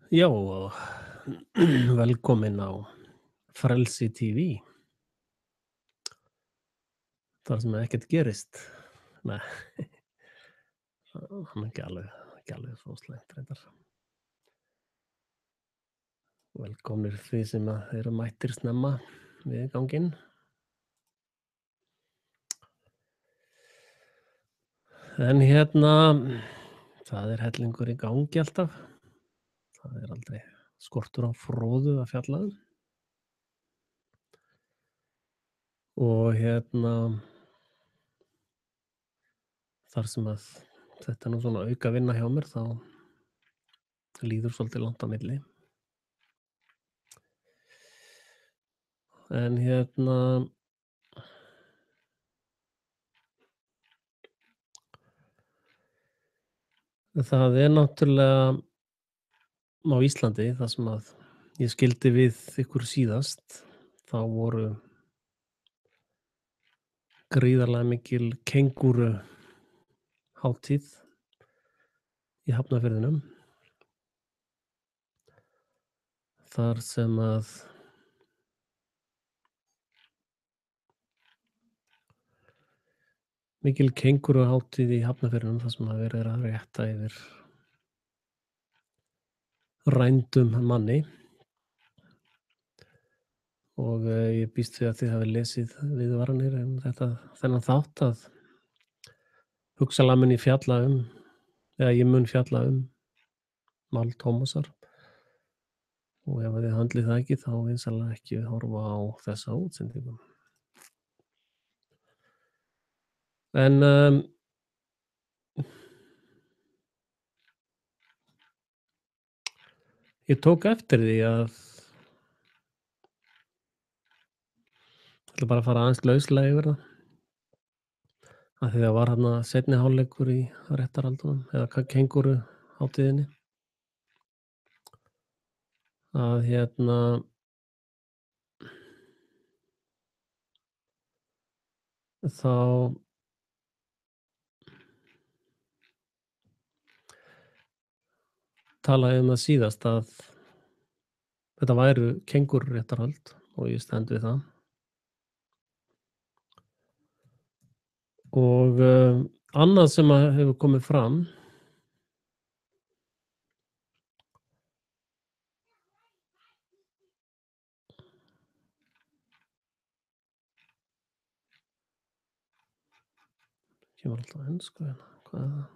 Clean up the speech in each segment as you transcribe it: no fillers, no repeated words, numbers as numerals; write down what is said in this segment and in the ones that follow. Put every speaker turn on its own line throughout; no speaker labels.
Já, og velkomin á Frelsi TV, þar sem ekkert gerist. Nei, hann er ekki alveg svo slæmt reyndar. Velkomnir þið sem að eru mættir snemma við ganginn. En það er hellingur í gangi alltaf. Það er aldrei skortur á fróðu að fjalla um. Og þar sem að þetta er nú svona aukavinna hjá mér, þá líður svolítið langt á milli. En það er náttúrulega á Íslandi, þar sem að ég skildi við ykkur síðast, þá voru gríðarlega mikil kengúruhátíð í Hafnarfirðinum, þar sem að mikil kengúruhátíð í Hafnarfirðinum, þar sem að verið er að rétta yfir rændum manni. Og ég býst við að þið hafi lesið viðvaranir um þennan þátt, að hugsanlega mun ég mun fjalla um mál Tómasar. Og ef þið höndlið það ekki, þá vinsamlega ekki horfa á þessa útsendingu. En ég tók eftir því að ég ætla bara að fara aðeins lauslega yfir það, af því það var seinni hálfleikur í réttarhaldunum, eða kengúruhátíðinni, að þá talaði ég um það síðast að þetta væru kengúruréttarhöld, og ég stend við það. Og annað sem að hefur komið fram kemur alltaf á ensku hérna, hvað er það?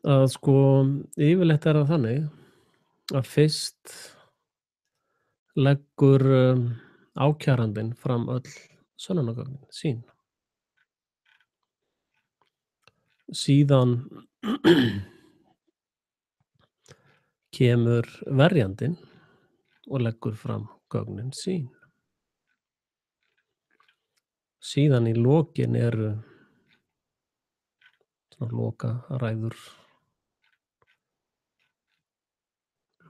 Að sko, yfirleitt er það þannig að fyrst leggur ákærandinn fram öll sönnunargögnin sín. Síðan kemur verjandinn og leggur fram gögnin sín. Síðan í lokin eru svona lokaræður,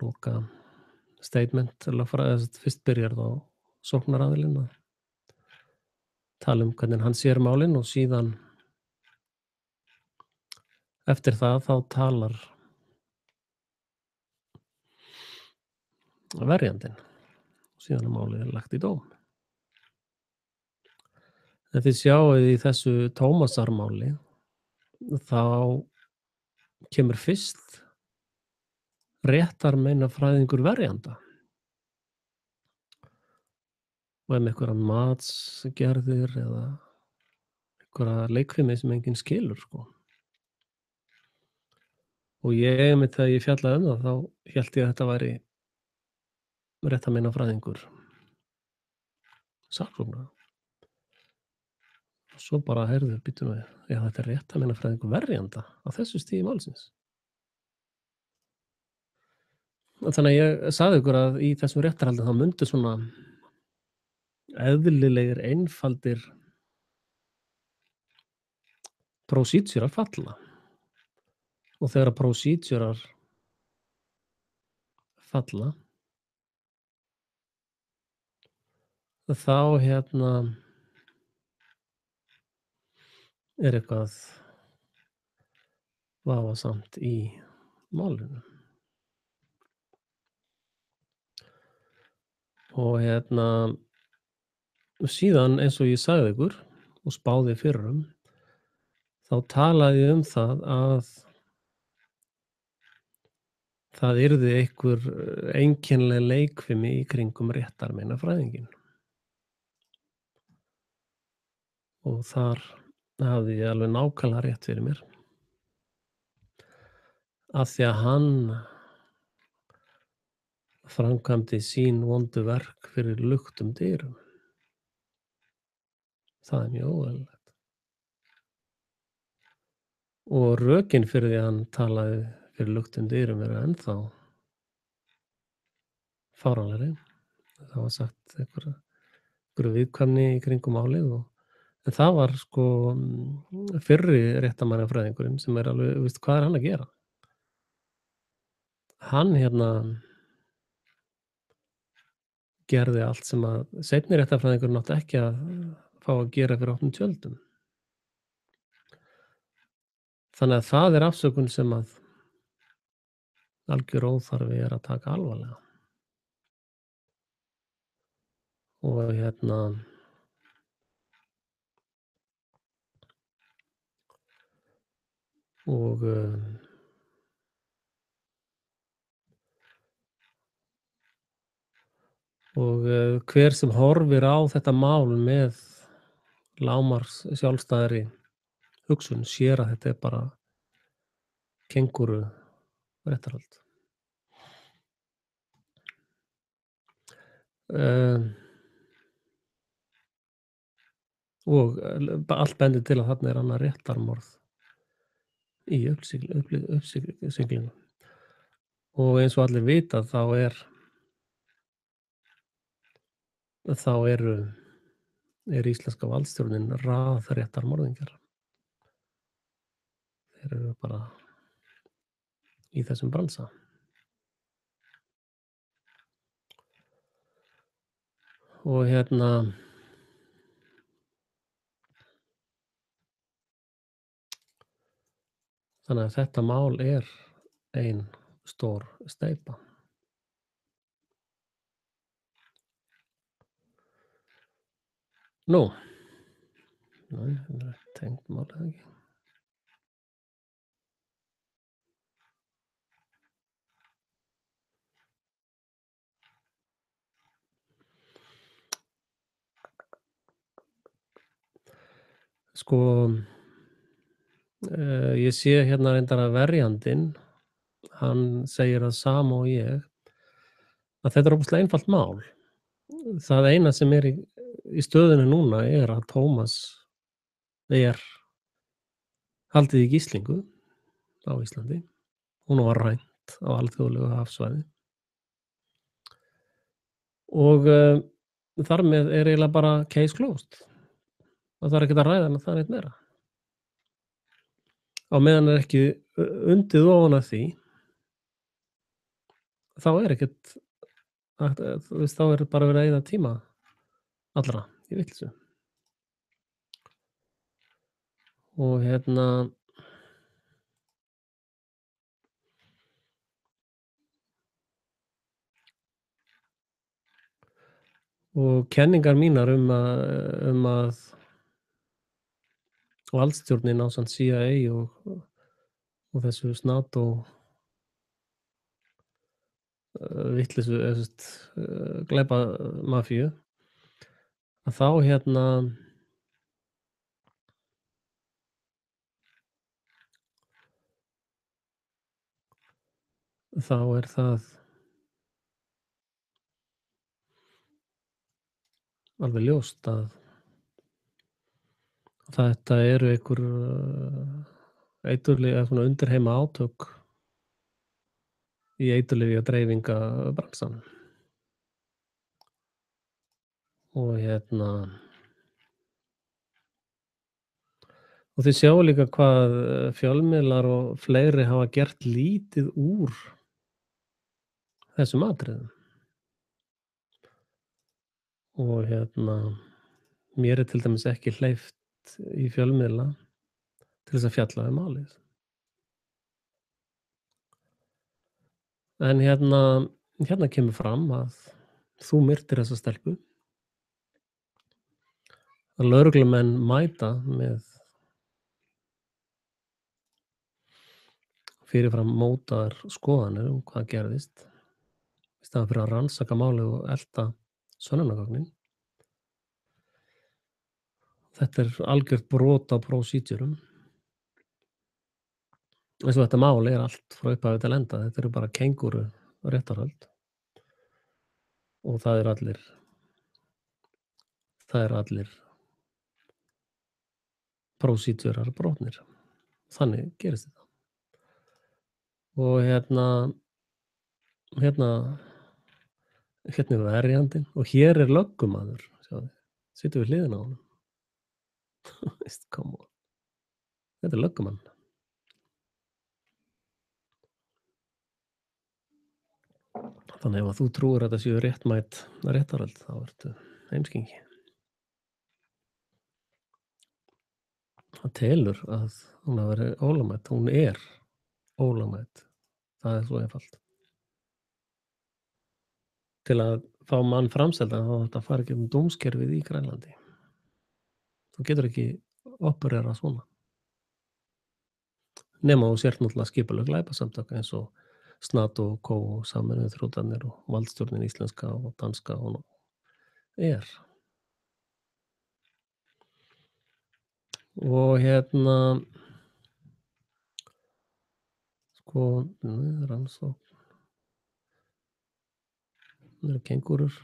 lokastatement, fyrst byrjar þá sóknaraðilinn að tala um hvernig hann sér málin, og síðan eftir það þá talar verjandinn, og síðan er málið lagt í dóm. En þið sjáið í þessu Tómasarmáli, þá kemur fyrst réttarmeinafræðingur verjanda og með einhverjar matsgerðir eða einhverja leikfimi sem enginn skilur, sko. Og þegar ég fjallaði um það, þá hélt ég að þetta væri réttarmeinafræðingur saksóknara. Og svo bara heyrðu, bíddu nú við, já, þetta er réttarmeinafræðingur verjanda á þessu stigi málsins. Þannig að ég sagði ykkur að í þessum réttarhaldi þá myndu svona eðlilegir, einfaldir prósídjurar falla. Og þegar prósídjurar falla, þá er eitthvað vafasamt í málinu. Og síðan eins og ég sagði ykkur og spáði fyrir þá talaði ég það að það yrði einhver einkennileg leikfimi í kringum réttarmeinafræðinginn. Og þar hafði ég alveg nákvæmlega rétt fyrir mér. Af því að hann framkvæmdi sín vondu verk fyrir luktum dyrum. Það er mjög óeðlilegt. Og rökin fyrir því að hann talaði fyrir luktum dyrum eru ennþá fáránlegri. Það var sagt einhverju viðkvæmni í kringum málið en það var sko fyrri réttarmeinafræðingurinn sem er alveg, hvað er hann að gera? Hann gerði allt sem að seinni réttarfræðingurinn átti ekki að fá að gera fyrir opnum tjöldum. Þannig að það er afsökun sem að algjör óþarfi er að taka alvarlega. Og og hver sem horfir á þetta mál með lágmarks sjálfstæðri hugsun sér að þetta er bara kengúru réttarhald. Og allt bendir til að þarna er annað réttarmorð í uppsiglingu. Og eins og allir vita þá er íslenska valdstjórnin raðréttarmorðingjar. Þeir eru bara í þessum bransa. Og þannig að þetta mál er ein stór steypa. Nú, nei, það er tengt málið ekki. Sko, ég sé reyndar að verjandinn, hann segir það sama og ég, að þetta er ofboðslega einfalt mál. Það eina sem er í stöðunni núna er að Tómas er haldið í gíslingu á Íslandi. Honum var rænt á alþjóðlegu hafsvæði. Og þar með er eiginlega bara case closed. Það þarf ekkert að ræða það neitt meira. Á meðan er ekki undið ofan af því, þá er ekkert þá er bara verið að eyða tíma allra í vitleysu. Og og kenningar mínar að valdstjórnin ásamt CIA og þessu NATO vitleysu glæpamafíu, að þá þá er það alveg ljóst að þetta eru einhver eiturlyfja eða svona undirheima átök í eiturlyfjadreifingabransanum. Og og þið sjáið líka hvað fjölmiðlar og fleiri hafa gert lítið úr þessum atriðum. Og mér er til dæmis ekki hleypt í fjölmiðla til þess að fjalla málið. En hérna kemur fram að þú myrtir þessa stelpu, að lögreglumenn mæta með fyrirfram mótaðar skoðanir um hvað gerðist, í staðinn fyrir að rannsaka málið og elta sönnunargögnin. Þetta er algjört brot á prósídjurum. Eins og þetta mál er allt frá upphafi til enda. Þetta eru bara kengúru réttarhöld og það eru allir prósídjurar brotnir. Þannig gerist þetta. Og hérna hérna er verjandinn og hér er löggumaður, sjáðu, situr við hliðina á honum. Veist, come on. Þetta er löggumann. Þannig ef að þú trúir að þetta séu réttmæt réttarhöld, þá ertu heimskingi. Hann telur að hún hafi verið ólögmæt. Hún er ólögmæt. Það er svo einfalt. Til að fá mann framseldan þá þarftu að fara í gegnum dómskerfið í Grænlandi. Þú getur ekki opererað svona. Nema þú sért náttúrlega skipulögð glæpasamtök eins og SNATO og CO og Sameinuðu þjóðirnar og valdstjórnin íslenska og danska og er. Og sko, rannsókn. Það eru kengúrur,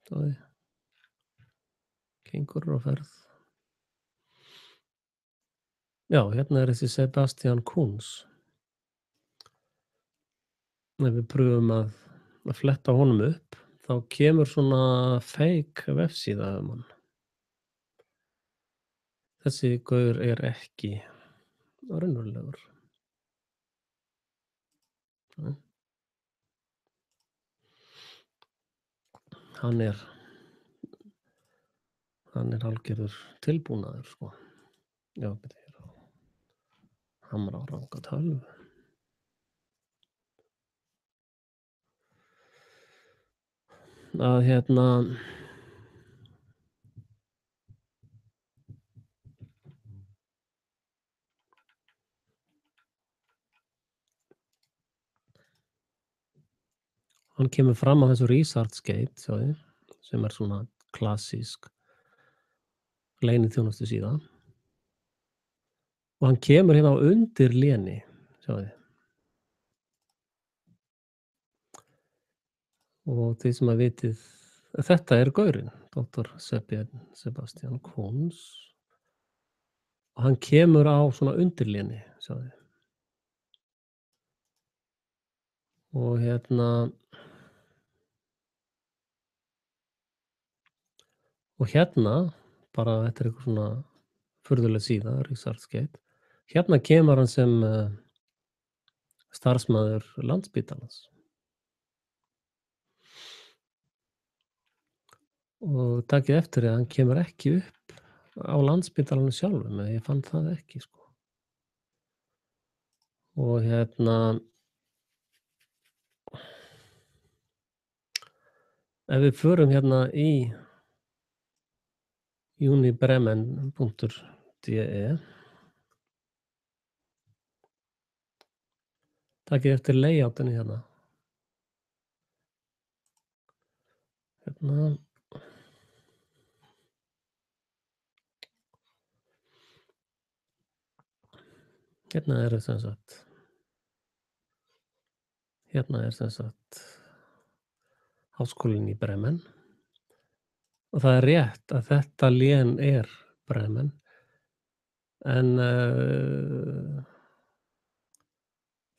sjáðu. Kengúrur á ferð. Já, hérna er þessi Sebastian Kunz. Ef við pröfum að fletta honum upp, þá kemur svona fake vefsíða um hann. Þessi gaur er ekki raunverulegur. Nei. Hann er algjörður tilbúnaður, sko. Já, bíddu, ég er að hamra á ranga tölvu. Að hann kemur fram á þessu ResearchGate, sjáðu, sem er svona klassísk leyniþjónustusíða. Og hann kemur hérna á undir léni, sjáðu. Og þið sem að vitið, þetta er gaurinn, Dr. Sebastian Kunz. Og hann kemur á svona undirléni, sjáðu. Og bara þetta er eitthvað svona furðuleg síða, ResearchGate. Hérna kemur hann sem starfsmaður Landspítalans. Og takið eftir að hann kemur ekki upp á Landspítalanum sjálfum, eða ég fann það ekki, sko. Og ef við förum hérna í unibremen.de, takið eftir layoutinu hérna. Hérna er sem sagt Háskólinn í Bremen. Og það er rétt að þetta lén er Bremen. En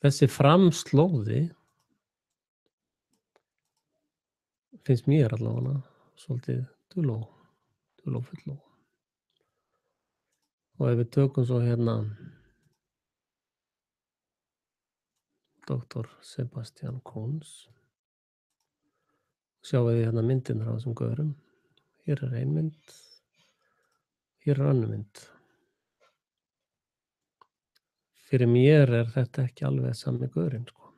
þessi framslóði finnst mér allavega svolítið dularfull. Og ef við tökum svo Dr. Sebastian Kunz, sjáum við hérna myndirnar á þessum gaurum. Hér er ein mynd, hér er önnur mynd. Fyrir mér er þetta ekki alveg sami gaurinn, sko.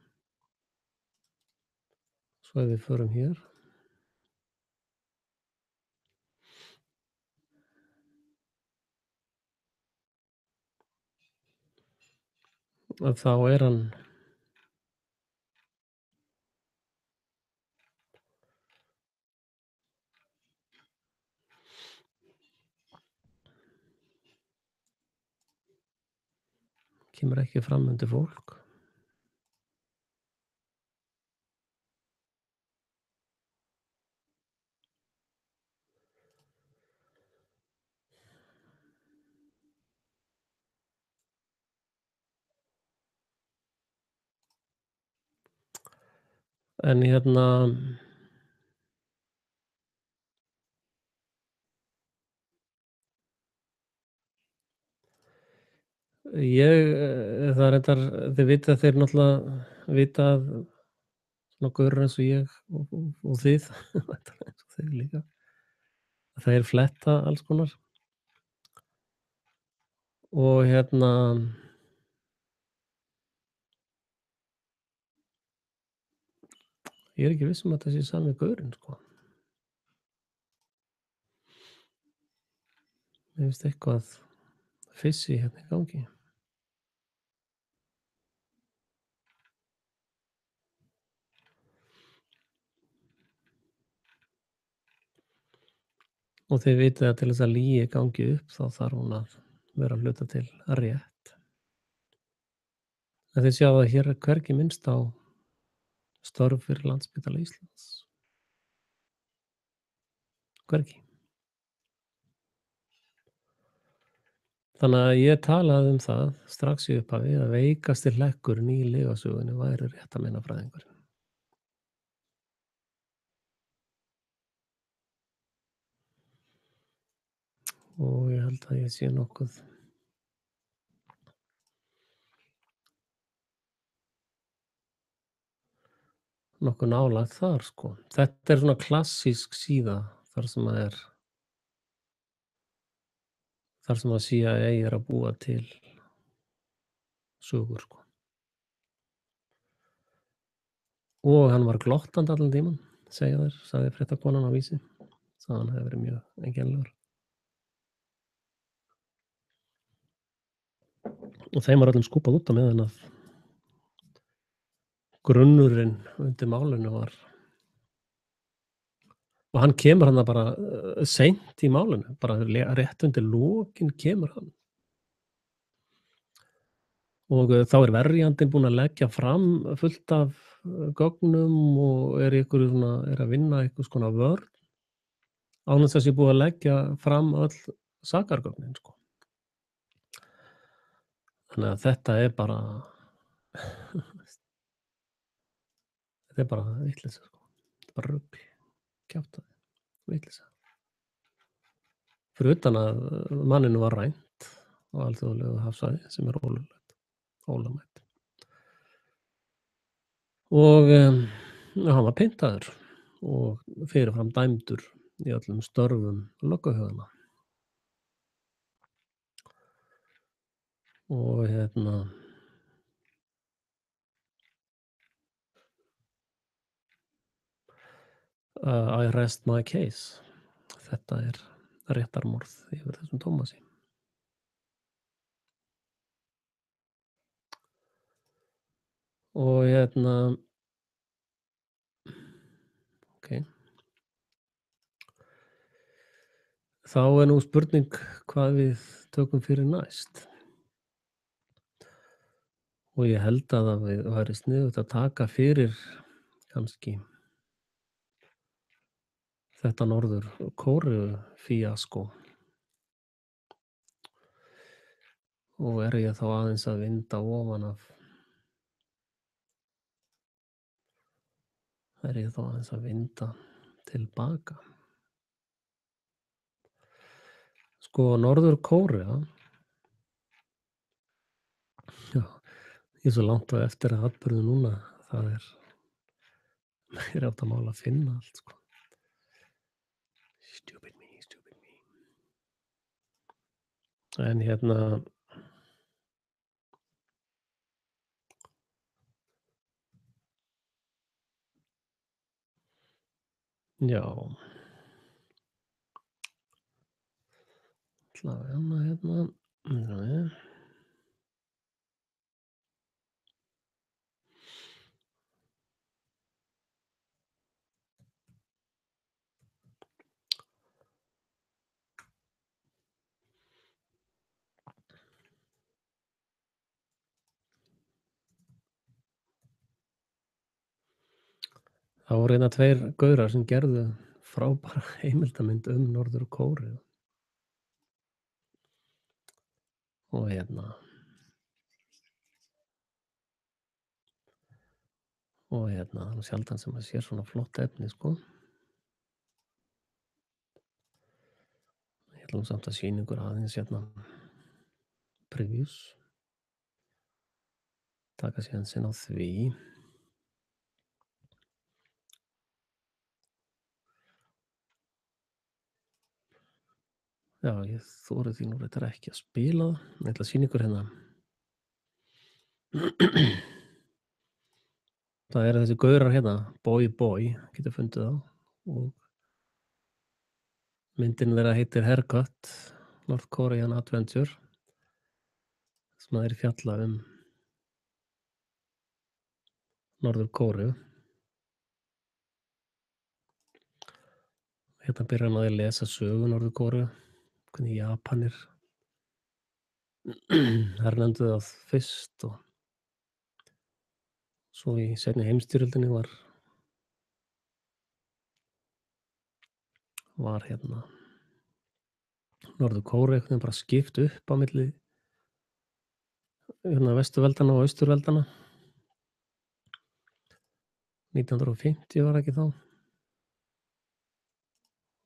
Svo ef við förum hér, að þá er hann kemur ekki fram undir fólk. En það er reyndar þið vitið að þeir náttúrlega vita að svona gaurar eins og ég og þið, væntanlega eins og þið líka, að þeir fletta alls konar og ég er ekki viss um að þetta sé sami gaurinn, sko. Mér finnst eitthvað fishy hérna í gangi. Og þið vitið að til þess að lygi gangi upp þá þarf hún að vera að hluta til rétt. En þið sjáið að hér er hvergi minnst á störf fyrir Landspítala Íslands. Hvergi. Þannig að ég talaði um það strax í upphafi að veikasti hlekkurinn í lygasögunni væri réttarmeinafræðingurinn. Og ég held að ég sé nokkuð nálægt þar, sko. Þetta er svona klassísk síða þar sem að CIA er að búa til sögur, sko. Og hann var glottandi allan tímann, sagði fréttakonan á Vísi. Sagði hann hefði verið mjög einkennilegur. Og þeim var öllum skúpað út á meðan að grunnurinn undir málinu var. Og hann kemur þarna bara seint í málinu, bara rétt undir lokin kemur hann. Og þá er verjandinn búinn að leggja fram fullt af gögnum og er að vinna einhvers konar vörn án þess að sé búið að leggja fram öll sakargögnin, sko. Þannig að þetta er bara vitleysa, sko. Þetta er bara rugl, kjaftæði, vitleysa. Fyrir utan að manninu var rænt á alþjóðlegu hafsvæði sem er ólögmætt. Og hann var pyntaður og fyrirfram dæmdur í öllum störfum lögguhöfðanna. Og I rest my case. Þetta er réttarmorð yfir þessum Tómasi. Og ókei. Þá er nú spurning hvað við tökum fyrir næst. Og ég held að það væri sniðugt að taka fyrir kannski þetta Norður Kóreu fíaskó. Og er ég þá aðeins að vinda ofan af til baka. Sko, Norður Kórea, já, ég er svo langt á eftir að atburðum núna, það er meiri háttar mál að finna allt, sko. Stupid me. En Já, allavega hérna, já, það voru hérna 2 gaurar sem gerðu frábæra heimildarmynd Norður-Kóreu og það er nú sjaldan sem maður sér svona flott efni, sko. Ég ætla nú samt að sýna ykkur aðeins previews, taka sénsinn á því. Já, ég þori því nú reyndar ekki að spila það. Ég ætla að sýna ykkur hérna. Það eru þessi gaurar hérna, Boy Boy, getur fundið þá, og myndin þeirra heitir Haircut, North Korean Adventure, sem þeir fjalla Norður-Kóreu. Hérna byrjar hann á því að lesa sögu Norður-Kóreu, hvernig Japanir hernumdu það fyrst og svo í seinni heimsstyrjöldinni var Norður-Kóreu einhvern veginn bara skipt upp á milli vesturveldanna og austurveldanna. 1950 var það ekki þá.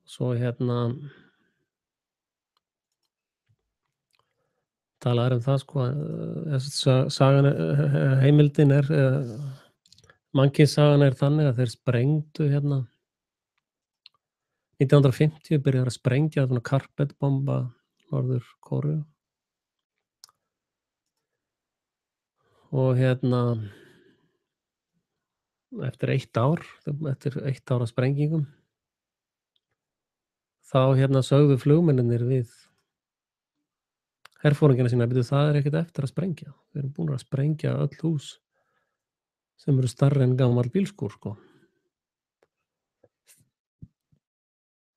Svo talað er það, sko, sagan, heimildin er, mannkynssagan er þannig að þeir sprengdu 1950 byrjaði að sprengja svona karpetbomba Norður-Kóreu og eftir 1 ár af sprengingum þá sögðu flugmennirnir við herforingjana sína: "Bíddu, það er ekkert eftir að sprengja. Við erum búnir að sprengja öll hús sem eru stærri en gamall bílskúr, sko."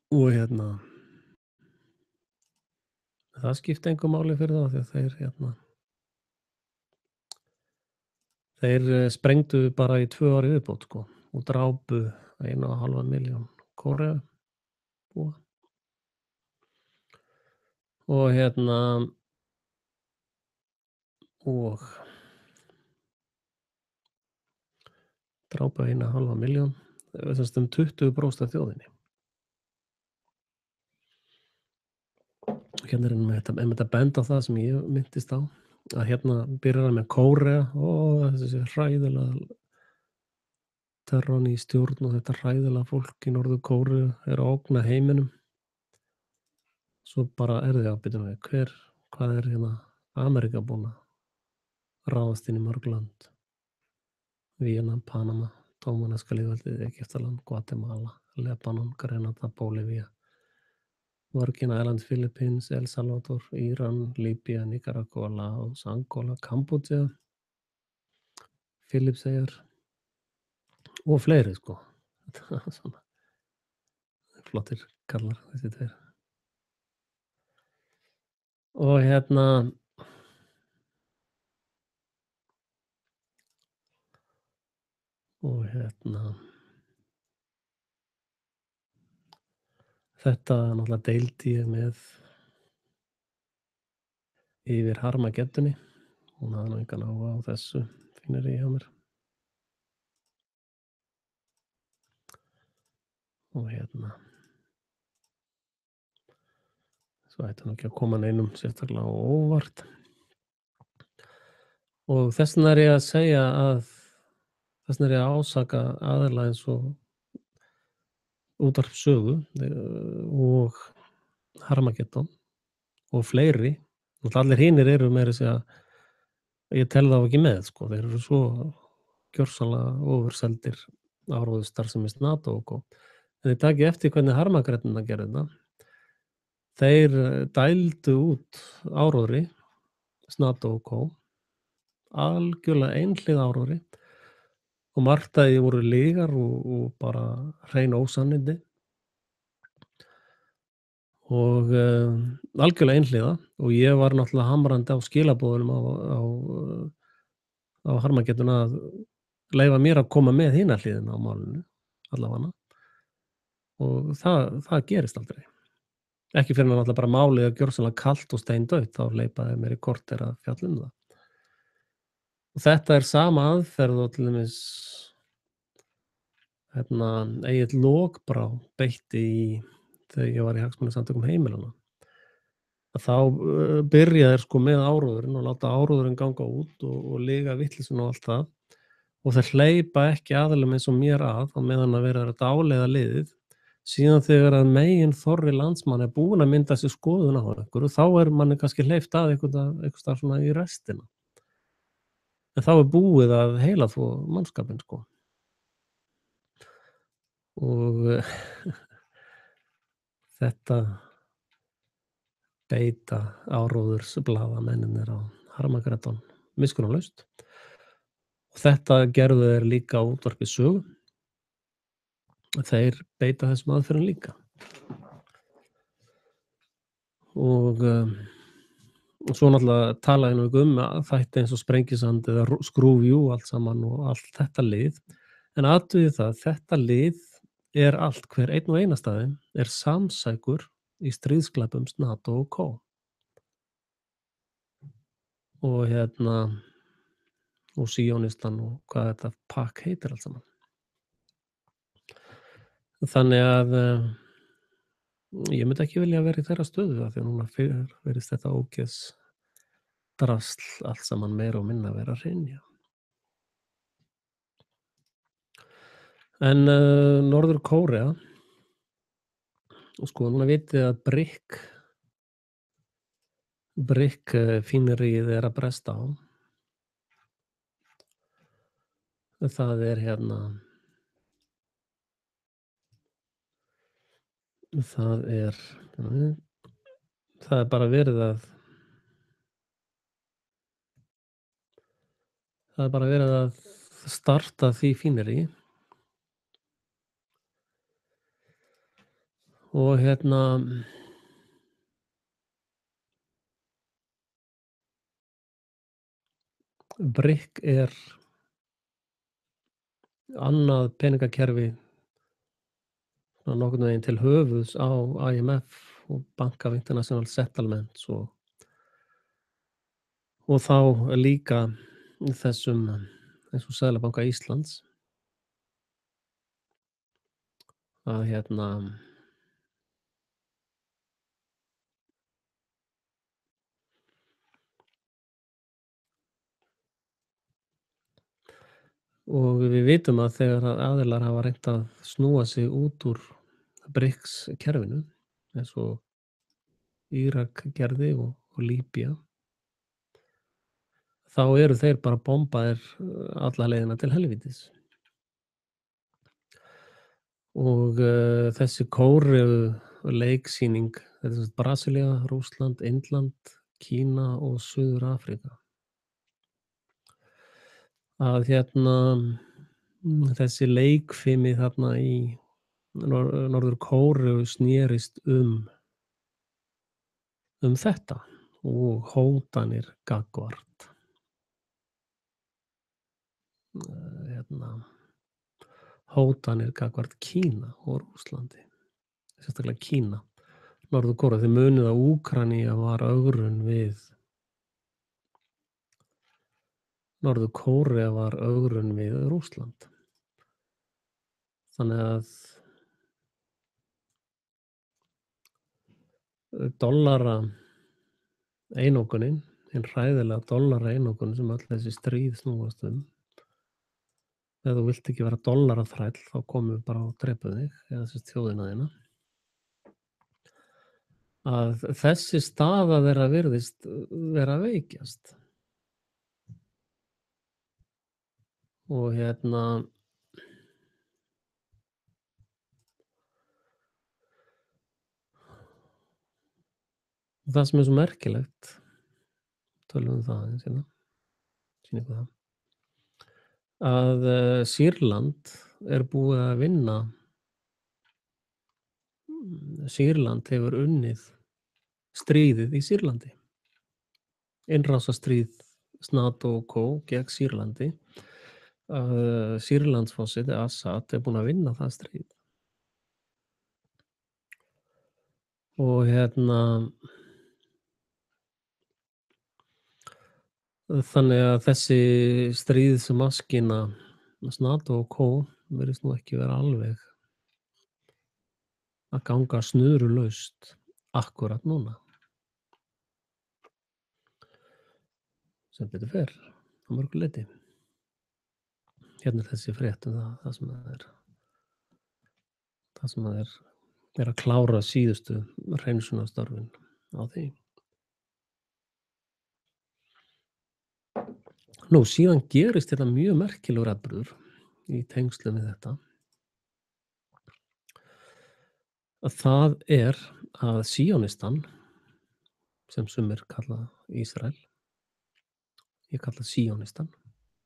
Og það skipti engu máli fyrir þá því að þeir sprengdu bara í 2 ár í viðbót, sko, og drápu 1,5 milljón Kóreubúa. Og og drápu 1,5 milljón, sem sagt 20% af þjóðinni. Hérna er einmitt að benda á það sem ég minntist á, að byrjar hann með Kórea og þessi hræðilega terran í stjórn og þetta hræðilega fólk í Norður-Kóreu er að ógna heiminum. Svo bara já, bíddu nú við, hvað er Ameríka búin að ráðast inn í mörg lönd? Víetnam, Panama, Dóminíska lýðveldið, Egyptaland, Gvatemala, Lebanon, Grenada, Bólivía, Virgin Islands, Philippines, El Salvador, Íran, Líbía, Nicaragua, Laos, Angola, Kambódía, Filippseyjar og fleiri, sko. Svona flottir kallar þessi tveir. Og þetta náttúrulega deildi ég með yfir Harmageddunni. Hún hafði nú engan áhuga á þessu fíneríi hjá mér. Og svo ætti nú ekki að koma neinum sérstaklega á óvart. Og þess vegna er ég að segja þess vegna er ég að ásaka aðila eins og Útvarp Sögu og Harmageddon og fleiri. Allir hinir eru meira að segja, ég tel þá ekki með, sko. Þeir eru svo gjörsamlega ofurseldir áróðurstarfsemi NATO, sko. En þið takið eftir hvernig harmakræfurnar gerðu þetta. Þeir dældu út áróðri, Snató og Co. Algjörlega einhliða áróðri og margt af því voru lygar og bara hrein ósannindi og algjörlega einhliða og ég var náttúrulega hamrandi á skilaboðunum á Harmagedduna að leyfa mér að koma með hina hliðina á málinu allavega og það gerist aldrei. Ekki fyrr en náttúrulega bara málið er gjörsamlega kalt og steindautt, þá hleypa þeir mér í korter að fjalla um það. Og þetta er sama aðferð og til dæmis Egill Lokbrá beitti þegar ég var í Hagsmunasamtökum heimilanna. Að þá byrja þeir sko með áróðurinn og láta áróðurinn ganga út og lyga vitleysun og allt það. Og þeir hleypa ekki aðilum eins og mér á meðan að vera að dáleiða liðið. Síðan þegar að meginþorri landsmanna er búinn að mynda sér skoðun á einhverju, þá er manni kannski hleypt að einhvers staðar svona í restina. En þá er búið að heilaþvo mannskapinn sko. Og þetta beita áróðursblaðamennirnir á Harmagreddon miskunnarlaust. Og þetta gerðu þeir líka á Útvarpi Sögu. Þeir beita þessum aðferðum líka. Og svo náttúrulega tala ég nú ekki þætti eins og Sprengisand eða Skrúfjú allt saman og allt þetta lið. En athugið það, þetta lið er allt, hver einn og einastæði, er samsækur í stríðsglæpum Snató og Co. Og og Síónistan og hvað þetta pakk heitir allt saman. Þannig að ég myndi ekki vilja vera í þeirra stöðu af því að núna virðist þetta ógeðs drasl allt saman meira og minna vera að hrynja. En Norður Kórea, og sko núna vitið að BRIC fíneríið er að bresta á. Það er það er bara verið að starta því fínerí og BRIC er annað peningakerfi nokkurn veginn til höfuðs á IMF og Bank of International Settlements og þá líka þessum eins og Seðlabanka Íslands að og við vitum að þegar aðilar hafa reynt að snúa sig út úr BRICS kerfinu eins og Írak gerði og Líbía, þá eru þeir bara bombaðir alla leiðina til helvítis. Og þessi Kóreu leiksýning, þetta er Brasilía, Rússland, Indland, Kína og Suður-Afríka. Að þessi leikfimi þarna í Norður Kóreu snerist þetta og hótanir gagnvart hótanir gagnvart Kína og Rússlandi, sérstaklega Kína. Norður Kóreu, þið munið að Úkraína var ögrun við Norður Kórea var ögrun við Rússland. Þannig að dollara einokunin, hinn hræðilega dollara einokun sem öll þessi stríð snúast ef þú vilt ekki vera dollaraþræll þá komum við bara og drepum þig eða þessi þjóðina þína. Að þessi staða þeirra virðist vera að veikjast. Og Það sem er svo merkilegt, tölum um það aðeins hérna, sýni ykkur það, að, Sýrland er búið að vinna Sýrland hefur unnið stríðið í Sýrlandi. Innrásarstríð NATO og co. gegn Sýrlandi. Sýrlandsforseti Assad er búinn að vinna það stríð. Og þannig að þessi stríðsmaskína NATO og co. virðist nú ekki vera alveg að ganga snurulaust akkúrat núna. Sem betur fer, á mörgu leyti. Hérna er þessi frétt um það sem er að klára síðustu hreinsunarstörfin á því. Nú, síðan gerist þetta mjög merkilegur atburður í tengslum við þetta. Að það er að Síonistan, sem sumir kalla Ísrael, ég kalla Síonistan,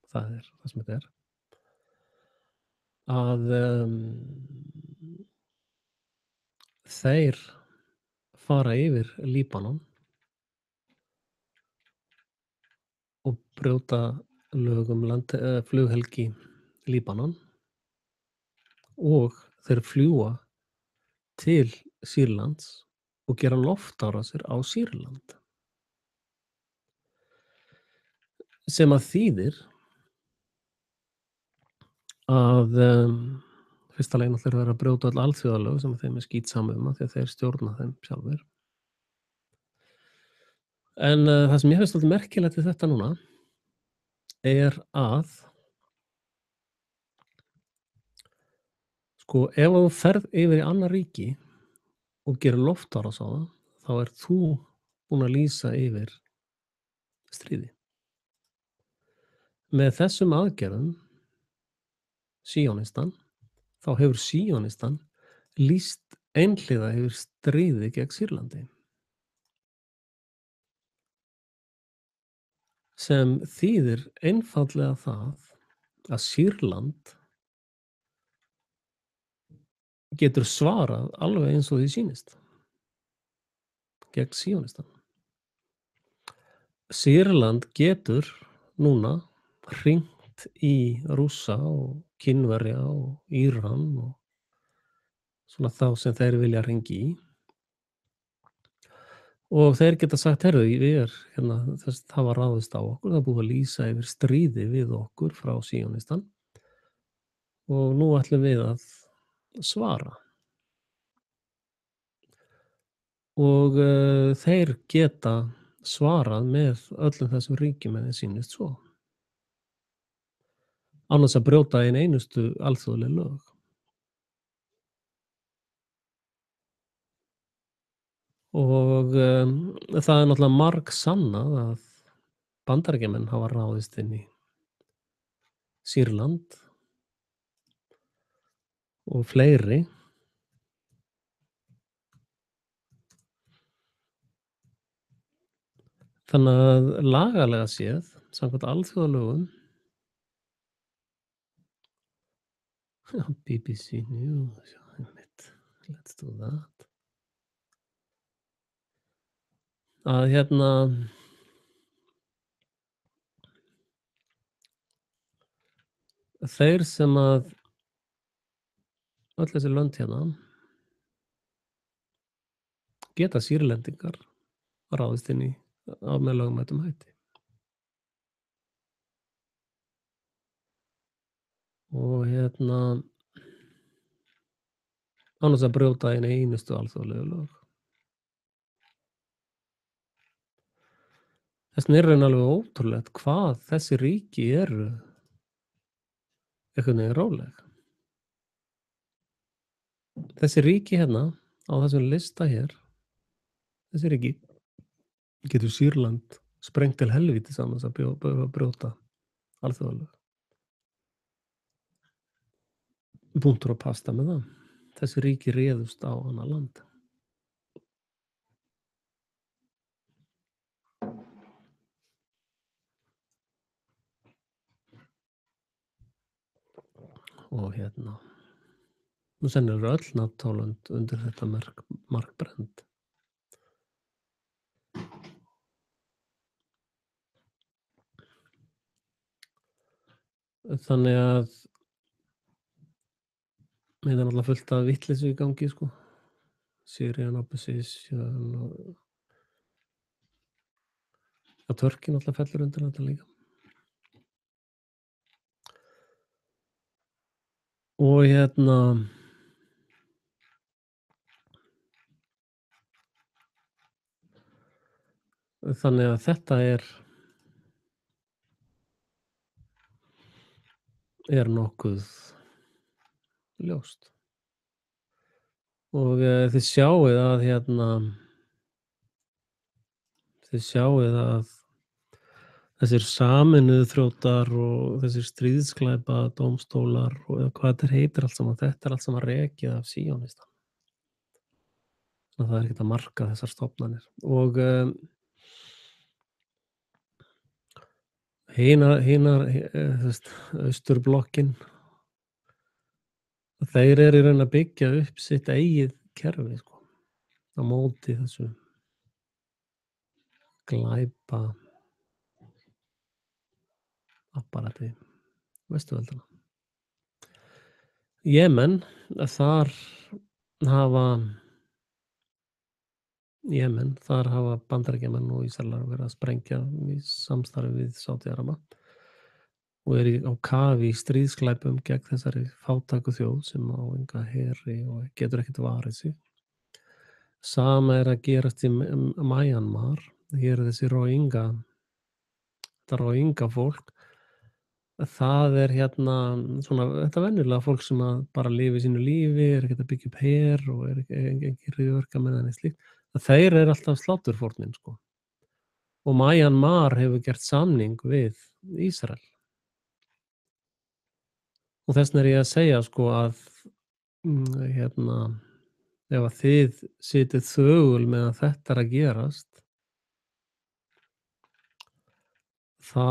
það er það sem þetta er, að þeir fara yfir Líbanon og brjóta lög um flughelgi Líbanon og þeir fljúga til Sýrlands og gera loftárásir á Sýrland. Sem að þýðir að fyrsta lagi náttúrulega vera að brjóta öll alþjóðalög sem þeim er skítsama um af því að þeir stjórna þeim sjálfir. En það sem ég finnst svolítið merkilegt við þetta núna er að sko, ef þú ferð yfir í annað ríki og gerir loftárás á það, þá ert þú búinn að lýsa yfir stríði. Með þessum aðgerðum Síonistan, þá hefur Síonistan lýst einhliða yfir stríði gegn Sýrlandi. Sem þýðir einfaldlega það að Sýrland getur svarað alveg eins og því sýnist gegn Síonistan. Sýrland getur núna hringt í Rússa og Kínverja og Íran og svona þá sem þeir vilja hringja í. Og þeir geta sagt, heyrðu, það var ráðist á okkur, það er búið að lýsa yfir stríði við okkur frá Síonistan og nú ætlum við að svara. Og þeir geta svarað með öllum þessum ríkjum en þeir sýnist svo. Annars að brjóta einn einustu alþjóðleg lög. Og það er náttúrulega margsannað að Bandaríkjamenn hafa ráðist inn í Sýrland og fleiri. Þannig að lagalega séð, samkvæmt alþjóðalögum, BBC News, einmitt, let's do that. Að þeir sem að öll þessi lönd geta Sýrlendingar ráðist inn í með lögmætum hætti. Og annars að brjóta einn einustu alþjóðlegu lög. Þess vegna er raun alveg ótrúlegt hvað þessi ríki eru einhvern veginn róleg. Þessi ríki á þessum lista hér, þessi ríki getur Sýrland sprengt til helvítis annars að brjóta alþjóðalög. Punktur og pasta með það. Þessi ríki réðust á annað land. og og sennilega eru öll NATO-lönd undir þetta mark brennd. Þannig að þetta er náttúrulega fullt af vitleysu í gangi, sko. Syrian Opposition og Turkey náttúrulega fellur undir þetta líka. Og þannig að þetta er nokkuð ljóst. Og þið sjáið að þessir Sameinuðu þrjótar og þessir stríðsglæpadómstólar og hvað þetta heitir allt saman, þetta er allt saman rekið af síónistum. Það er ekkert að marka þessar stofnanir. Og hinar Austurblokkin, þeir eru í raun að byggja upp sitt eigið kerfi, sko, á móti þessu glæpa apparati Vesturveldana. Jemen, þar hafa Bandaríkjamenn og Ísraelar verið að sprengja í samstarfi við Sádi-Araba og eru á kafi í stríðsglæpum gegn þessari fátæku þjóð sem á enga heri og getur ekkert varið sig. Sama er að gerast í Myanmar. Hér er þessi Rohingya fólk. Það er svona þetta venjulega fólk sem að bara lifi sínu lífi, er ekkert að byggja upp her og er engin hryðjuverkamenn eða neitt slíkt. Þeir eru alltaf sláturfórnin, sko. Og Myanmar hefur gert samning við Ísrael. Og þess vegna er ég að segja, sko, að ef að þið sitið þögul meðan þetta er að gerast, þá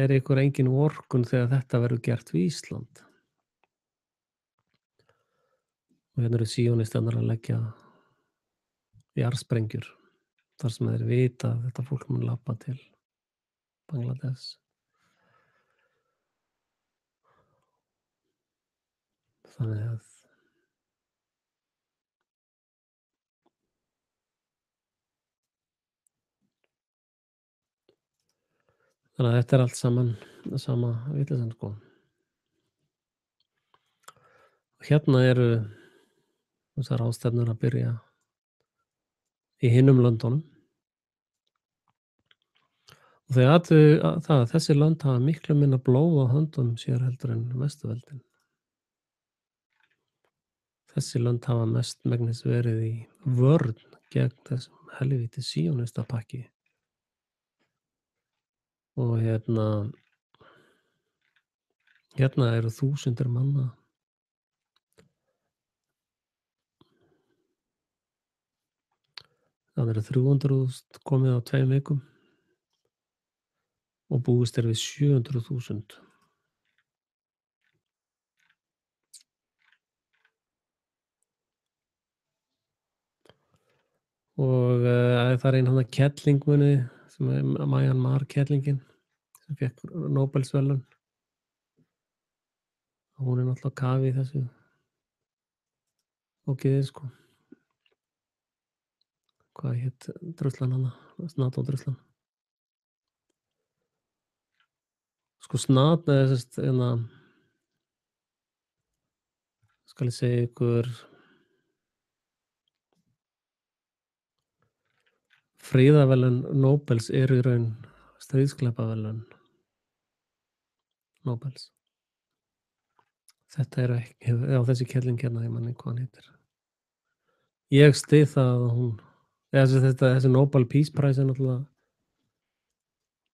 er ykkur engin vorkunn þegar þetta verður gert við Ísland. Og eru síónistarnir að leggja jarðsprengjur þar sem þeir vita að þetta fólk mun labba til Bangladesh. Þannig að þetta er allt saman sama vitleysan, sko. Og eru þessar ráðstefnur að byrja í hinum löndunum. Og þau athuguðu það að þessi lönd hafa miklu minna blóð á höndunum sér heldur en Vesturveldin. Þessi lönd hafa mestmegnis verið í vörn gegn þessum helvíti síónistapakki. Og eru þúsundir manna. Það eru 300.000 komið á 2 vikum og búist er við 700.000. Og það er ein kelling muni sem er Myanmar kellingin sem fékk Nóbelsverðlaun. Hún er náttúrulega á kafi í þessu ógeði, sko. Hvað hét druslan hana? NATO-druslan. Sko NATO er skal ég segja ykkur, friðarverðlaun Nóbels eru í raun stríðsglæpaverðlaun Nóbels. Þetta eru ekki, þessi kelling ég man ekki hvað hann heitir. Ég styð það að hún, þessi Nobel Peace Prize er náttúrulega,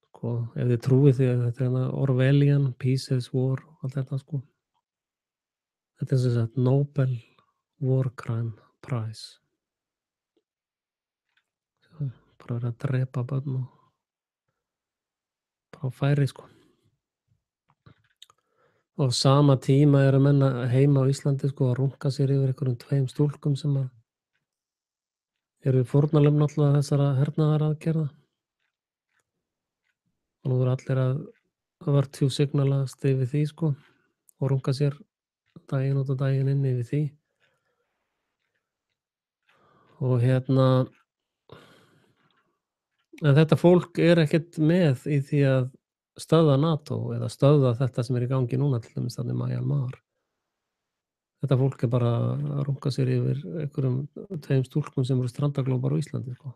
sko, ef þið trúið því að þetta er Orwellian, Peace is War og allt þetta, sko. Þetta er sem sagt Nobel War Crime Prize. Bara verið að drepa börn og bara á færi, sko. Og á sama tíma eru menn heima á Íslandi sko að runka sér yfir einhverjum 2 stúlkum sem að eru fórnarlömb náttúrlega þessara hernaðaraðgerða. Og nú eru allir að virtue signalast yfir því sko og runka sér daginn út og daginn inn yfir því. Og en þetta fólk er ekkert með í því að stöðva NATO eða stöðva þetta sem er í gangi núna, til dæmis þarna í Mjanmar. Þetta fólk er bara að runka sér yfir einhverjum 2 stúlkum sem eru strandaglópar á Íslandi, sko.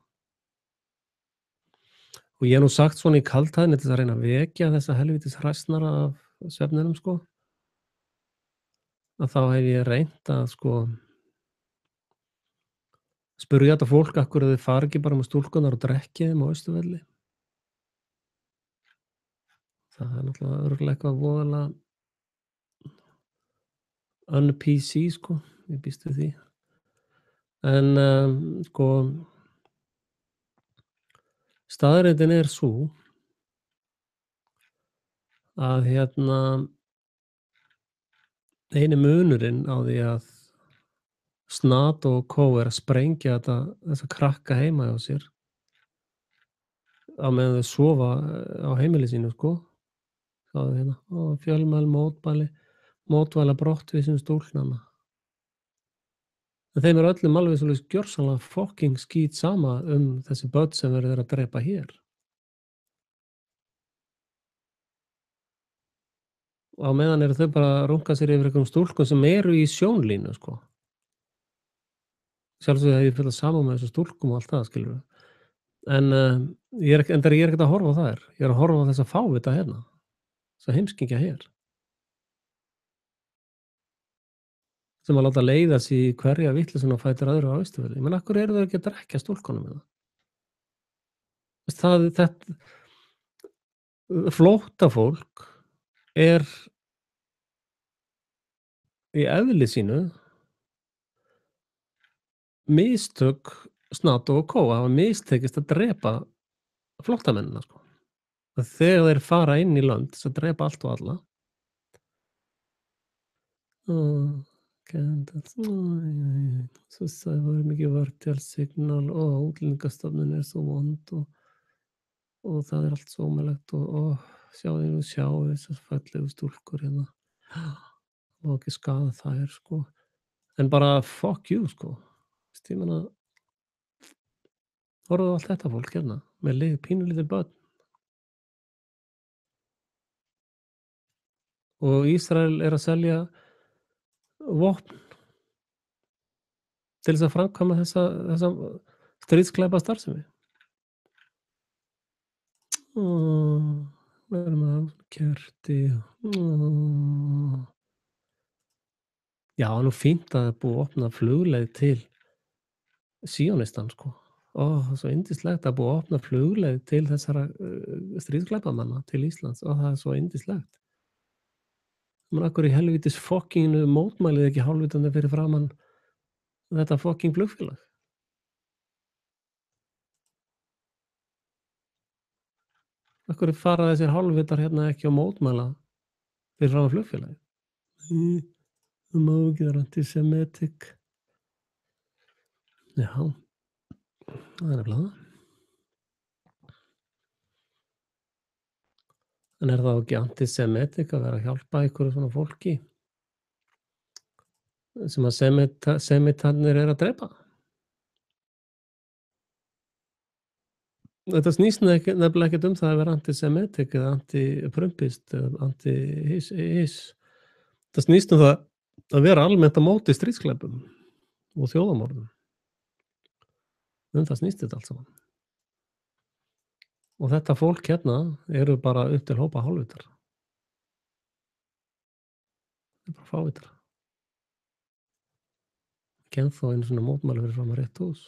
Og ég hef nú sagt svona í kaldhæðni til þess að reyna að vekja þessa helvítis hræsnara af svefninum, sko, að þá hef ég reynt að, sko, spurja þetta fólk af hverju þau fari ekki bara með stúlkurnar og drekki þeim á Austurvelli. Það er náttúrlega örugglega eitthvað voðalega un-PC, sko, ég býst við því. En, sko, staðreyndin er sú að, eini munurinn á því að NATO og co. er að sprengja þessa krakka heima hjá sér á meðan þau sofa, á heimili sínu, sko. Sjáðu hérna, fjölmæli mótmæla brottvísun stúlknanna. En þeim er öllum alveg svoleiðis gjörsamlega fucking skítsama þessi börn sem verið er að drepa hér. Og á meðan eru þau bara að runka sér yfir einhverjum stúlkum sem eru í sjónlínu, sko. Sjálfsögðu hef ég fulla samúð með þessum stúlkum og allt það, skilurðu. En, ég er ekkert að horfa á þær. Ég er að horfa á þessa fávita hérna, þessa heimskingja hér, sem að láta leiða sig í hverja vitleysuna á fætur öðru á Austurvelli. Ég meina, af hverju eru þau ekki að drekkja stúlkunum hérna? Flóttafólk er í eðli sínu mistök NATO og co. hafa mistekist að drepa flóttamennina, sko. Að þegar þeir fara inn í lönd til að drepa allt og alla. Svo það var mikið virtual signal og Útlendingastofnun er svo vond og það er allt svo ómögulegt og sjá þessar fallegu stúlkur hérna. Má ekki skaða þær, sko. En bara fuck you, sko. Ég meina, horfðu á allt þetta fólk hérna með pínulítil börn. Og Ísrael er að selja vopn til þess að framkvæma þessa stríðsglæpastarfsemi. Við erum að kerti. Já, nú fínt að það er búið að opna flugleið til Síonistan, sko. Það er svo yndislegt að búið að opna flugleið til þessara stríðsglæpamanna til Íslands. Það er svo yndislegt. Men af hverju í helvítis fokkinginu mótmælið ekki hálfvitandi fyrir framan þetta fokking flugfélag? Af hverju fara þessir hálfvitar hérna ekki og mótmæla fyrir framan flugfélagið? Það má ekki vera antisemitic. Já, það er nefnilega það. En er það ekki antisemitic að vera að hjálpa einhverju svona fólki sem að semitarnir eru að drepa? Þetta snýst nefnilega ekkert um það að vera antisemitic eða antiprumpist eða anti-his. Það snýst um það að vera almennt á móti stríðsglæpum og þjóðarmorðum. Það snýst þetta allt saman. Og þetta fólk hérna eru bara upp til hópa hálfvitar. Það er bara fávitar. Ekki ennþá einu svona mótmæli fyrir framan rétt hús.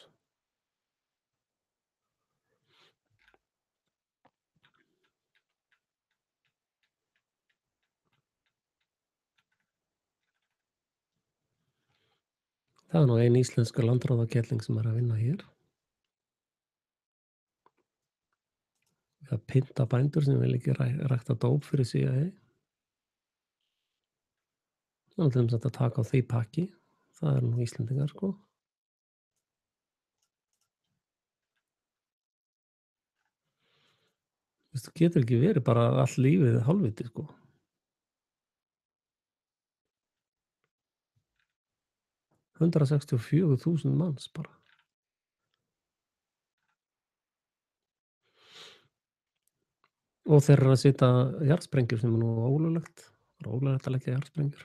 Það er nú ein íslenska landráðakelling sem er að vinna hér. Það pynta bændur sem vil ekki rækta dóp fyrir CIA. Það er til dæmis hægt að taka á því pakki. Það eru nú Íslendingar, sko. Þú getur ekki verið bara allt lífið hálfviti, sko. 164.000 manns bara. Og þeir eru að setja jarðsprengjur sem er nú ólöglegt. Það er ólöglegt að leggja jarðsprengjur.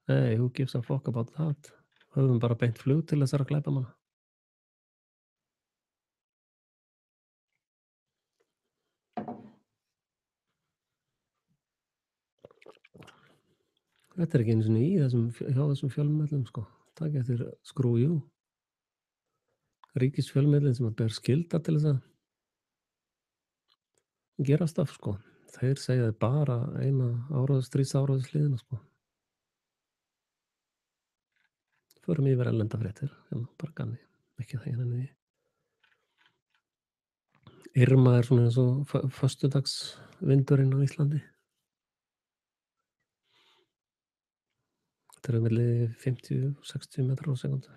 Hey, who gives a fuck about that? Höfum bara beint flug til þessara glæpamanna. Þetta er ekki einu sinni hjá þessum fjölmiðlum, sko. Takk eftir Screw You. Ríkisfjölmiðlinn sem ber skylda til þess að gera stöff, sko. Þeir segja bara eina stríðsáráðsliðina, sko. Förum yfir erlendar fréttir, hérna, bara gamni, ekki það hérna niður. Irma er svona eins og föstudagsvindurinn á Íslandi. Þetta eru milli 50-60 metrar á sekúndu.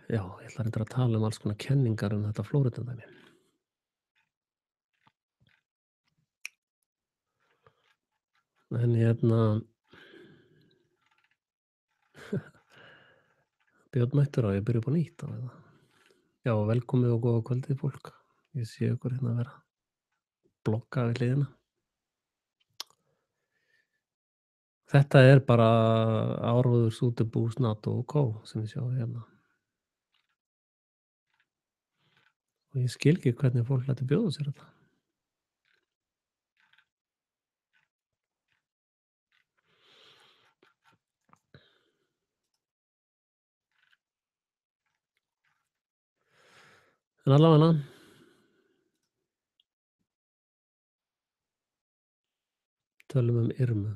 Já, ég ætla reyndar að tala alls konar kenningar þetta Flórídadæmi. En hérna Björn mættur á, ég byrja upp á nýtt á eða. Já, velkomið og góða kvöldið, fólk. Ég sé ykkur hérna að vera blogga við hliðina. Þetta er bara Áróðurs útibús NATO og Co. sem við sjáum hérna. Og ég skil ekki hvernig fólk lætur bjóða sér þetta. En allavega tölum Irmu.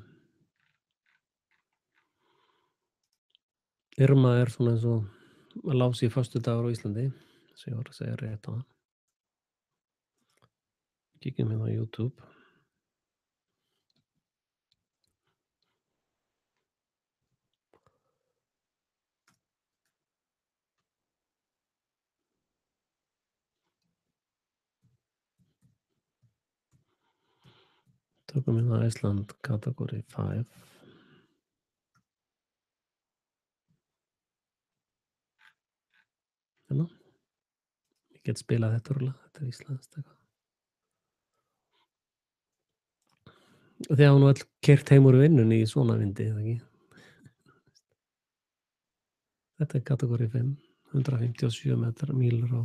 Irma er svona eins og lási föstudagur á Íslandi, sem ég var að segja rétt á það. Kíkjum hérna á YouTube. Tökum hérna Iceland category 5. Hérna. Ég get spilað þetta rúlega, þetta er íslenskt eitthvað. Þið hafa nú öll keyrt heim úr vinnunni í svona vindi, eða ekki? Þetta er kategóri 5, 157 mílur á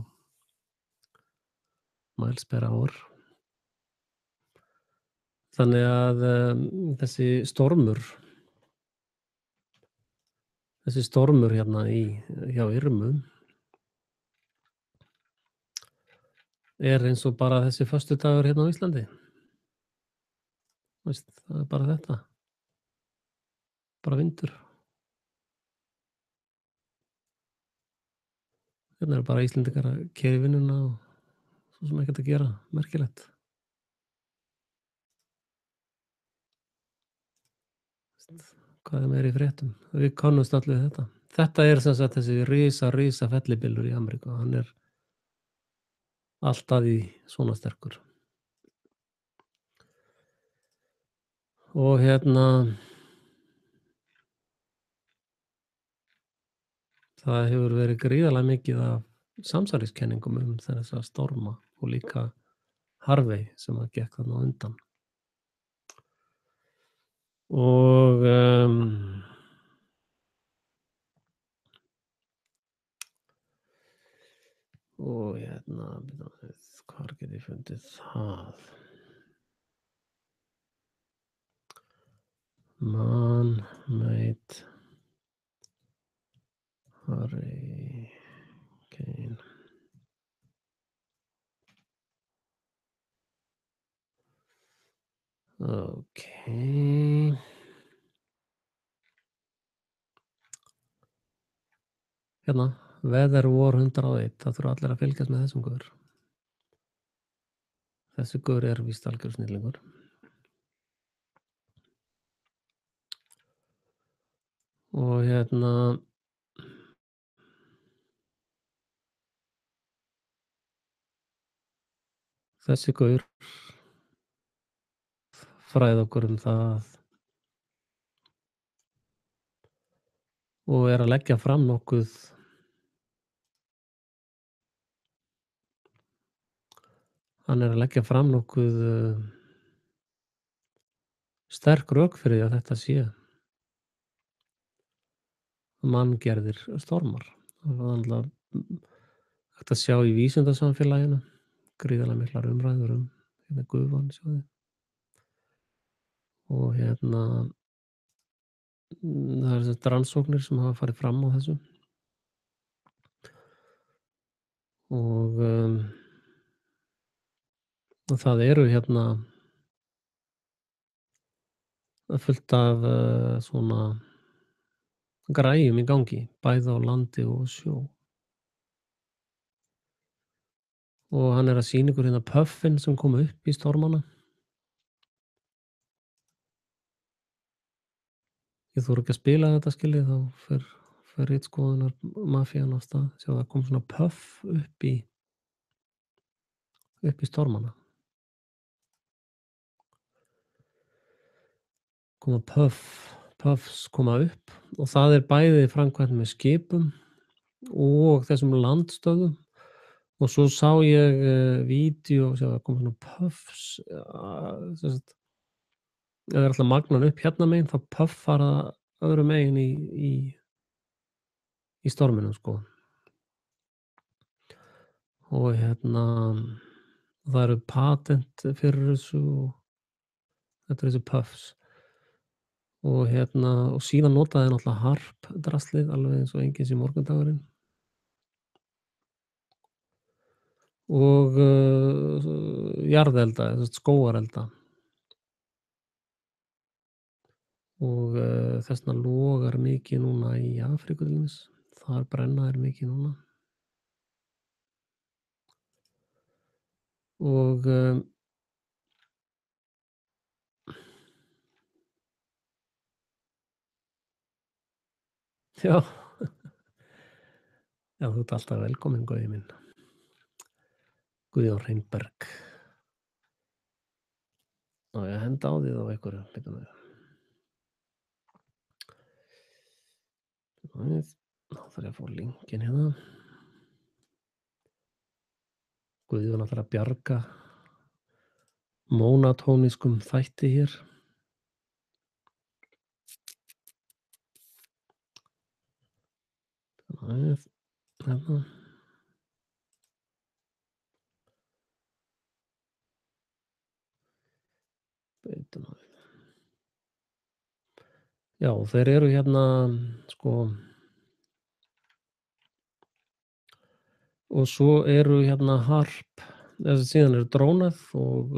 miles per hour. Þannig að þessi stormur hérna hjá Irmu er eins og bara þessi föstudagur hérna á Íslandi. Veist, það er bara þetta. Bara vindur. Hérna eru bara Íslendingar að keyra í vinnuna og svo sem ekkert að gera, merkilegt. Hvað er meira í fréttum? Við kannumst allir við þetta. Þetta er sem sagt þessi risa fellibylur í Ameríku. Hann er alltaf í svona sterkur. Og hérna það hefur verið gríðarlega mikið af samsæriskenningum þessa storma og líka Harvey sem að gekk þarna á undan. Og hérna, hvar get ég fundið það? Man-made hurricane. Okay. Hérna, Weather War 101, það þurfa allir að fylgjast með þessum guður. Þessi gaur er víst algjör snillingur. Og þessi gaur fræða okkur um það og er að leggja fram nokkuð hann er að leggja fram nokkuð, sterk rök fyrir því að þetta sé manngerðir stormar. Það var náttúrulega hægt að sjá í vísindasamfélaginu gríðarlega miklar umræður um gufan, sjáðu. Og það eru þetta rannsóknir sem hafa farið fram á þessu. Og það eru fullt af svona græjum í gangi, bæði á landi og sjó. Og hann er að sýna ykkur pöffin sem koma upp í stormana. Ég þori ekki að spila þetta, skiljið, þá fer ritskoðunar mafían af stað. Sjáðu, það kom svona pöff upp í stormana. Puffs koma upp og það er bæði framkvæmt með skipum og þessum landstöðvum. Og svo sá ég vídeó, það kom svona puffs, sem sagt, ef þeir ætla að magna hann upp hérna megin, þá puffar það öðru megin í storminum, sko. Og það eru patent fyrir þessu og þetta eru þessi puffs. Og og síðan notaði þeir náttúrulega harp-draslið alveg eins og enginn sé morgundagurinn. Og jarðelda, sem sagt skógarelda. Og þess vegna logar mikið núna í Afríku til dæmis. Þar brenna þeir mikið núna. Og já. Já, þú ert alltaf velkominn, Gaui minn. Guðjón Reynberg. Á ég að henda á þig þá einhverju, bíddu nú við. Þá þarf ég að fá linkinn hérna. Guðjón ætlar að bjarga mónatónískum þætti hér. Hérna. Bíddu nú við. Já, þeir eru sko. Og svo eru harp, síðan eru drónar og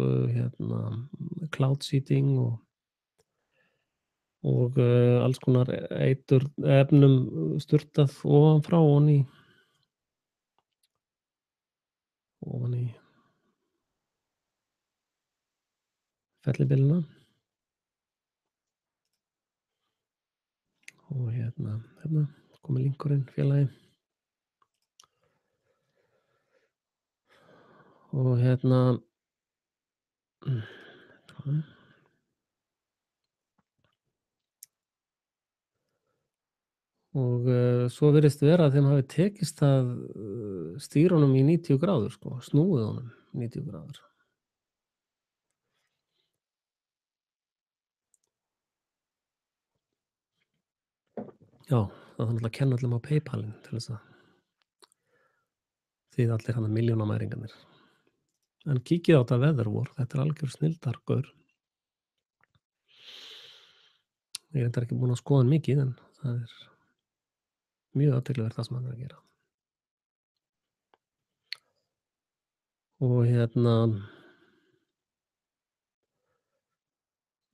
cloud seeding og alls konar eiturefnum sturtað ofan frá ofan í fellibylina. Og hérna komið linkurinn, félagi. Og og svo virðist vera að þeim hafi tekist að stýra honum í 90 gráður, sko, snúið honum 90 gráður. Já, það þarf náttúrulega að kenna öllum á PayPal-in til þess að þið allir milljónamæringarnir. En kíkið á þetta Weatherwar, þetta er algjör snilldargaur. Ég er reyndar ekki búinn að skoða hann mikið, en það er mjög athyglisvert það sem hann er að gera. Og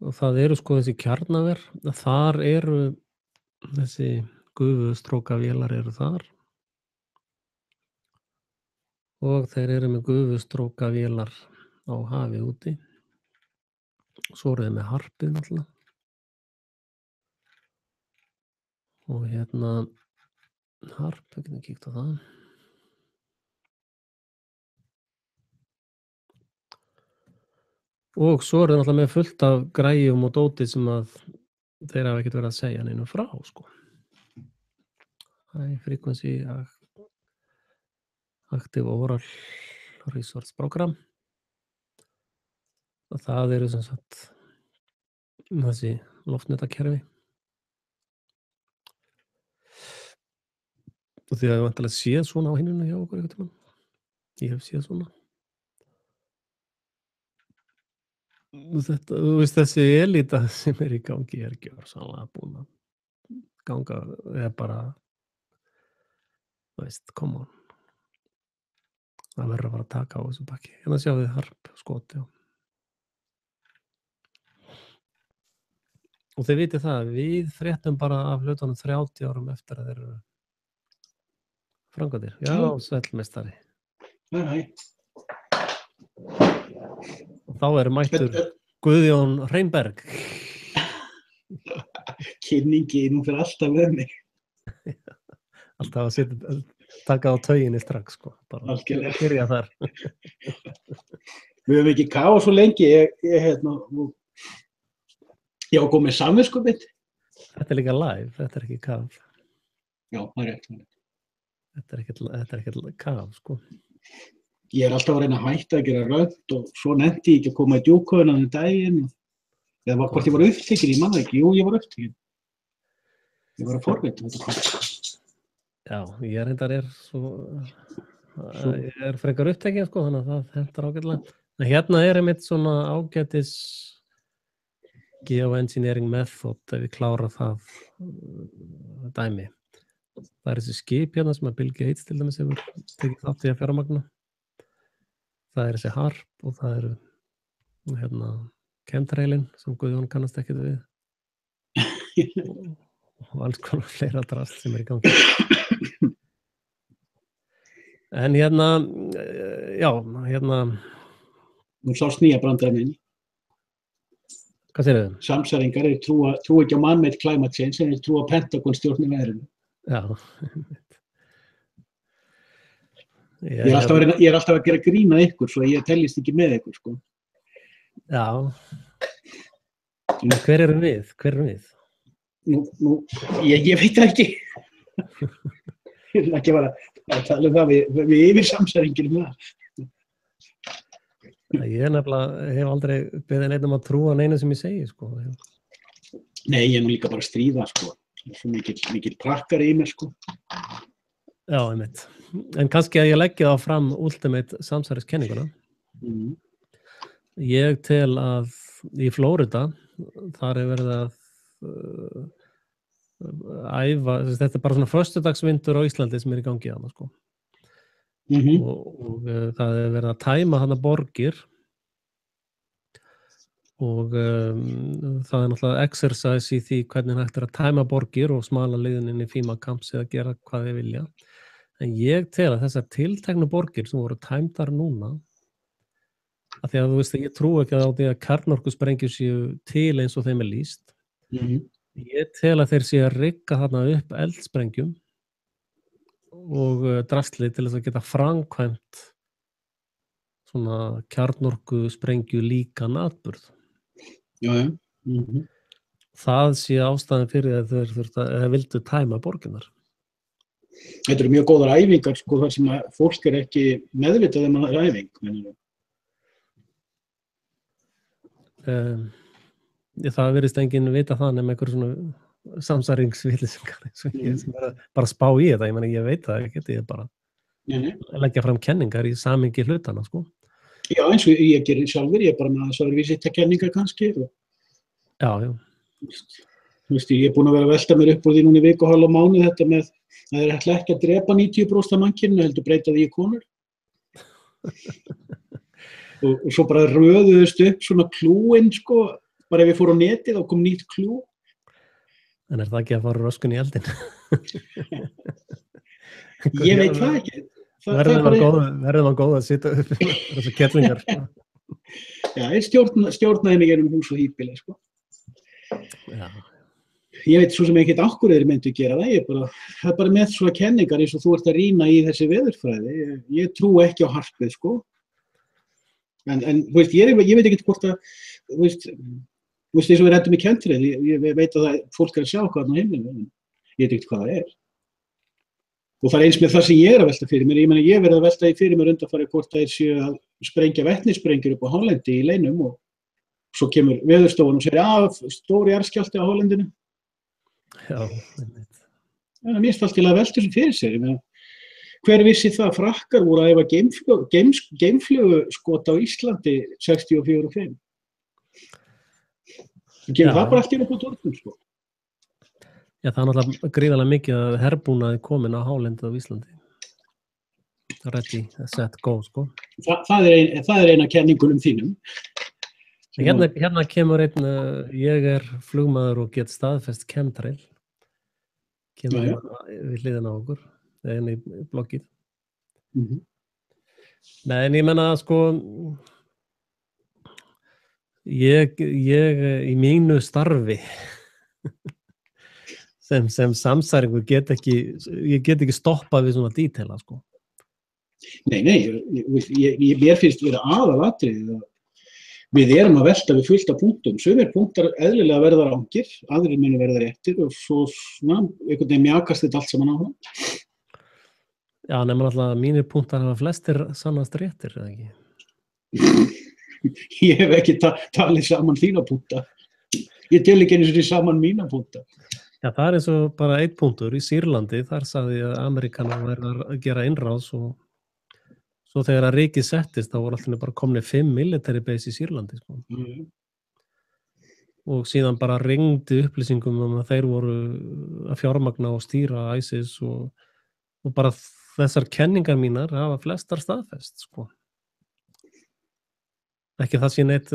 og það eru sko þessi kjarnaver, þar eru þessi gufustrókavélar eru þar. Og þeir eru með gufustrókavélar á hafi úti. Svo eru þeir með harpið náttúrulega. Og harp, við getum kíkt á það. Og svo eru þeir náttúrulega með fullt af græjum og dóti sem að þeir hafa ekkert verið að segja neinum frá, sko. High frequency active oral resource program. Og það eru sem sagt þessi loftnetakerfi. Og því að ég vantilega séð svona á himninu hjá okkur einhvern tímann. Ég hef séð svona. Þetta, þú veist, þessi elíta sem í gangi gjörsamlega búin að ganga, bara, þú veist, come on. Það verður að fara að taka á þessu bakki. Hérna sjáum við harp skoti á. Og þið vitið það, við fréttum bara af hlutunum 30 árum eftir að þeir eru framkvæmdir. Já, svellmeistari.
Nei.
Og þá er mættur Guðjón Reynberg.
Kynningi, nú fyrir alltaf með mig.
Alltaf að taka á tauginni strax, sko. Bara
algjörlega.
Byrja þar.
Við höfum ekki kafa svo lengi. Ég á komið samviskupið.
Þetta er líka live, þetta er ekki kaf.
Já, það er rétt.
Þetta er ekkert kaf, sko.
Ég er alltaf að reyna að hætta að gera rödd og svo nefndi ég ekki að koma í djúkóðuna þann daginn. Eða hvort ég var upptekinn, ég man það ekki. Jú, ég var upptekinn. Ég var að forvita þetta.
Já, ég reyndar ég er frekar upptekinn, sko, þannig að það hentar ágætlega. En hérna er einmitt svona ágætis geoengineering method ef við klára það dæmi. Það er þessi skip hérna sem að Bill Gates til dæmis hefur tekið þátt í að fjármagna. Það er þessi harp og það eru chemtrailin sem Guðjón kannast ekkert við. Og alls konar fleira drast sem er í gangi. En
Nú sást nýja brandarinn minn.
Hvað segirðu?
Samsæringar trúa ekki á man-made climate change, en trúa Pentagon stjórni veðrinu.
Já.
Ég er alltaf að gera grín að ykkur, svo ég teljist ekki með ykkur, sko.
Já. Hver erum við?
Nú, ég veit það ekki. Ég vil ekki vera að tala um það við yfir samsæringinu með það.
Ég nefnilega hef aldrei beðið neitt að trúa neinu sem ég segi, sko.
Nei, ég er nú líka bara að stríða, sko. Það er svo mikill prakkari í mér, sko.
Já, einmitt. En kannski að ég leggi það fram ultimate samsæriskenninguna. Ég tel að í Flórida, þar er verið að æfa, þetta er bara svona föstudagsvindur á Íslandi sem er í gangi þarna, sko. Og það er verið að tæma þarna borgir og það er náttúrulega exercise í því hvernig hægt er að tæma borgir og smala leiðin inn í FEMA-camps eða gera hvað þeir vilja. En ég tel að þessar tilteknu borgir sem voru tæmdar núna, af því að þú veist að ég trúi ekki á því að kjarnorkusprengjur séu til eins og þeim er lýst. Ég tel að þeir séu að rigga þarna upp eldsprengjum og drasli til þess að geta framkvæmt svona kjarnorkusprengju líkan atburð.
Já.
Það sé ástæðan fyrir að þeir vildu tæma borginnar.
Þetta eru mjög góðar æfingar, sko, þar sem að fólk er ekki meðvitað um að það er æfing.
Það virðist enginn vita það nema einhver svona samsæringsvillisingar sem er bara að spá í þetta. Ég veit það ekki, ég er bara að leggja fram kenningar í samhengi hlutana, sko.
Já, eins og ég gerir sjálfur, ég er bara með þessar vísindakenningar kannski.
Já.
Þú veist, ég er búin að vera að velta mér upp úr því núna í viku og hálfa mánuð þetta með að það er ætla ekki að drepa 90% af mannkyninu, heldur breyta því í konur. og svo bara röðuðust upp svona klúin, sko, bara ef ég fór á netið og kom nýtt klú.
En er það ekki að fara röskun í eldin?
Ég veit það ekki.
Verður maður góð að sitja upp þessar kettlingar?
Já, ég stjórna henni gerum hús og hýbili, sko.
Já.
Ég veit svo sem ekkert af hverju þeir myndu gera það, það er bara með svona kenningar eins og þú ert að rýna í þessi veðurfræði. Ég trú ekki á harpið, sko. En þú veist, ég veit ekkert hvort að, þú veist, eins og við ræddum í kentrið, ég veit að fólk er að sjá hvað þarna á himninum, en ég veit ekkert hvað það er. Og það er eins með það sem ég er að velta fyrir mér. Ég meina, ég verið að velta því fyrir mér undanfarið hvort þeir séu að sprengja vetnissprengjur upp á hálendi í Leynum og svo kemur Veðurstofan og segir, stór jarðskjálfti á hálendinu.
Já,
mér finnst allt til að velta þessu fyrir sér. Ég meina, hver vissi það að Frakkar voru að æfa geimfluguskot á Íslandi 64 og 5? Það kemur það bara allt inn upp á torgnum, sko.
Já, það er náttúrulega gríðarlega mikið að herbúnaði komin á hálendið á Íslandi. Ready, set, go, sko.
Það er eina kenningunum þínum.
Hérna kemur einn, ég er flugmaður og get staðfest chemtrail. Kemur við hliðina á okkur, eða í bloggið. Nei, en ég menna, sko, ég í mínu starfi, sem samsæringur ég get ekki stoppað við svona díteila, sko.
Nei, mér finnst vera aðalatriðið að við erum að velta við fullt af punktum. Sumir punktar eðlilega verða rangir, aðrir munu verða réttir og svo svona, einhvern veginn mjakast þetta allt saman á það.
Já, nema alltaf mínir punktar hafa flestir sannast réttir, eða ekki?
Ég hef ekki talið saman þína punkta. Ég tel ekki einu sinni saman mína punkta.
Já, það er eins og bara einn punktur í Sýrlandi, þar sagði að Ameríkanar væru að gera innrás og svo þegar að ríkið settist, þá voru alltaf bara komnir 5 military base í Sýrlandi, sko. Og síðan bara ringdi upplýsingum að þeir voru að fjármagna og stýra ISIS og bara þessar kenningar mínar hafa flestar staðfest, sko. Ekki það sé neitt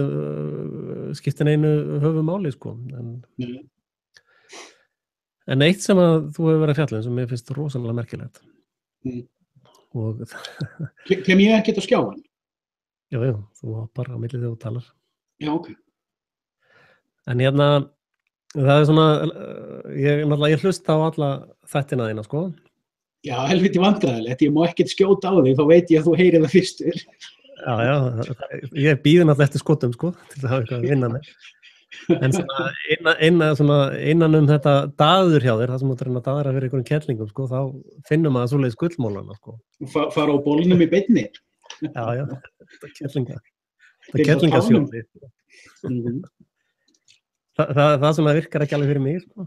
skiptir neinu höfumáli, sko. En eitt sem að þú hefur verið að fjalla sem mér finnst rosalega merkilegt. Og
Kem ég ekkert á skjáin?
Já, þú hoppar á milli þegar þú talar.
Já, ok.
En hérna, það er svona, ég hlusta á alla þættina þína, sko.
Já, helviti vandræðilegt, ég má ekkert skjóta á þig, þá veit ég að þú heyrir það fyrstur.
Já, ég býði náttúrulega eftir skotum, sko, til að hafa eitthvað að vinna með. En svona innan þetta daður hjá þér, það sem þú reyna að daðra fyrir einhverjum kettlingum, sko, þá finnum maður svoleiðis gullmólana, sko. Fara
á bólnum í beinni.
Já, þetta kettlingasjóði. Það sem að virkar ekki alveg fyrir mig, sko.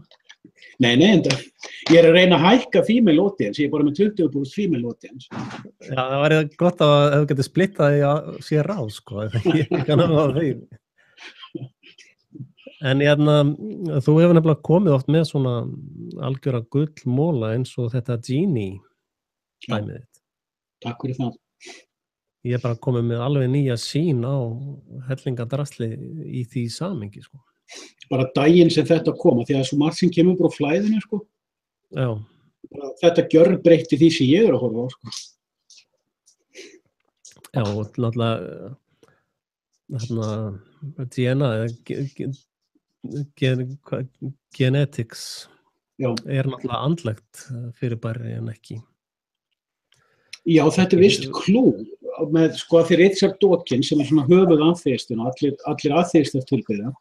Nei, ég er að reyna að hækka female audience, ég er bara með 20% female audience.
Já, það væri gott að ef þú getur splittað því að sé ráð, sko, ég kann að það því. En þú hefur nefnilega komið oft með svona algjöra gullmóla eins og þetta Genie dæmið þitt.
Takk fyrir það.
Ég er bara komið með alveg nýja sýn á hellingadrasli í því samhengi, sko.
Bara daginn sem þetta koma, því að svo margt sem kemur bara á flæðinu, sko.
Já.
Þetta gjörbreytti því sem ég er að horfa á, sko.
Já, og náttúrulega DNA genetics er náttúrulega andlegt fyrirbæri en ekki.
Já, þetta er vist klú með sko að því Richard Dawkins sem er svona höfuð atheistun og allir atheistar tilbyggja.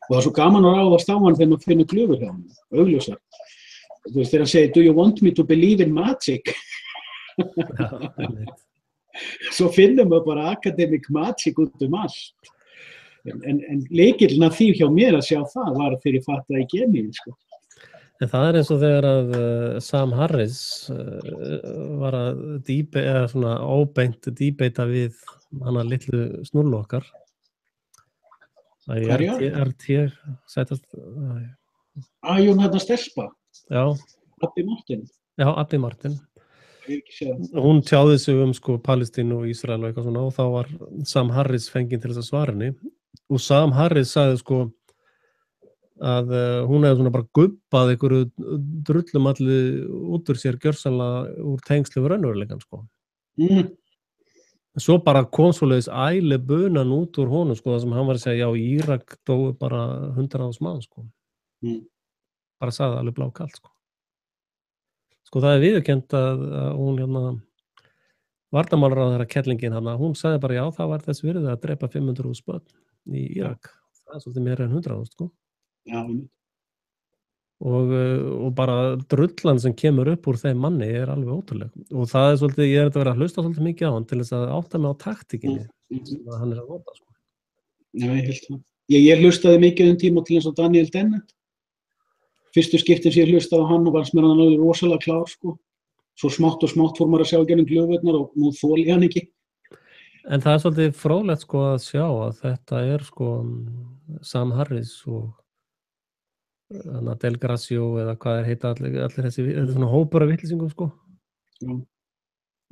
Og það er svo gaman að ráðast á hann þegar maður finnur glufur hjá hann, augljósar. Þú veist, þegar hann segir, do you want me to believe in magic? Svo finnum við bara academic magic út allt. En lykillinn að því hjá mér að sjá það var þegar ég fattaði genið, sko.
En það er eins og þegar að Sam Harris var að eða svona óbeint debata við hana litlu snúrlu okkar. RT sætast.
Jón hérna stelpa.
Já.
Abby Martin.
Já, Abby Martin. Hún tjáði sig sko Palestínu og Ísrael og eitthvað svona og þá var Sam Harris fenginn til þess að svara henni. Og Sam Harris sagði sko að hún hefði svona bara gubbað einhverju drullumalli út úr sér gjörsamlega úr tengslu við raunveruleikann, sko. Svo bara kom svoleiðis ælibunan út úr honum, sko, það sem hann var að segja, já, í Írak dóu bara 100.000 manns, sko. Bara sagði það alveg blákalt, sko. Sko, það viðurkennt að hún, varnarmálaráðherra kellingin hana, hún sagði bara, já, það var þess virði að drepa 500.000 börn í Írak. Það er svolítið meira en 100.000, sko.
Já.
Og bara drullan sem kemur upp úr þeim manni er alveg ótrúleg. Og það er svolítið, ég að vera að hlusta svolítið mikið á hann til þess að átta mig á taktíkinni sem hann að nota, sko.
Já, ég held það. Ég hlustaði mikið tíma til eins og Daniel Dennett. Fyrstu skiptin sem ég hlustaði á hann og varst mér hann alveg rosalega klár, sko. Svo smátt og smátt fór maður að sjá gennum glufurnar og nú þoli hann ekki.
En það er svolítið fróðlegt, sko, að sjá að þetta er, sko, Sam Harris og Del Gracio eða hvað heita allir þessi, þetta er svona hópur af vitleysingum, sko.
Já.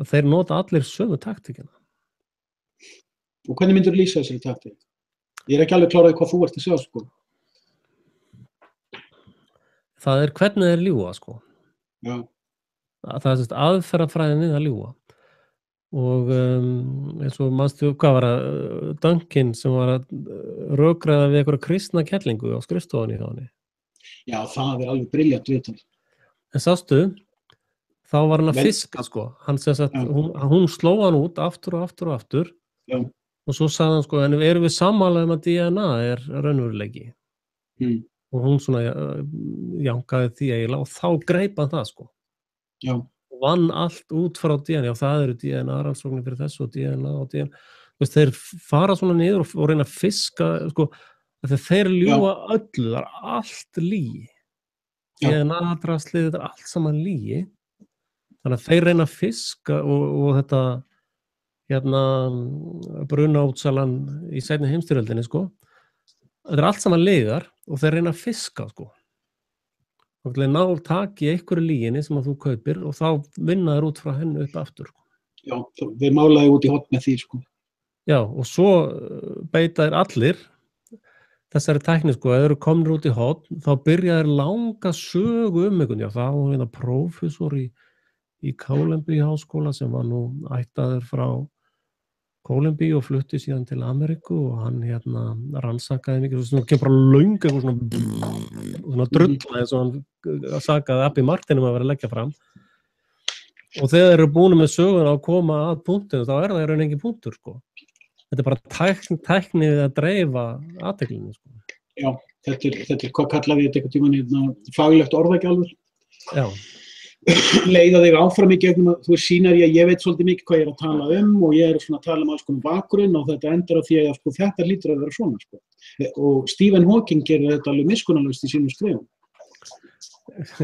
Þeir nota allir sömu taktíkina.
Og hvernig myndur þú lýsa þessari taktík? Ég er ekki alveg klárað hvað þú ert að sjá, sko.
Það er hvernig þeir ljúga, sko.
Já.
Það er aðferðafræðin við að ljúga. Og eins og manstu, hvað var það, Duncan sem var að rökræða við einhverja kristna kellingu á skrifstofunni hjá henni.
Já, það er alveg brilljant viðtal.
En sástu, þá var hann að fiska, sko. Hann segði að hún sló hann út aftur og aftur og aftur.
Já.
Og svo sagði hann, sko, en erum við sammála að DNA er raunveruleiki. Og hún svona jankaði því eiginlega og þá greip hann það, sko.
Já.
Og vann allt út frá DNA. Og það eru DNA-rannsóknir fyrir þessu og DNA og DNA. Þú veist, þeir fara svona niður og reyna að fiska, sko. Þeir ljúga öllu, það er allt lygi. DNA-draslið, þetta er allt saman lygi. Þannig að þeir reyna að fiska og þetta brunaútsalan í seinni heimsstyrjöldinni, sko. Þetta er allt saman lygar og þeir reyna að fiska, sko. Og þeir ná tak í einhverju lyginni sem að þú kaupir og þá vinna þeir út frá henni upp aftur.
Já, þeir málaði út í hotn með því, sko.
Já, og svo beita þeir allir þessari tækni, sko, ef þeir eru komnir út í hotn, þá byrja þeir langa sögu einhvern, já, það var prófessor í Columbia háskóla sem var nú ættaður frá Columbia og flutti síðan til Ameríku og hann rannsakaði mikið, svona kemur bara löng eitthvað svona drulla eins og hann sakaði Abby Martin að vera að leggja fram. Og þegar þeir eru búin með söguna að koma að punktinu, þá er það í raun engin punktur, sko. Þetta er bara tækni við að dreifa athyglinni, sko.
Já, þetta er hvað kallaði þetta einhvern tímann faglegt orðagjálfur.
Já.
Leiða þig áfram í gegnum að þú sýnar ég veit svolítið mikið hvað ég er að tala og ég er svona að tala alls konar bakgrunn og þetta endur á því að sko, þetta lítur að vera svona, sko. Og Stephen Hawking gerir þetta alveg miskunnarlaust í sínum skrifum.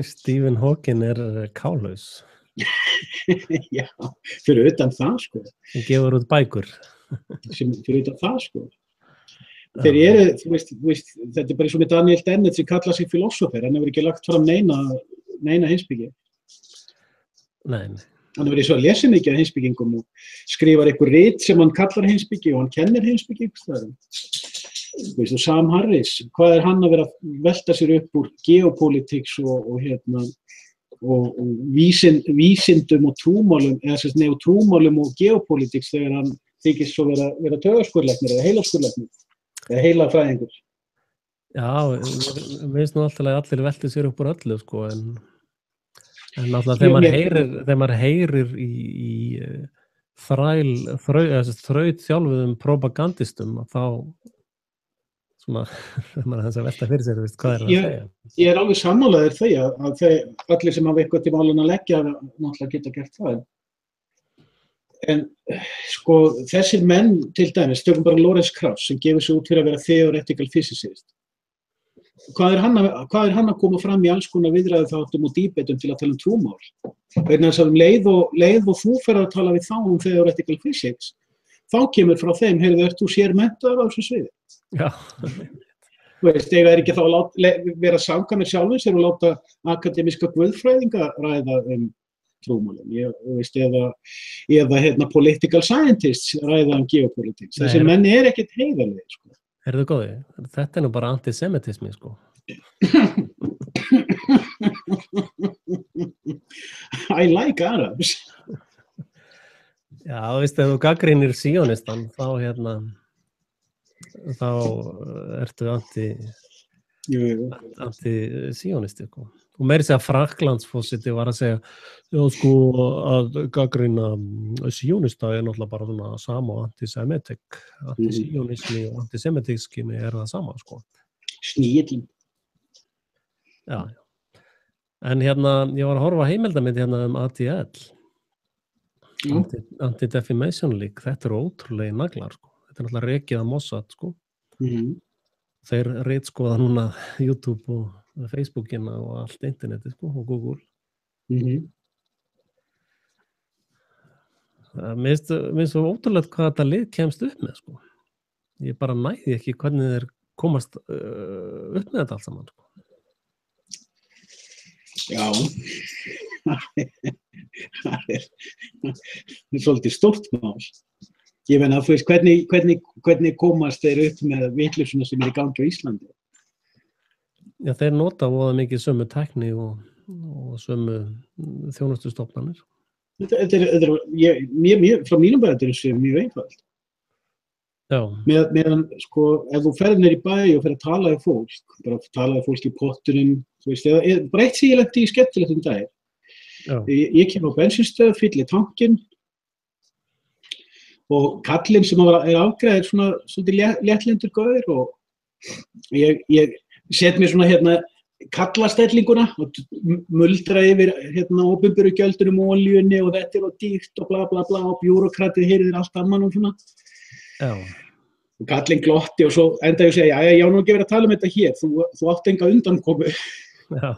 Stephen Hawking er kálaus.
Já, fyrir utan það, sko.
Hann gefur út bækur.
Fyrir utan það, sko. Þeir eru, þú veist, þetta er bara eins og með Daniel Dennett sem kallar sig filósofer, hann hefur ekki lagt fram neina heimspeki. Nei. Hann hefur svo að lesa mikið af heimspekingum og skrifar einhver rit sem hann kallar heimspeki og hann kennir heimspeki. Þú veist, og Sam Harris, hvað er hann að vera að velta sér upp úr geopolítiks og vísindum og trúmálum, eða trúmálum og geopolítiks þegar hann þykist svo vera taugaskurlæknir eða heilaskurlæknir eða heilafræðingur.
Já, við veist nú alltaf að allir velti sér upp úr öllu, sko, en náttúrulega þegar maður heyrir í þraut þjálfuðum propagandistum, þá svona, þegar maður þess að velta fyrir sér, veist, hvað er það að segja?
Ég er alveg sammálaður því að allir sem hafa eitthvað til málun að leggja náttúrulega geta gert það. En sko, þessir menn til dæmis, tökum bara Lawrence Krauss sem gefur sig út fyrir að vera theoretical physicist. Hvað er hann að koma fram í alls konar viðræðu þáttum og dýbetum til að tala trúmál? Vegna þess að leið og þú fer að tala við þá theoretical physics, þá kemur frá þeim, heyrðu, ert þú sérmenntaður á þessu sviði? Já. Þú veist, eiga er ekki þá að vera samkvæmur sjálfum sér og láta akademiska guðfræðinga ræða trúmálum, eða political scientists ræða geopolitics. Þessi menn er ekkert heiðarlegir, sko.
Heyrðu góði, þetta nú bara antisemitismi, sko.
I like Arabs.
Já, þú veist, ef þú gagnrýnir síónistan, þá ertu anti-síónisti, sko. Og meira segja Frakklandsforseti var að segja, já, sko, að gagnrýna síónista náttúrulega bara svona sama og antisíónismi og antisemitismi það sama, sko.
Snigillinn.
Já. En ég var að horfa heimildamynd ADL. Anti-Defamation League, þetta ótrúlega naglar, sko. Þetta náttúrulega rekið að Mossad, sko. Þeir ritskoða núna YouTube og Facebookina og allt interneti, sko, og Google. Mér finnst svo ótrúlegt hvað þetta lið kemst upp með, sko. Ég bara næði ekki hvernig þeir komast upp með þetta allt saman, sko.
Já, það er svolítið stórt mál. Ég meina, þú veist, hvernig komast þeir upp með vitleysuna sem í gangi á Íslandi?
Já, þeir nota voða mikið sömu tækni og sömu þjónustustofnanir. Frá mínum bæði þetta er mjög einfalt. Já. Meðan, sko, ef þú ferð niður í bæ og ferð að tala við fólk, bara tala við fólk í pottunum, þú veist, bara eitt sem ég lenti í skemmtilegt daginn. Ég kem á bensínstöð, fylli tankinn og kallinn sem er afgreiðir svona svolítið léttlyndur gaur og ég set mér svona kallastellinguna og muldra yfir opinberu gjöldunum og olíunni og þetta og dýrt og bla bla bla og bjúrókratið heyrir allt annan og svona. Já. Og kallinn glotti og svo endaði að segja, já, nú ekki verið að tala þetta hér, þú átt enga undankomu. Já.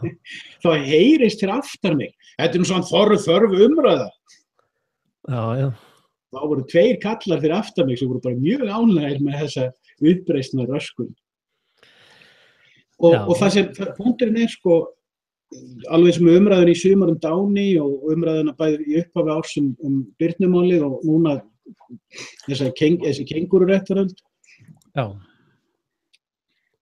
Þá heyrist þér aftar mig. Þetta nú svona þörf umræða. Já, já. Þá voru 2 kallar fyrir aftar mig sem voru bara mjög ánægðir með þessa uppreisna röskun. Og punkturinn er, sko, alveg sem umræðun í sumar Downie og umræðuna bæði í upphafi árs Birnumálið og núna þessi kengúruréttarhöld. Já.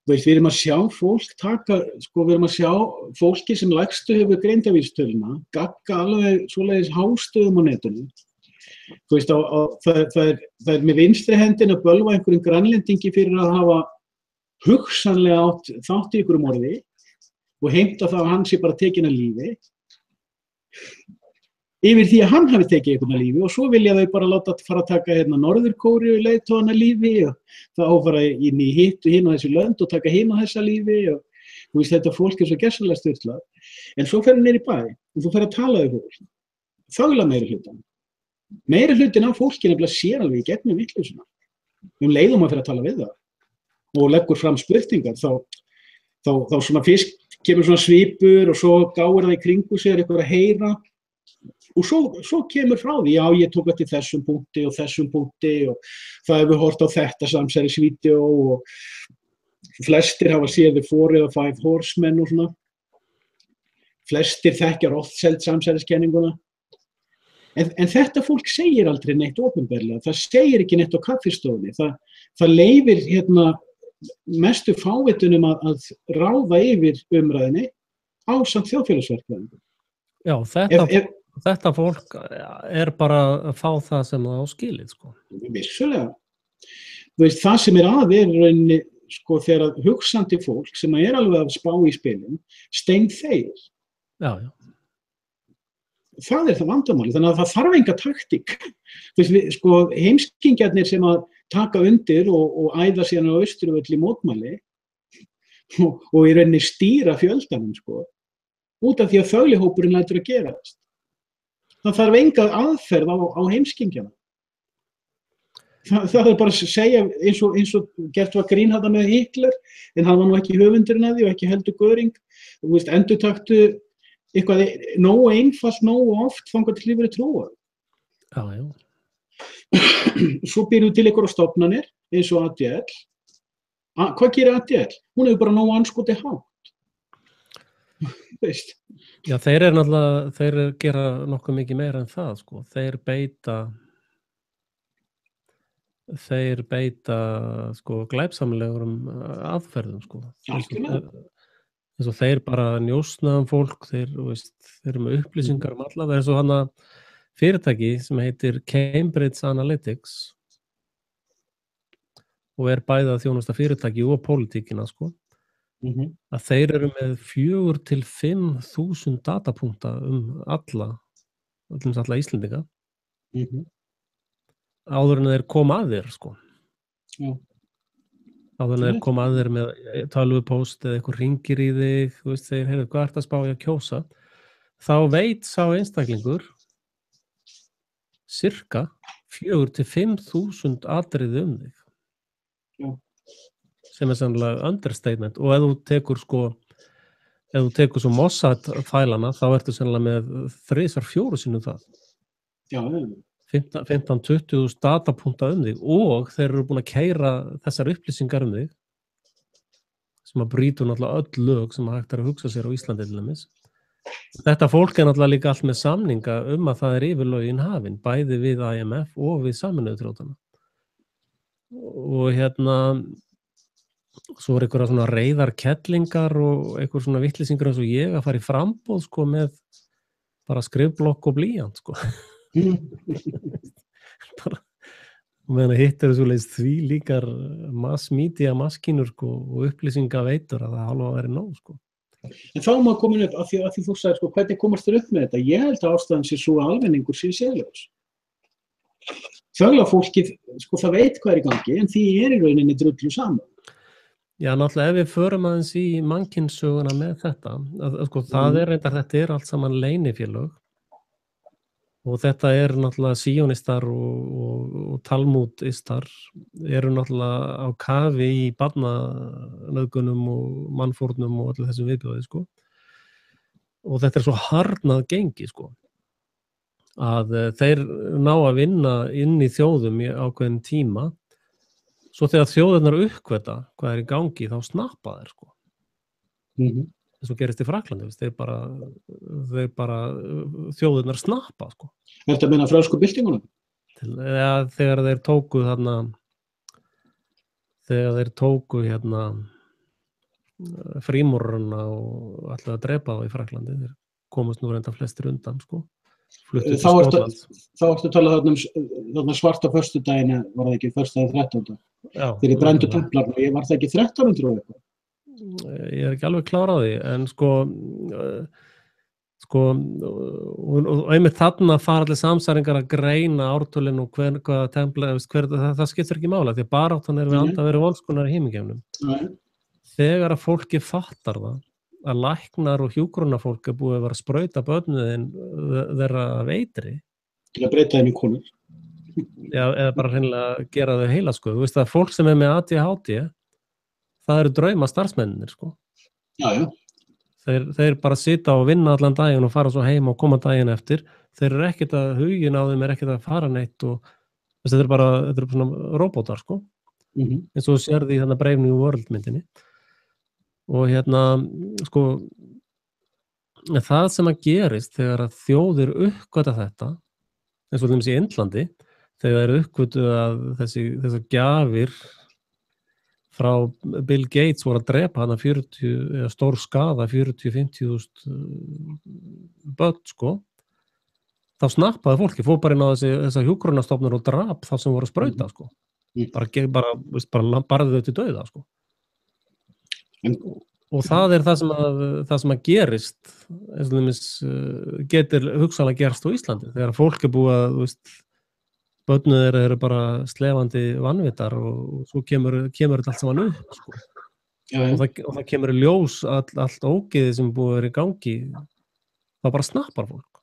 Þú veist, við erum að sjá fólk við erum að sjá fólki sem lægstu hefur greindarvísitöluna gagga alveg svoleiðis hástöðum á netinu. Þú veist, það er með vinstri hendin að bölva einhverjum grænlendingi fyrir að hafa hugsanlega átt þátt í einhverju morði og heimta það að hann sé bara tekinn af lífi. Yfir því að hann hafi tekið einhvern að lífi og svo vilja þau bara láta fara að taka Norður-Kóreu leiðtogann að lífi og það fara inn í hitt og hinn á þessi lönd og taka hinn á þessa lífi og þú veist þetta fólk er svo gersamlega sturlað. En svo fer hann niður í bæ og þú fer að tala við fólk. Þögla meirihlutann. Meirihlutin af fólki nefnilega sér alveg í gegnum vitleysuna. Leiðum að fer að tala við það og leggur fram spurningar þá svona fyrst kemur svona svipur og svo gáir það í kringu sig eitthvað að heyra. Og svo kemur frá því, já, ég tók eftir þessum punkti og það hefur hort á þetta samsærisvídeó og flestir hafa séð The 4 eða 5 Horsemen og svona. Flestir þekkja Rothschild samsæriskenninguna. En þetta fólk segir aldrei neitt opinberlega, það segir ekki neitt á kaffistofunni, það leyfir mestu fávitunum að ráða yfir umræðinni ásamt þjóðfélagsverkfræðingum. Já, þetta fólk er bara að fá það sem það á skilið, sko. Vissulega. Þú veist, það sem er rauninni, sko, þegar hugsandi fólk sem er alveg að spá í spilin, steinþegir. Já, já. Það er það vandamáli, þannig að það þarf enga taktík. Þú veist, sko, heimskingjarnir sem að taka undir og æða síðan á Austurvöll í mótmæli og í rauninni stýra fjöldanum, sko, út af því að föglihópurinn lætur að gerast. Það þarf enga aðferð á heimskingjana. Það er bara að segja eins og gert var grín þarna með Hitler, en hann var nú ekki höfundurinn að því og ekki heldur Göring. Þú veist, endurtaktu eitthvað nógu einfalt, nógu oft þangað til yfir trúað. Já, já. Svo býrðu til einhverjar stofnanir eins og ADL. Hvað gerir ADL? Hún hefur bara nógu anskoti hátt. Veist. Já, þeir gera nokkuð mikið meira en það, sko. Þeir beita sko glæpsamlegurum aðferðum, sko. Eins og þeir bara njósna fólk, þeir eru með upplýsingar alla, það er eins og hana fyrirtæki sem heitir Cambridge Analytics og bæði að þjónusta fyrirtæki og pólitíkina, sko, að þeir eru með 4.000 til 5.000 datapunkta alla Íslendinga áður en þeir koma að þér, sko.
Já.
Áður en þeir koma að þér með tölvupóst eða eitthvað ringir í þig, þú veist, þeir, heyrðu, hvað ertu að spá í að kjósa? Þá veit sá einstaklingur sirka 4.000 til 5.000 atriði þig.
Já.
Sem sannlega understatement og ef þú tekur svo Mossad-fælana þá ertu sannlega með 3-4 sinnum það.
Já.
15-20 datapunkta þig og þeir eru búin að keyra þessar upplýsingar þig sem að brýtur náttúrulega öll lög sem hægt að hugsa sér á Íslandi til dæmis. Þetta fólk náttúrulega líka allt með samninga að það yfirlögin hafin, bæði við IMF og við Sameinuðu þjóðirnar. Og svo einhverja svona reiðarkellingar og einhver svona vitleysingar eins og ég að fara í framboð, sko, með bara skrifblokk og blýant, sko. Bara, meðan hittir því líkar mass-media maskínur, sko, og upplýsingaveitur að það hálfa að vera nóg, sko.
En þá maður komin upp, af því þú sagði, sko, hvernig komast þér upp með þetta? Ég held að ástæðan sé svo að almenningur sé séðljós. Fólkið, sko, það veit hvað í gangi, en því í rauninni drullu saman. Já,
náttúrulega ef við förum aðeins í mannkynssöguna með þetta, sko, það reyndar, þetta allt saman leynifélög og þetta náttúrulega síónistar og talmúdistar eru náttúrulega á kafi í barnanauðgunum og mannfórnum og öllu þessum viðbjóði, sko. Og þetta svo harðnað gengi, sko, að þeir ná að vinna inn í þjóðum í ákveðin tíma. Svo þegar þjóðirnar uppkveta hvað í gangi, þá snappa þeir, sko. Eins og gerist í Frakklandi, þeir bara þjóðirnar snappa, sko.
Þetta meina frönsku byltingunum?
Ja, þegar þeir tóku frímúrarana og ætlaðu að drepa þá í Frakklandi, þeir komast nú reynda flestir undan, sko.
Þá ertu að tala þarna svarta föstudaginn, var það ekki föstudaginn 13. Þegar brenndu templarna, var það ekki 1300 og eitthvað?
Ég ekki alveg klár á því, en og einmitt þarna fara allir samsæringar að greina ártölin og hvaða templa, það skiptir ekki mála, því að baráttan við anda verið volskunar í himingefnum. Þegar að fólki fattar það, að læknar og hjúkrunarfólk búið að vera að sprauta börnuðin þeirra veitri. Til að breyta þeim í konur. Já, eða bara hreinlega gera þau heilaskuð. Þú veist að fólk sem með ADHD, það eru drauma starfsmennir, sko.
Já, já.
Þeir bara sita og vinna allan daginn og fara svo heim og koma daginn eftir. Þeir eru ekkert að hugin á þeim, ekkert að fara neitt og þetta eru bara svona róbótar, sko. Eins og þú sérði í þarna Brave New World myndinni. Og sko, það sem að gerist þegar að þjóðir uppgöta þetta, eins og í Indlandi, þegar þeir uppgötu að þessar gjafir frá Bill Gates voru að drepa hana 40, eða stór skaða 40-50.000 börn, sko, þá snappaði fólki, fór bara inn á þessar hjúkrunarstofnur og drap þá sem voru að sprauta, sko. Bara barði þau til dauða, sko. Og það það sem að gerist, eins og þess getur hugsanlega gerst á Íslandi, þegar fólk búið að, börnu þeirra eru bara slefandi vanvitar og svo kemur þetta allt saman upp, sko. Og það kemur í ljós allt ógeðið sem búið að vera í gangi, það bara snappar fólk.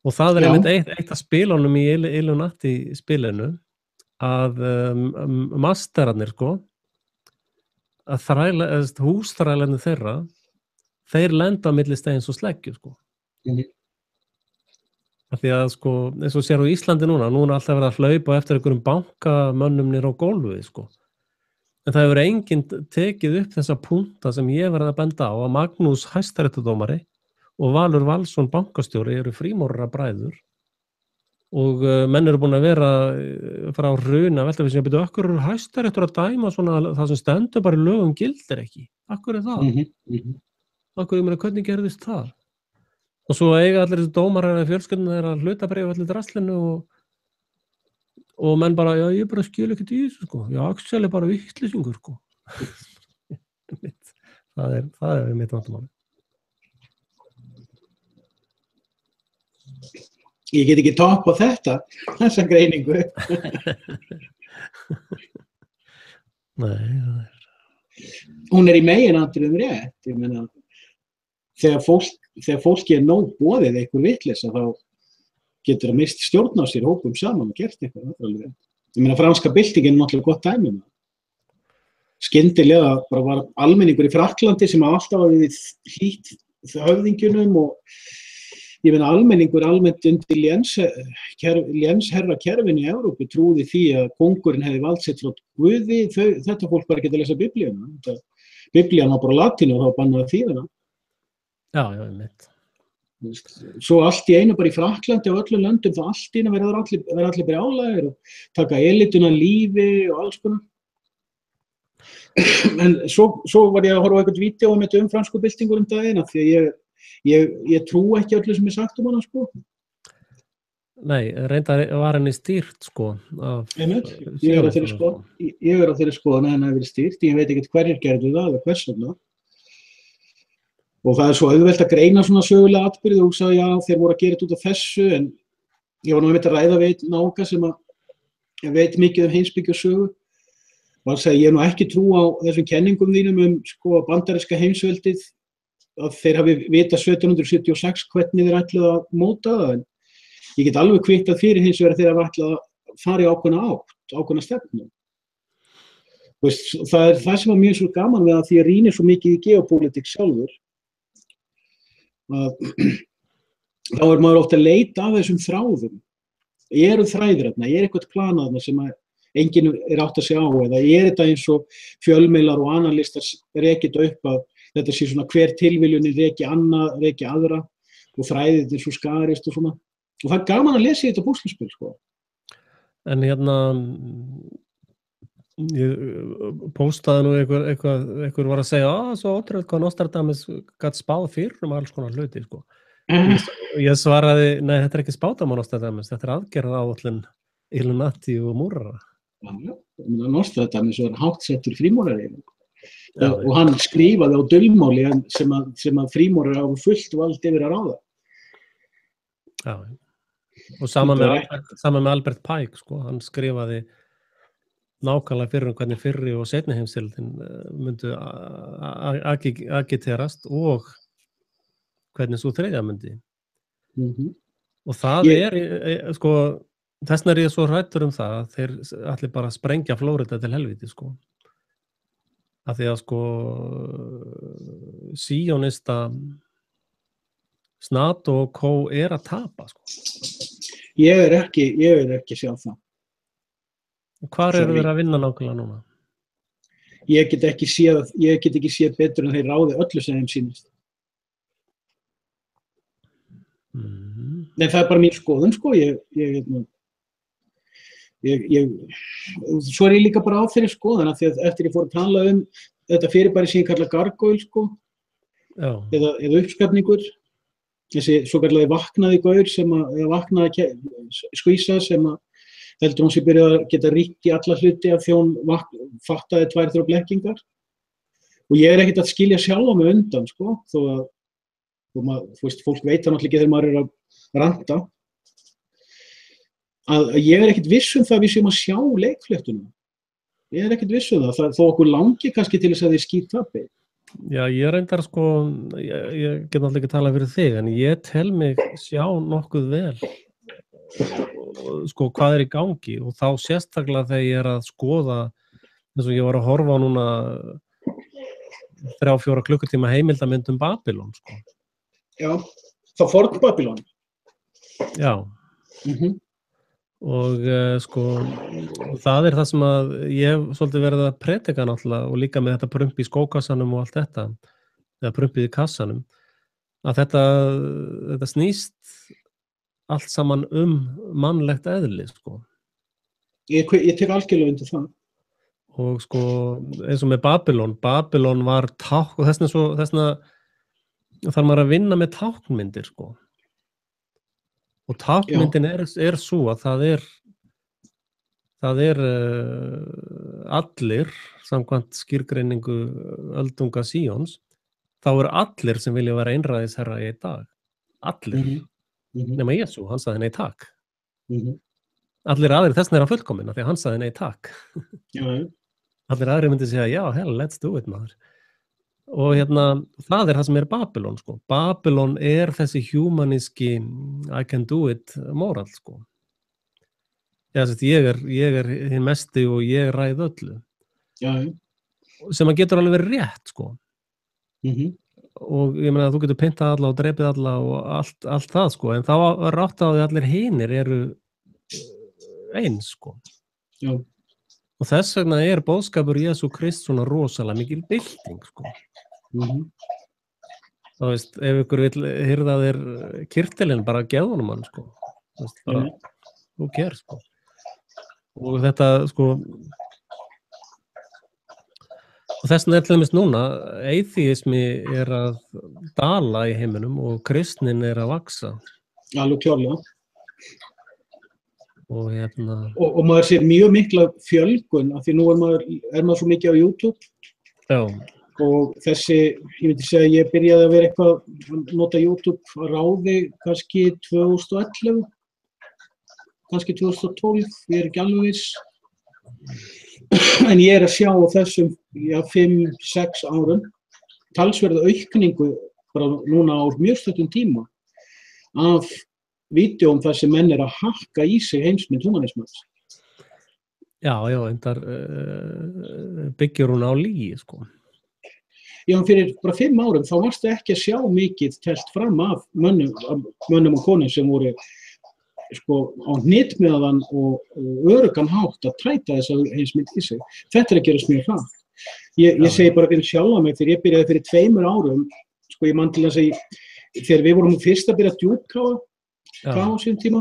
Og það einmitt eitt af spilunum í Illuminati spilinu, að masterarnir, sko, að húsþrælarnir þeirra, þeir lenda á milli steins og sleggju, sko. Því að, sko, eins og sér á Íslandi núna alltaf verið að hlaupa eftir einhverjum bankamönnum niður á gólfið, sko. En það hefur enginn tekið upp þessa punta sem ég verið að benda á, að Magnús hæstaréttardómari og Valur Valsson bankastjóri eru frímúrarabræður og menn eru búin að vera frá hruni að velta við sem byrju, akkur eru hæstaréttur að dæma svona það sem stendur bara í lögum gildir ekki. Akkur það? Akkur, hvernig gerðist það? Og svo eiga allir þessi dómarar fjölskylduna þeirra hlutabréf allir draslinu og menn bara, já, ég bara skil ekkert í þessu, sko. Já, Axel bara vitleysingur, sko. það er mitt vandamáli.
Ég get ekki toppað þetta, þessa greiningu.
Nei, það er...
Hún í meginatriðum rétt. Ég meina, þegar fólki nóg boðið einhver vitleysa, þá getur það mist stjórn á sér hópum saman og gert eitthvað. Ég meina, franska byltingin er náttúrulega gott dæmi. Skyndilega bara var almenningur í Frakklandi sem alltaf hafði hlýtt höfðingjunum og ég meina almenningur almennt undir lénsherra kerfinu í Evrópu trúði því að kóngurinn hefði vald sitt frá Guði, þetta fólk bara geta að lesa Biblíuna. Biblían var bara latínu og þá bannaði þýðina.
Já, mitt.
Svo allt í einu bara í Frakklandi og öllum löndum þá allt í einu verða allir brjálæðir og taka elituna lífi og alls konar. En svo var ég að horfa á eitthvað vídeó um fransku byltingur daginn af því að ég trú ekki öllu sem sagt hana, sko.
Nei, reyndar var henni stýrt, sko.
Ég er á þeirri skoðun að henni hafi verið stýrt. Ég veit ekkert hverjir gerðu það eða hvers vegna. Og það er svo auðvelt að greina svona sögulega atburði og hugsa, já, þeir voru að gera þetta út af þessu, en ég var nú einmitt að ræða við náunga sem að veit mikið heimspeki og sögu. Og hann sagði, ég nú ekki trú á þessum kenningum þínum sko bandaríska heimsveldið, að þeir hafi vitað 1776 hvernig þeir ætluðu að móta það, en ég get alveg kvittað fyrir hins vegar þeir hafa ætlað að fara í ákveðna stefnu. Það er það sem var mjög svo gaman við að því að rýnir svo mikið í geopólitík sjálfur, þá er maður oft að leita af þessum þráðum. Eru þræðir þarna, eitthvað planað þarna sem enginn átt að segja á, eða þetta eins og fjölmiðlar og analistar rekið upp að þetta sé svona hver tilviljunin reki aðra og þræðið svo skarist og svona. Og það er gaman að lesa í þetta púsluspil, sko.
En hérna, ég póstaði nú einhver var að segja, svo ótrúlega hvað Nostradamus gat spáð fyrir alls konar hluti, sko. Ég svaraði, nei, þetta er ekki spátam á Nostradamus, þetta er aðgerðaáætlun Illuminati og múrara.
Já, Nostradamus var háttsettur frímúrari. Og hann skrifaði á dulmáli sem að frímúrar hafa fullt vald yfir að ráða.
Já, og sama með Albert Pike, sko, hann skrifaði nákvæmlega fyrir hvernig fyrri og seinni heimsstyrjöldin myndu agiterast og hvernig svo þriðja myndi. Og það sko, þessna er ég svo hræddur það að þeir allir bara sprengja Flórida til helviti, sko. Af því að sko síónista NATO og Co er að tapa, sko.
Ég er ekki sjá það.
Hvar eru þeir að vinna nákvæmlega núna?
Ég get ekki séð betur en þeir ráði öllu sem þeim sýnist. Nei, það er bara mín skoðun, sko. Svo er ég líka bara á þeirri skoðun af því að eftir ég fór að tala þetta fyrirbæri sem ég kalla gargoyle, sko. Eða uppskapningur. Þessi svo kallaði vaknaði gaur eða vaknaði skvísa sem að heldur hún sér byrjaði að geta ríkt í alla hluti af því hún fattaði 2-3 blekkingar. Og ég er ekkert að skilja sjálfa mig undan, sko, þó að fólk veit það náttúrulega ekki þegar maður er að ranta. Að ég er ekkert viss það við séum að sjá leikfléttuna. Ég er ekkert viss það, þó okkur langi kannski til þess að þeir skítappi.
Já, ég reyndar, sko, ég get náttúrulega ekki að tala fyrir þig, en ég tel mig sjá nokkuð vel, sko, hvað er í gangi og þá sérstaklega þegar ég er að skoða, eins og ég var að horfa á núna 3-4 klukkutíma heimildamynd Babylon, sko.
Já, þá forn Babylon.
Já. Og sko, það er það sem að ég hef svolítið verið að predika náttúrulega og líka með þetta prump í skókassanum og allt þetta, eða prumpið í kassanum, að þetta snýst allt saman mannlegt eðli, sko.
Ég tek algjörlega undir það.
Og sko, eins og með Babylon var og þessna þarf maður að vinna með táknmyndir, sko. Og táknmyndin er svo að það er allir, samkvæmt skýrgreiningu öldunga Síons, þá eru allir sem vilja vera einræðisherra í dag. Allir. Nema Jesú, hann sagði nei takk. Allir aðrir, þess vegna er hann fullkominn, af því að hann sagði nei takk. Allir aðrir myndi segja, já, hell, let's do it, maður. Og það er það sem er Babylon, sko. Babylon er þessi humaníski I can do it moral, sko. Ég er hinn mesti og ég ræð öllu. Sem að getur alveg verið rétt, sko. Og ég meina að þú getur pyntað alla og drepið alla og allt það, sko. En þá rátt á því allir hinir eru eins, sko. Og þess vegna er boðskapur Jesú Krist svona rosalega mikil bylting, sko. Þá veist, ef ykkur vill hirða þér kyrtilinn, bara gefðu honum hann, sko. Þú veist, bara, who cares, sko. Og þetta, sko, og þess vegna er til dæmis núna, atheismi er að dala í heiminum og kristnin er að vaxa.
Alveg klárlega.
Og
og maður sér mjög mikla fjölgun, af því nú er maður svo mikið á YouTube.
Já.
Og þessi, ég myndi segja, ég byrjaði að vera eitthvað að nota YouTube að ráði kannski 2011, kannski 2012, ég er ekki alveg viss. En ég er að sjá á þessum 5-6 árum talsverða aukningu bara núna á mjög stuttum tíma af vídeóm þar sem menn er að hakka í sig heimsmynd humanismans.
Já, endar byggir hún á lygi, sko.
Já, fyrir bara 5 árum þá varstu ekki að sjá mikið telt fram af mönnum og konum sem voru sko á hnitmiðaðan og öruggan hátt að træta þessa heimsmynd í sig. Þetta er að gerast mjög hratt. Ég segi bara fyrir sjálfa mig, þegar ég byrjaði fyrir 2 árum, sko ég man til að segja, þegar við vorum fyrst að byrja að djúpkafa á síðan tíma,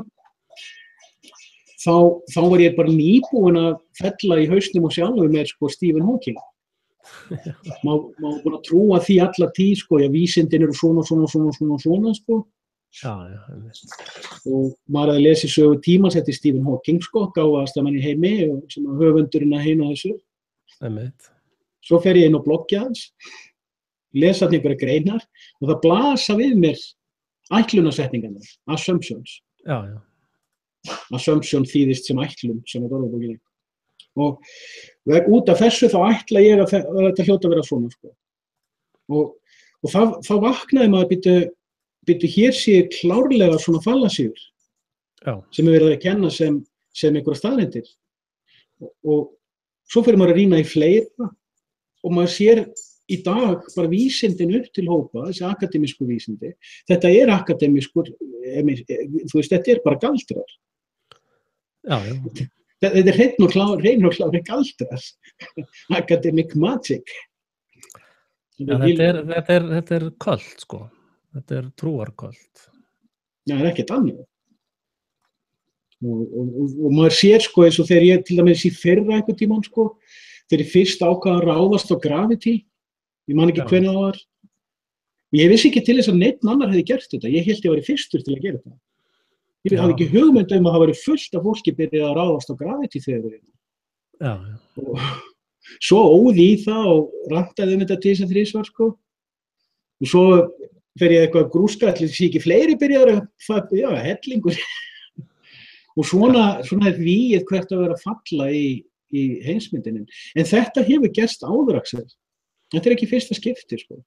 þá var ég bara nýbúin að fella í hausnum og sjálfum mér sko Stephen Hawking. Maður búin að trúa því alla tíð, sko, vísindin eru svona, sko. Og maður að lesi sögu tímans eftir Stephen Hawking, sko, gáfaðasta mann í heimi og sem að höfundurinn að heina þessu. Svo fer ég inn á bloggið hans, lesa hann einhverja greinar og það blasa við mér ætlunarsetningarnar, assumptions. Assumption þýðist sem ætlun, sem er orðabókinni. Og út af þessu þá ætla ég að þetta hljóta að vera svona, sko. Og þá vaknaði maður býttu hér sé klárlega svona fallasíður sem er verið að kenna sem einhverja staðreyndir. Og svo fyrir maður að rýna í fleira og maður sér í dag bara vísindin upp til hópa, þessi akademísku vísindi. Þetta er akademískur, þú veist, þetta er bara galdrar. Þetta er hreinn og klári galdrar. Academic magic.
Þetta er köld, sko. Þetta er trúarköld.
Já, það er ekkert annað. Og maður sér, sko, eins og þegar ég til dæmis í fyrra einhvern tímann, sko, þegar ég fyrst ákvað að ráðast á Gravity, ég man ekki hvenær það var. Ég vissi ekki til þess að neinn annar hefði gert þetta. Ég hélt ég væri fyrstur til að gera þetta. Ég hafði ekki hugmynd að það væri fullt af fólki byrjað að ráðast á Gravity þegar við erum. Og svo óði í það og rantaði þetta til þess að 3 svar, sko. Og svo fer ég eitthvað grúska, allir sé ekki fleiri byrjaðar að hellingur. Og svona er víið hvert að vera að falla í heimsmyndinin. En þetta hefur gerst áður, Axel. Þetta er ekki fyrsta skipti, sko.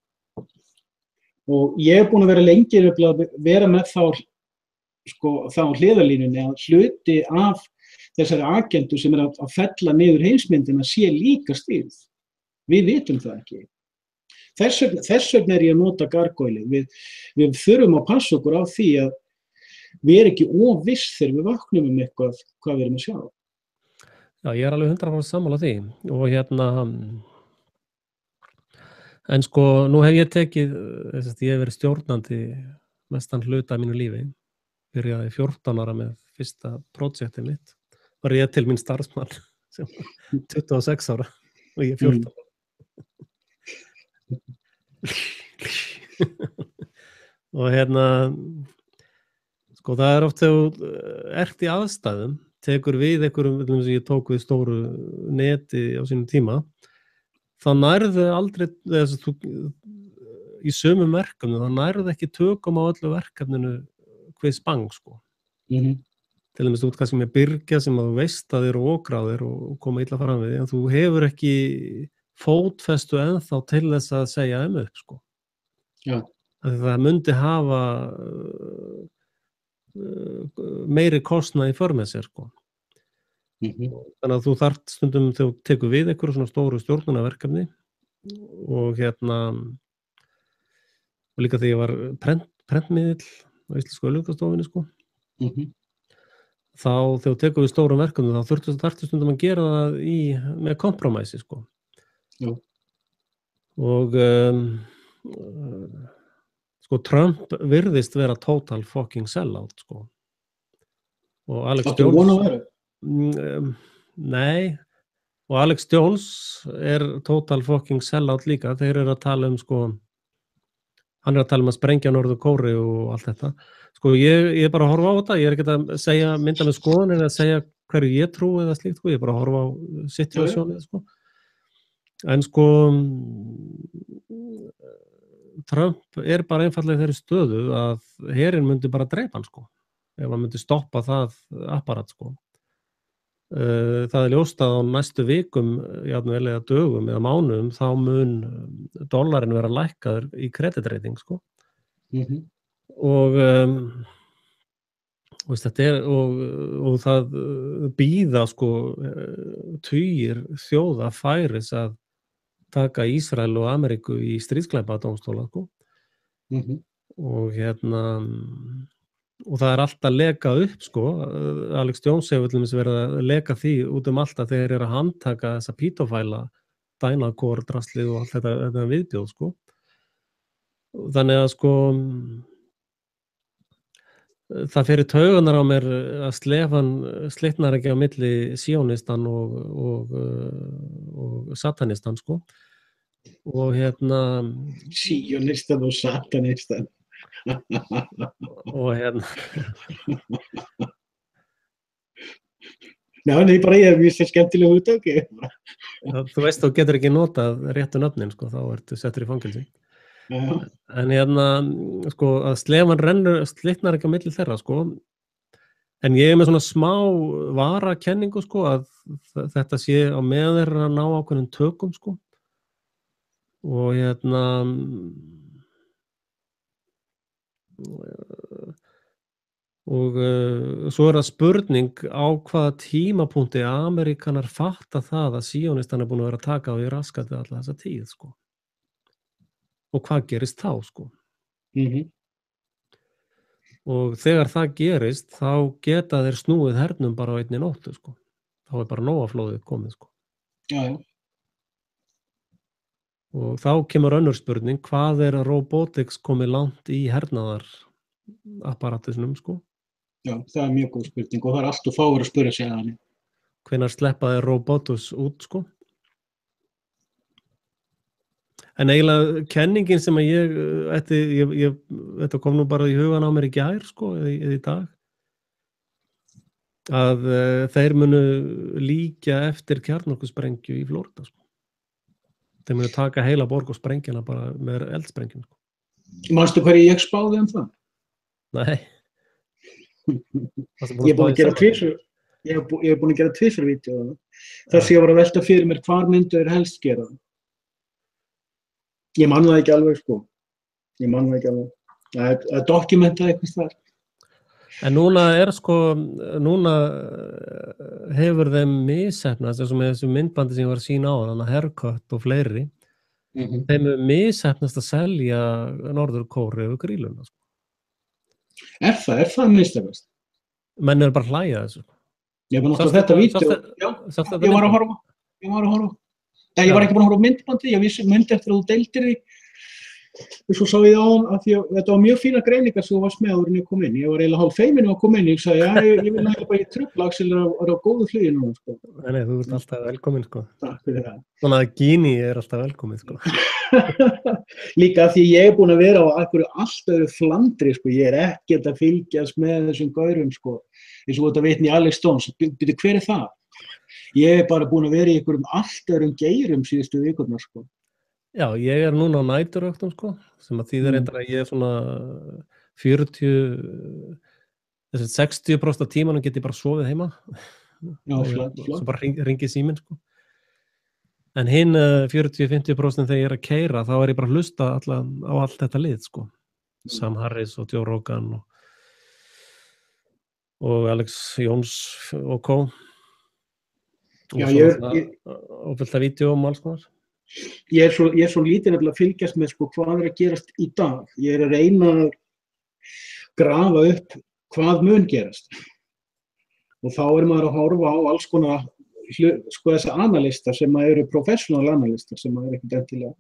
Og ég er búin að vera lengi að vera með þá hliðarlínunni að hluti af þessari agendu sem er að fella niður heimsmyndina sé líka stýrð. Við vitum það ekki. Þess vegna er ég að nota gargoyle. Við þurfum að passa okkur á því að við erum ekki óviss þegar við vaknum eitthvað hvað við erum að sjá.
Já, ég er alveg 100% sammála því. Og en sko, nú hef ég tekið, ég hef verið stjórnandi mestan hluta í mínu lífi. Byrjaði 14 ára með fyrsta projektið mitt. Var ég til minn starfsmann sem 26 ára og ég 14 ára. og sko það oft þegar þú ert í aðstæðum, tekur við einhverjum, sem ég tók við stóru neti á sínum tíma, þá nærðu aldrei, í sömu verkefnum, þá nærðu ekki tökum á öllu verkefninu hvers bang, sko. Til dæmis út kannski með byrgja sem að þú veist að eru okráðir og koma illa fram við, en þú hefur ekki fótfestu ennþá til þess að segja upp, sko.
Já.
Það myndi hafa meiri kostnað í för með sér, sko. Þannig að þú þarft stundum þegar þú tekur við einhverju svona stóru stjórnunarverkefni og og líka þegar ég var prentmiðill á Íslensku auglýsingastofunni, sko. Þá þegar þú tekur við stórum verkefnum þá þarftu stundum að gera það með kompromissi, sko.
Já.
Og sko Trump virðist vera total fucking sellout, sko. Og Alex
Áttu von á vera?
Nei, og Alex Jones total fucking sellout líka. Þeir eru að tala sko, hann að tala að sprengja Norður Kóreu og allt þetta. Sko ég bara að horfa á þetta, ég ekki að segja mynda með skoðun eða að segja hverju ég trú eða slíkt, sko. Ég bara að horfa á situasjónið, sko. En sko Trump bara einfaldlega í þeirri stöðu að herinn myndi bara dreipa hann, sko. Ef hann myndi stoppa það apparat, sko. Það ljóst að á næstu vikum, jafnvel eða dögum eða mánuðum, þá mun dollarinn vera lækkaður í kreditreiting, sko. Og þetta og það bíða, sko, tugir þjóða færis að taka Ísrael og Ameríku í stríðsglæpadómstóla, sko. Og það allt að leka upp, sko. Alex Jones hefur til dæmis verið að leka því út allt að þeir eru að handtaka þessa pítofæla, Dynacor-draslið og allt þetta viðbjóð, sko. Þannig að, sko, það fer í taugarnar á mér að slitnar ekki á milli síónistan og satanistan, sko. Og
Síónistan og satanistan.
Og
Nei, bara ég finnst það skemmtilega hugtök.
Þú veist, þú getur ekki notað réttu nöfnin, sko, þá ertu settur í fangelsi. En sko, að slefan slitnar ekki á milli þeirra, sko. En ég með svona smá varakenningu, sko, að þetta sé á meðan þeirra að ná ákveðnum tökum, sko. Og svo það spurning á hvaða tímapunkti Ameríkanar fatta það að síónistan búin að vera að taka á í raskatið alla þessa tíð, sko. Og hvað gerist þá, sko. Og þegar það gerist, þá geta þeir snúið hernum bara á einni nóttu, sko. Þá bara nóaflóðið komið, sko.
Já.
Og þá kemur önnur spurning, hvað robotics komið langt í hernaðarapparatusnum, sko?
Já, það mjög góð spurning og það allt og fáir að spyrja sig að hann.
Hvenær sleppa þeir robotus út, sko? En eiginlega kenningin sem að þetta kom nú bara í hugan á mér í gær, sko, eða í dag, að þeir munu líkja eftir kjarnorkusprengju í Flórída, sko. Þeir munu taka heila borg og sprengjana bara með eldsprengjum, sko.
Manstu hverju ég spáði það?
Nei.
Ég er búin að gera tvisvar. Ég er búin að gera tvisvar vídeó. Þess að ég var að velta fyrir mér hvar myndu þeir helst gera. Ég man það ekki alveg, sko. Það er dokumentað eitthvað þar.
En núna hefur þeim misheppnast, eins og með þessu myndbandi sem ég var að sýna á, þannig að Haircut og fleiri, þeim hefur misheppnast að selja Norður Kóreu gríluna, sko. Er það
misheppnast?
Menn bara að hlæja þessu.
Ég var náttúrulega þetta vídeó. Já, ég var að horfa. Ég var ekki búin að horfa á myndbandi, ég myndi eftir að þú deildir því. svo sá ég á hann að því að þetta var mjög fína greiningar sem þú varst með áður en ég kom inn. Ég var eiginlega hálf feiminn að koma inn. Ég sagði, ég vil nægilega bara í trufla, Axel er á góðu flugi núna, sko.
Nei, þú ert alltaf velkominn, sko.
Takk fyrir það.
Svona að Gini alltaf velkominn, sko.
Líka því ég er búinn að vera á einhverju allt öðru flandri, sko. Ég er ekkert að fylgjast með þessum gaurum, sko. Eins og þetta vitni Alex Stones. Byrju, hver er það? Ég er bara búinn að vera í einhverjum allt öðrum geirum síðustu vikurnar, sko.
Já, ég er núna á næturvöktum, sko, sem að þýðir reyndar að ég er svona 60% af tímanum get ég bara sofið heima.
Já, flott.
Svo bara ringi síminn, sko. En hinn 40-50% þegar ég er að keyra, þá er ég bara að hlusta á allt þetta lið, sko. Sam Harris og Joe Rogan og Alex Jones og co.
Já,
og fullt af vídeóm og alls konar.
Ég er svo lítið að fylgjast með, sko, hvað er að gerast í dag. Ég er að reyna að grafa upp hvað mun gerast. Og þá er maður að horfa á alls konar, sko, þessa analista sem eru professional analistar sem er ekkert endilega.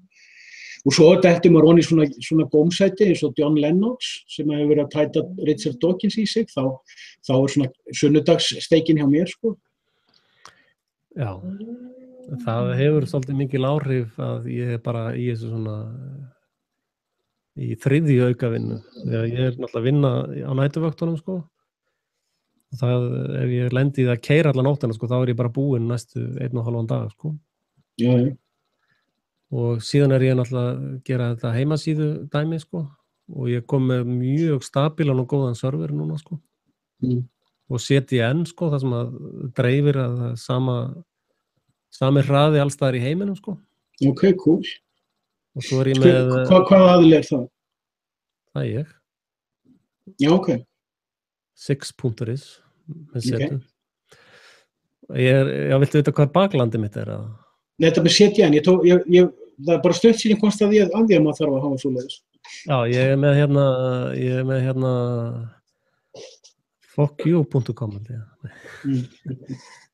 Og svo dettur maður í svona gómsæti eins og John Lennox sem hefur verið að tæta Richard Dawkins í sig. Þá er svona sunnudagssteikin hjá mér, sko.
Já. Það hefur svolítið mikil áhrif að ég er bara í þessu svona í þriðju aukavinnu. Þegar ég er náttúrulega að vinna á næturvöktunum, sko. Ef ég lendi í það að keyra allan nóttina, sko, þá er ég bara búinn næstu 1,5 dag, sko.
Já.
Og síðan er ég náttúrulega að gera þetta heimasíðu dæmi, sko. Og ég kom með mjög stabílan og góðan server núna, sko. Og CDN, sko, það sem að dreifir að sami hraði alls staðar í heiminum, sko.
Ok, cool.
Og svo er ég með...
Hvað aðil er það?
Það er ég.
Já, ok.
6.is með setu. Já, viltu vita hvað baklandi mitt er?
Nei, þetta með CDN, það er bara stutt síðan komst að því að maður þarf að hafa svoleiðis.
Já, ég er með hérna fuckyou.com.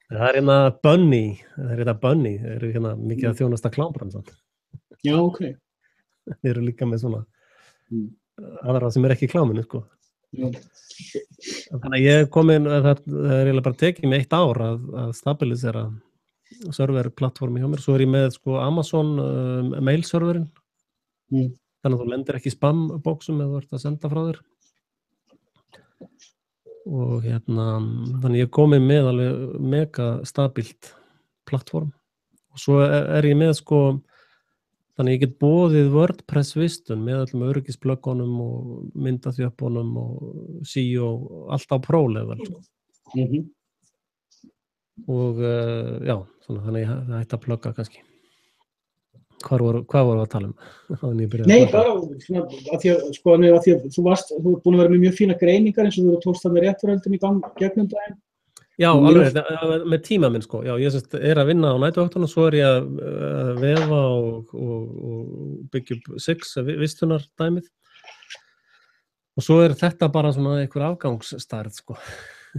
Það er hérna Bunny, það eru hérna mikið að þjónasta klámbransan.
Já, ok.
Þeir eru líka með svona aðra sem er ekki í kláminu, sko.
Já.
Þannig að ég er komin, það er eiginlega bara tekið mig 1 ár að stabilisera serverplattformi hjá mér. Svo er ég með, sko, Amazon mailserverinn. Þannig að þú lendir ekki í spam-bóksum eða þú ert að senda frá þér. Og þannig ég komið með alveg mega stabilt plattform. Og svo er ég með, sko, þannig ég get boðið WordPress vistun með öllum öryggispluggunum og myndaþjöppunum og SEO og allt á pro-level, sko. Og já, svona, þannig það ætti að plugga kannski. Hvað voru að tala um?
Nei, bara svona, að því að þú ert búin að vera með mjög fína greiningar eins og þú tókst þarna réttarhöldum í gegnum daginn.
Já, alveg, með tíma minn, sko. Já, ég er að vinna á næturvöktunum, svo er ég að vefa og byggja upp 6 vistunar dæmið. Og svo er þetta bara svona einhver afgangsstarð, sko.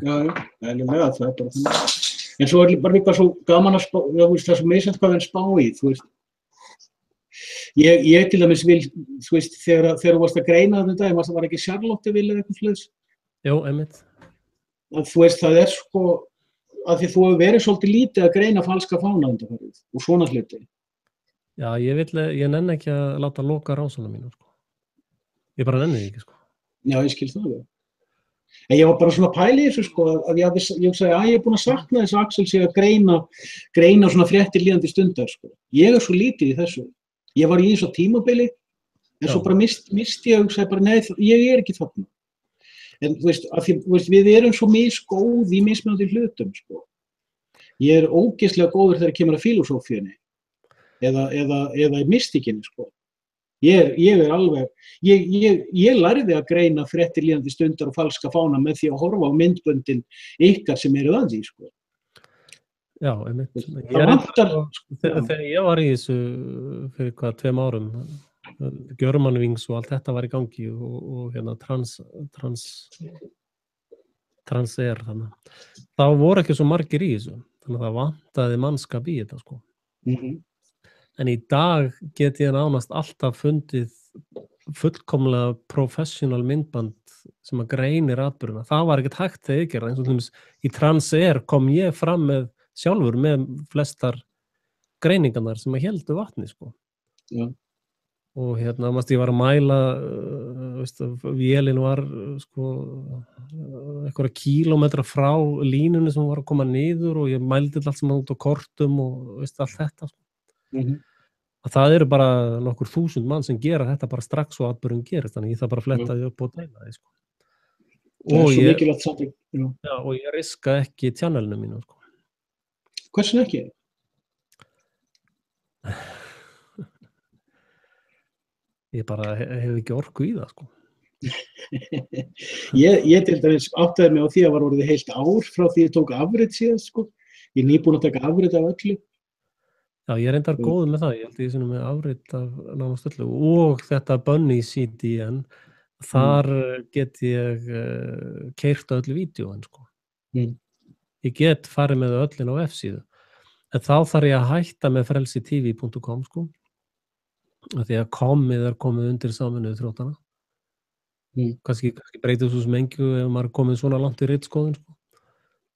Já, eðlilega, það er bara þannig. En svo er bara líka svo gaman að spá, það er svo misjafnt hvað við spá í, þú veist. Ég til dæmis vil, þú veist, þegar þú varst að greina þetta daginn, það var ekki Charlottesville eða eitthvað sluðs?
Jú, einmitt.
Þú veist, það er sko, að því þú hefur verið svolítið lítið að greina falska fána undanfarið og svona hluti.
Já, ég nenni ekki að láta loka rásana mínu, sko. Ég bara nenni því ekki, sko.
Já, ég skil það alveg. En ég var bara svona pæli í þessu, sko, að ég sagði að ég er búin að sakna þess að Axel sé að greina svona fréttir líðandi stundar, sko. Ég er svo lítið í þessu. Ég var í þessu tímabili, en svo bara misti ég og sagði bara, nei, ég er ekki þarna. En þú veist, við erum svo misgóð í mismunandi hlutum, sko. Ég er ógeðslega góður þegar kemur að filosófíunni eða í mystikinni, sko. Ég er alveg, ég lærði að greina fréttir líðandi stundar og falska fána með því að horfa á myndböndin ykkar sem eru að því, sko.
Já, einmitt. Þegar ég var í þessu fyrir 2 árum, Germanwings og allt þetta var í gangi og hérna Transair þannig. Þá voru ekki svo margir í þessu, þannig að það vantaði mannskap í þetta, sko. En í dag get ég nánast alltaf fundið fullkomlega professional myndband sem að greinir atburðina. Það var ekkert hægt þegar ég gerði, eins og til dæmis í Transair kom ég fram með sjálfur með flestar greiningarnar sem að héldu vatni, sko.
Já.
Og ég var að mæla, vélin var sko einhverja kílómetra frá línunni sem var að koma niður og ég mældi allt sem út á kortum og allt þetta, sko. Að það eru bara nokkur 1000 mann sem gera þetta bara strax og atburðin gerist, þannig ég þarf bara að fletta því upp og deila því, sko.
Það er svo mikilvægt samt.
Já, og ég riska ekki channelinu mínu, sko.
Hversu ekki?
Ég bara hef ekki orku í það, sko.
Ég til dæmis áttaði mig á því að var orðið heilt ár frá því ég tók afrit síðan, sko. Ég er nýbúinn að taka afrit af öllu.
Já, ég er reyndar góður með það, ég held ég með afrit af nánast öllu og þetta Bunny CDN, þar get ég keyrt á öllu vídeóin, sko. Ég get farið með öllin á F-síðu, en þá þarf ég að hætta með frelsitv.com, sko, af því að komið komið undir Sameinuðu þjóðanna. Kannski breytir svo smengju ef maður komið svona langt í ritskoðun, sko.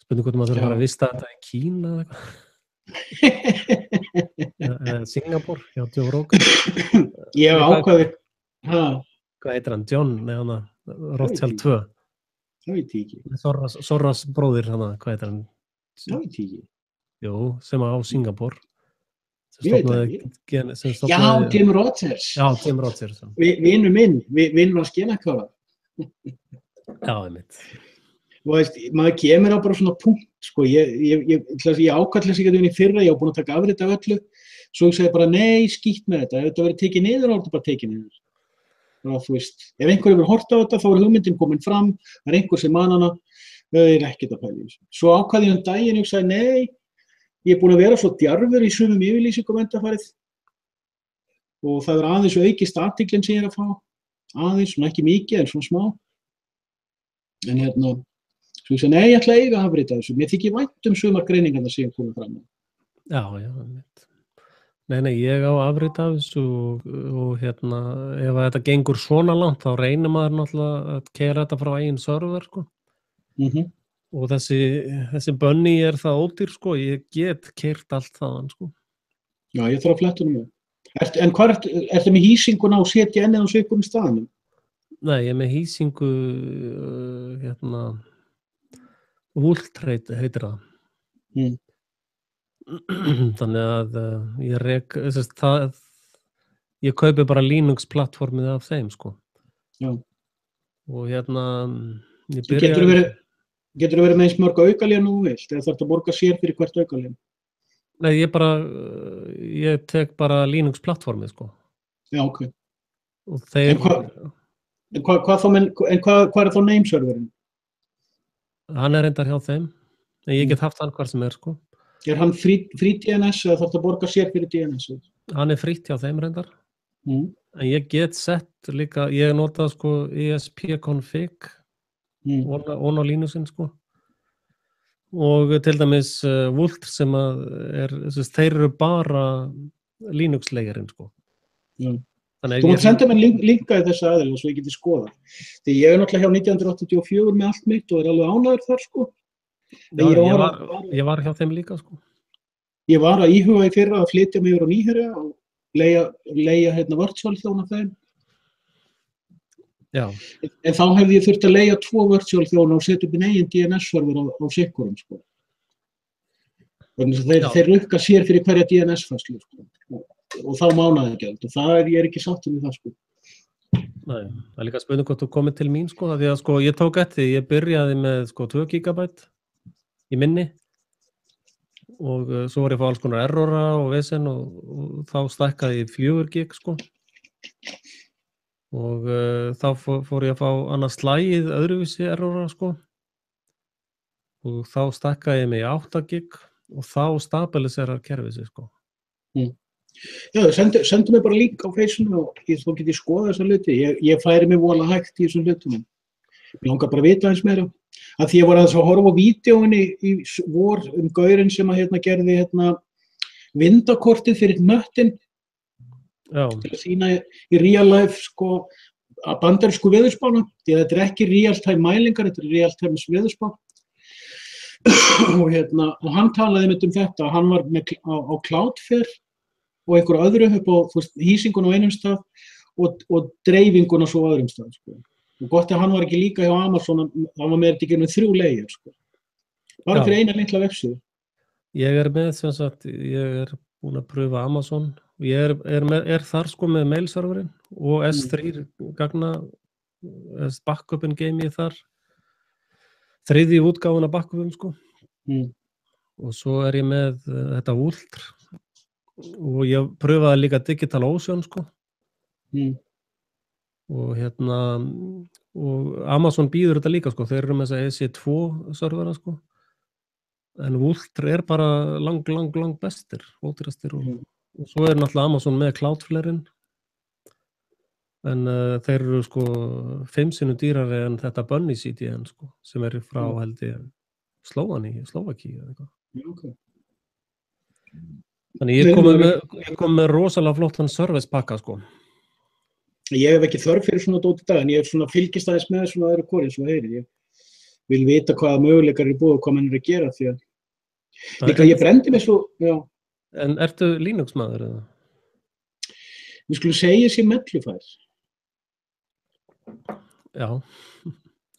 Spurning hvort maður þarf að fara að vista þetta í Kína eða eitthvað. Singapur, já, Joe Rogan.
Ég hef ákvaðið.
Hvað heitir hann? John, neðan Rothschild 2.
Það veit ég ekki.
Soros bróðir, hvað heitir hann?
Það veit ég ekki.
Jú, sem á Singapur.
Ég veit það ekki. Já, Tim Rogers.
Já, Tim Rogers.
Vinur minn, vinur á Skenakála.
Já, einmitt.
Og maður kemur á bara svona punkt, sko, ég ákvað þess ekki í fyrra, ég var búinn að taka afrit af öllu, svo ég segi bara, nei, skítt með þetta, ef þetta verið tekið niður, þá er þetta bara tekið niður. Og þú veist, ef einhver hefur hort á þetta, þá er hugmyndin komin fram, það er einhver sem man hana, það er ekkert að pæla í þessu. Svo ákvað ég daginn, ég sagði, nei, ég er búinn að vera svo djarfur í sumum yfirlýsingum undanfarið, og það er aðeins aukist athyglin sem ég er að fá, aðeins, svona ekki mikið, en svona smá. En svo ég sagði, nei, ég ætla að eiga afrit af þessu. Mér þykir vænt sumar greiningarnar sem komið fram.
Já, einmitt. Nei, ég á afrit af þessu og ef þetta gengur svona langt, þá reynir maður náttúrulega að keyra þetta frá eigin server, sko. Og þessi Bunny er það ódýr, sko. Ég get keyrt allt þaðan, sko. Já,
ég þarf að fletta með. En hvað ertu með hýsinguna á CDN eða á svipuðum staðnum?
Nei, ég er með hýsingu, Volt heitir það. Þannig að ég kaupi bara Linux-plattformið af þeim, sko.
Já.
Og ég
Getur þú verið með eins mörg aukalén nú vilt, eða þarf það að borga sér fyrir hvert aukalén?
Nei, ég tek bara Linux-plattformið, sko.
Já, ok.
Og þeir...
Hvað er þá name-serverinn?
Hann er reyndar hjá þeim, en ég get haft hann hvar sem er, sko.
Er hann frí DNS eða þarf það að borga sér fyrir DNS?
Hann er frítt hjá þeim reyndar. En ég get sett líka, ég nota sko ESP-config on á Linuxin, sko. Og til dæmis Volt sem þeir eru bara Linux-layerinn, sko.
Þú mátt senda mér linka í þessa aðeins svo ég geti skoða. Því ég er náttúrulega hjá 1984 með allt mitt og er alveg ánægður þar, sko.
Ég var hjá þeim líka, sko.
Ég var að íhuga í fyrra að flytja mig yfir á Nýherja og leigja virtual þjóna þeim.
Já.
En þá hefði ég þurft að leigja 2 virtual þjóna og setja upp einn eigin DNS-server á sikkurum, sko. Þannig að þeir rukka sér fyrir hverja DNS-færslu, sko. Og þá mánaðargjald og það ég er ekki sáttur við það, sko.
Nei, það er líka spurning hvort þú komið til mín, sko, því að sko ég tók eftir, ég byrjaði með sko 2 GB í minni og svo var ég að fá alls konar errora og vesen og þá stækkaði ég 4 GB, sko. Og þá fór ég að fá annað slagið öðruvísi errora, sko. Og þá stækkaði ég mig í 8 GB og þá stabiliserar kerfið sig, sko.
Já, sendu mig bara link á Facebookinu og þá get ég skoða þessa hluti. Ég færi mig vola hægt í þessum hlutum. Ég langar bara að vita eins meira. Af því ég var aðeins að horfa á vídeóinni í vor gaurinn sem að gerði vindakortið fyrir nöttin.
Já,
til að sýna í real life sko að bandarísku veðurspána, því að þetta er ekki real time mælingar, þetta er real time veðurspá. Og hann talaði einmitt þetta, hann var á Cloudflare og einhverju öðru upp á hýsingun á einum stað og dreifingun á svo öðrum stað sko. Og gott að hann var ekki líka hjá Amazon, hann var með þetta ekki með 3 layers sko. Bara fyrir eina litla vefsíðu.
Ég er með sem sagt, ég er búinn að pröfa Amazon og ég er þar sko með mailserverinn og S3 gagna backupin game ég þar 3. útgáfuna backupum sko. Og svo er ég með þetta Vultr og ég pröfaði líka DigitalOcean sko. Og og Amazon býður þetta líka sko, þeir eru með þessa EC2 servera sko. En Vultr er bara lang bestir, ódýrastir og svo er náttúrulega Amazon með Cloudflare-in. En þeir eru sko 5 sinnum dýrari en þetta Bunny CDN sko, sem er frá held ég Slóvakíu eða eitthvað.
Okay.
Þannig ég kom með rosalega flottan servicepakka sko.
Ég hef ekki þörf fyrir svona dót í dag, en ég svona fylgist aðeins með svona öðru hvori eins og heyri. Ég vil vita hvaða möguleikar er búið og hvað mann er að gera því að líka ég brendi mig svo, já.
En ertu Linux maður eða?
Við skulum segja sér mellufær.
Já.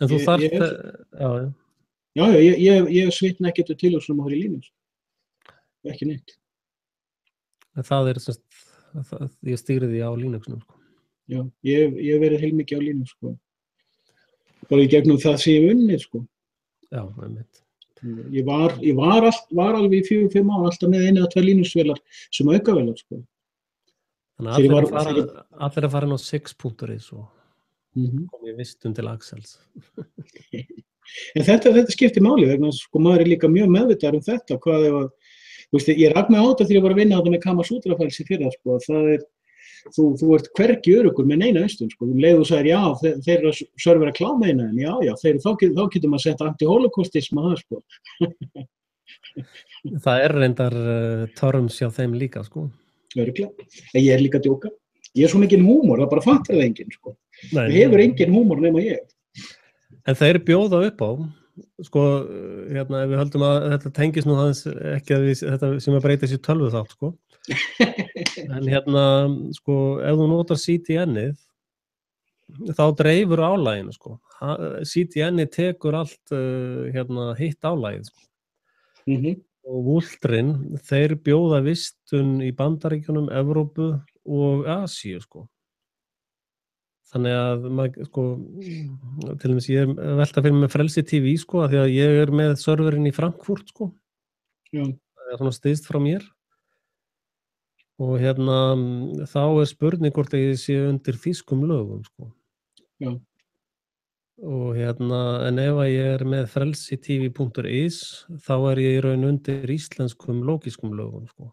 En þú þarft
Já, ég svitna ekkert til og svona í Linux. Ekki neitt.
Það er ég stýri því á Linuxnum sko.
Já, ég hef verið heilmikið á Linux sko. Bara í gegnum það sem ég hef unnið sko.
Já, einmitt.
Ég var alveg í 4-5 ár alltaf með 1 eða 2 Linux-vélar sem aukavélar sko.
Þannig allir að fara inn á 6.is og komið vistun til Axels.
En þetta skiptir máli vegna sko maður er líka mjög meðvitaður þetta hvað ef að, þú veist, ég rak mig á þetta þegar ég var að vinna þetta með Kamasutra-fæls í fyrra sko, það er, þú ert hvergi öruggur með neina austun sko, leið þú sagðir já, þeir eru að servera klámeina en já, þá getur maður að setja anti-holocaustism að það sko.
Það er reyndar terms hjá þeim líka sko.
Örugglega, en ég er líka að djóka. Ég er svo mikinn húmor, það bara fattar það enginn sko. Það hefur enginn húmor nema ég.
En þeir bjóða upp á, sko, ef við höldum að þetta tengist nú aðeins ekki að þetta sem að breyta sér tölvu þátt, sko. En sko, ef þú notar CDN-ið, þá dreifur álaginu, sko. CDN-ið tekur allt hitt álagið, sko. Og Vultrinn, þeir bjóða vistun í Bandaríkjunum, Evrópu og Asíu, sko. Þannig að maður, sko, til dæmis ég er velta fyrir með Frelsi TV, sko, af því að ég er með serverinn í Frankfurt, sko. Já. Það er svona styst frá mér. Og þá er spurning hvort ég sé undir þýskum lögum, sko.
Já.
Og en ef að ég er með frelsitv.is, þá er ég í raun undir íslenskum lógískum lögum, sko.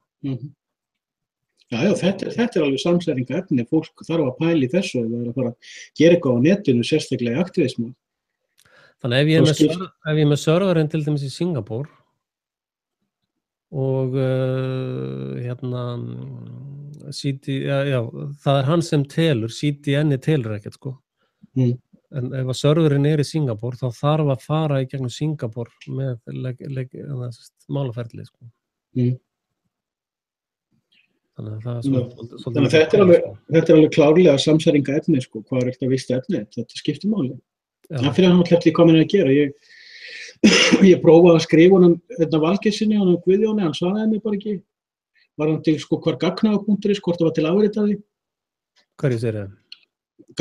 Já, þetta er alveg samsæringa efni, fólk þarf að pæla í þessu eða er að fara að gera eitthvað á netinu, sérstaklega í aktivismu.
Þannig ef ég er með serverinn til dæmis í Singapúr og það er hann sem telur, CDN telur ekkert, sko. En ef að serverinn er í Singapúr, þá þarf að fara í gegnum Singapúr með málaferli, sko. Þannig að
þetta er alveg klárlega samsæringa efni, sko, hvað er ekkert að vista efni, þetta skiptir máli. Það fyrir að hann ætli hvað hann að gera. Ég prófaði að skrifa honum Valgeirsinni, honum Guðjóni, hann svaraði mig bara ekki. Var hann til sko hvar gagnaða.is, hvort það var til afritaði.
Hverju segir það?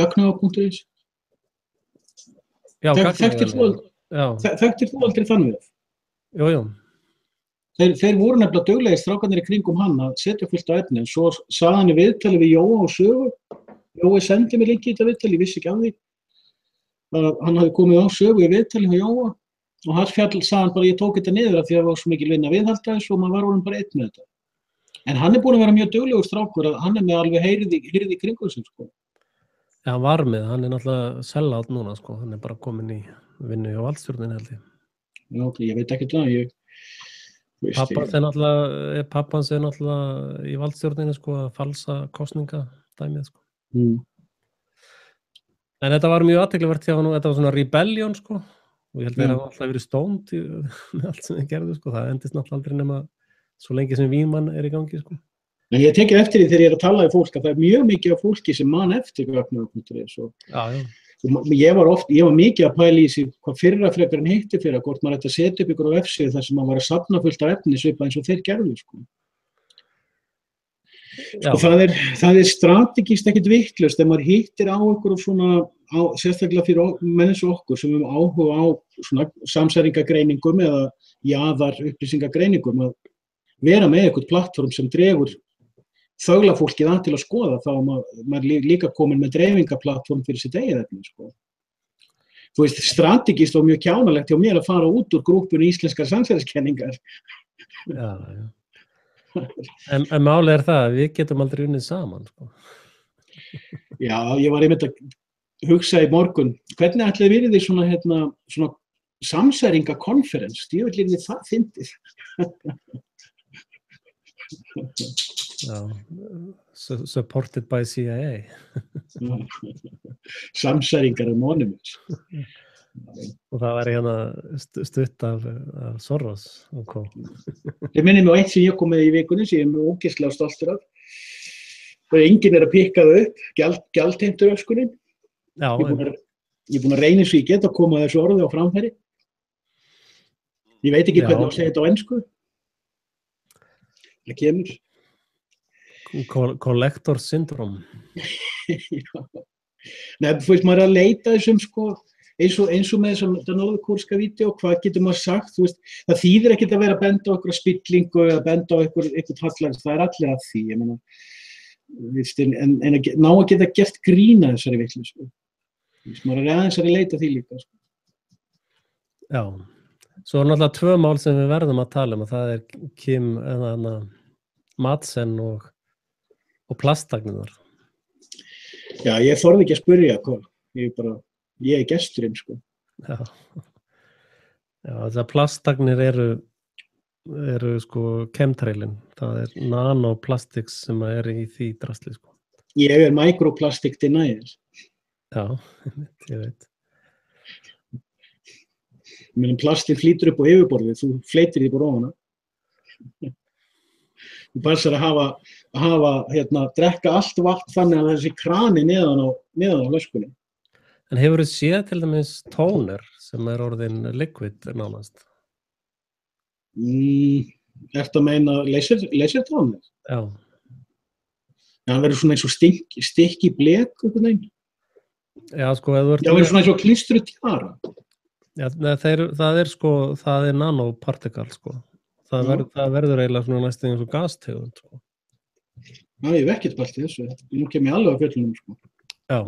Gagnaða.is.
Já,
þekktir þú aldrei þann við?
Jú.
Þeir voru nefnilega duglegir strákarnir í kringum hann að setja fullt á efni, en svo sagði hann í viðtali við Jóa og Sögu. Jói sendi mér líka í þetta viðtali, ég vissi ekki af því. Hann hafði komið á Sögu í viðtali hjá Jóa og hann sagði hann bara, ég tók þetta niður af því að það var svo mikil vinna viðhalda þessu og maður var orðinn bara einn með þetta. En hann er búinn að vera mjög duglegur strákur, að hann er með alveg heyrið í kringum sig, sko.
Já, hann var með, hann er náttúrulega sellout núna, sko, hann er bara kominn í vinnu hjá Valdstjórninni, held ég.
Já, ég veit ekkert það,
Pappans náttúrulega í valdstjórninni sko að falsa kosningadæmið sko. En þetta var mjög athyglisvert hjá honum, þetta var svona rebellion sko og ég held að þeir hafa alltaf verið stónd með allt sem þeir gerðu sko, það endist náttúrulega aldrei nema svo lengi sem Vínmann í gangi sko.
En ég tekið eftir því þegar ég að tala við fólk að það mjög mikið af fólki sem man eftir Gögn.is og ég var mikið að pæla í sig hvað fyrra frekar en hitti fyrra, hvort maður ætti að setja upp ykkur á vefsíðu þar sem maður var að safna fullt af efni svipað eins og þeir gerðu sko. Sko það er strategískt ekkert vitlaust þegar maður hittir á ykkur og svona, sérstaklega fyrir menn eins og okkur sem höfum áhuga á svona samsæringagreiningum eða jaðar upplýsingagreiningum að vera með eitthvað plattform sem dregur þöglafólkið að til að skoða þá maður líka komin með dreifingaplattform fyrir sitt eigið efni sko. Þú veist, strategískt var mjög kjánalegt hjá mér að fara út úr grúppun íslenskar samsæriskenningar.
Já. En málið er það að við getum aldrei unnið saman sko.
Já, ég var einmitt að hugsa í morgun, hvernig ætlaði verið því svona samsæringakonferens, ég vil líka það fyndið.
Já, supported by CIA.
Samsæringar anonymous.
Og það væri hérna stutt af Soros og hvað.
Ég minni mig á eitt sem ég kom með í vikunni sem ég er mjög ógeðslega stoltur af. Og enginn að pikka það upp, gjaldheimtuöskunin.
Já.
Ég er búinn að reyna eins og ég get að koma þessu orði á framfæri. Ég veit ekki hvernig að segja þetta á ensku. Það kemur.
Collector syndrome.
Nei, þú veist, maður er að leita þessum sko, eins og með þetta norðurkórska vídeó, hvað getur maður sagt, þú veist, það þýðir ekkert að vera að benda á einhverja spillingu eða benda á einhvern hallarins, það er allir að því, ég meina, en að ná að geta gert grína þessari vitleysu, maður er aðeins að leita því líka. Sko.
Já, svo er náttúrulega tvö mál sem við verðum að tala og það er Kim Madsen og plastagninar.
Já, ég þorði ekki að spyrja hvað, ég er gesturinn, sko.
Já, þessar plastagnir eru sko chemtrailin, það er nanoplastics sem er í því drasli, sko.
Ég er microplastic denier.
Já, ég veit.
Meðan plastin flýtur upp á yfirborðið, þú fleytir því bara ofan. Þú passar að drekka allt vatn þannig að þessi krani neðan á flöskunni.
En hefurðu séð til dæmis tóner sem er orðin liquid nánast?
Ertu að meina lasertóner?
Já.
Það verður svona eins og stykki blek einhvern veginn.
Já, sko, ef þú ert...
Já, verður svona eins og klístru tjara.
Já, það er nanopartikal, sko. Það verður eiginlega svona næstum eins og gastegund, sko.
Já, ég hef ekkert pælt í þessu. Nú kem ég alveg á fjöllunum, sko.
Já,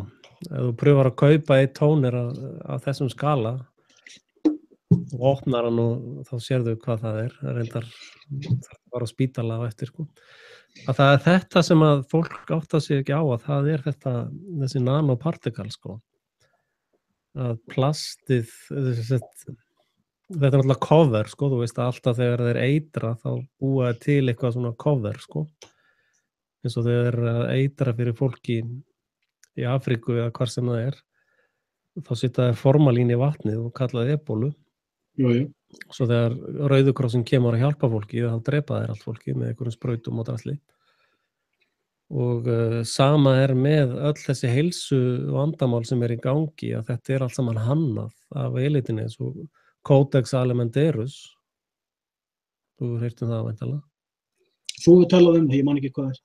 ef þú pröfar að kaupa eitt tóner af þessum skala og opnar hann og þá sérðu hvað það er. Það reyndar var á spítala á eftir, sko. Að það er þetta sem að fólk áttar sig ekki á að það er þessi nanopartikal, sko. Að plastið, þetta er náttúrulega cover, sko, þú veist að alltaf þegar þeir eitra þá búa til eitthvað svona cover, sko. Eins og þegar þeir eitra fyrir fólki í Afríku eða hvar sem það er, þá setja þeir formalín í vatnið og kalla það ebólu.
Jú.
Svo þegar Rauði krossinn kemur að hjálpa fólki, þá drepa þeir allt fólki með einhverjum sprautum og drasli. Og sama er með öll þessi heilsu og andamál sem er í gangi, að þetta er allt saman hannað af elitinni, eins og Codex Alimentarus. Þú hefur það væntanlega.
Þú talaði það, ég man ekki hvað það er.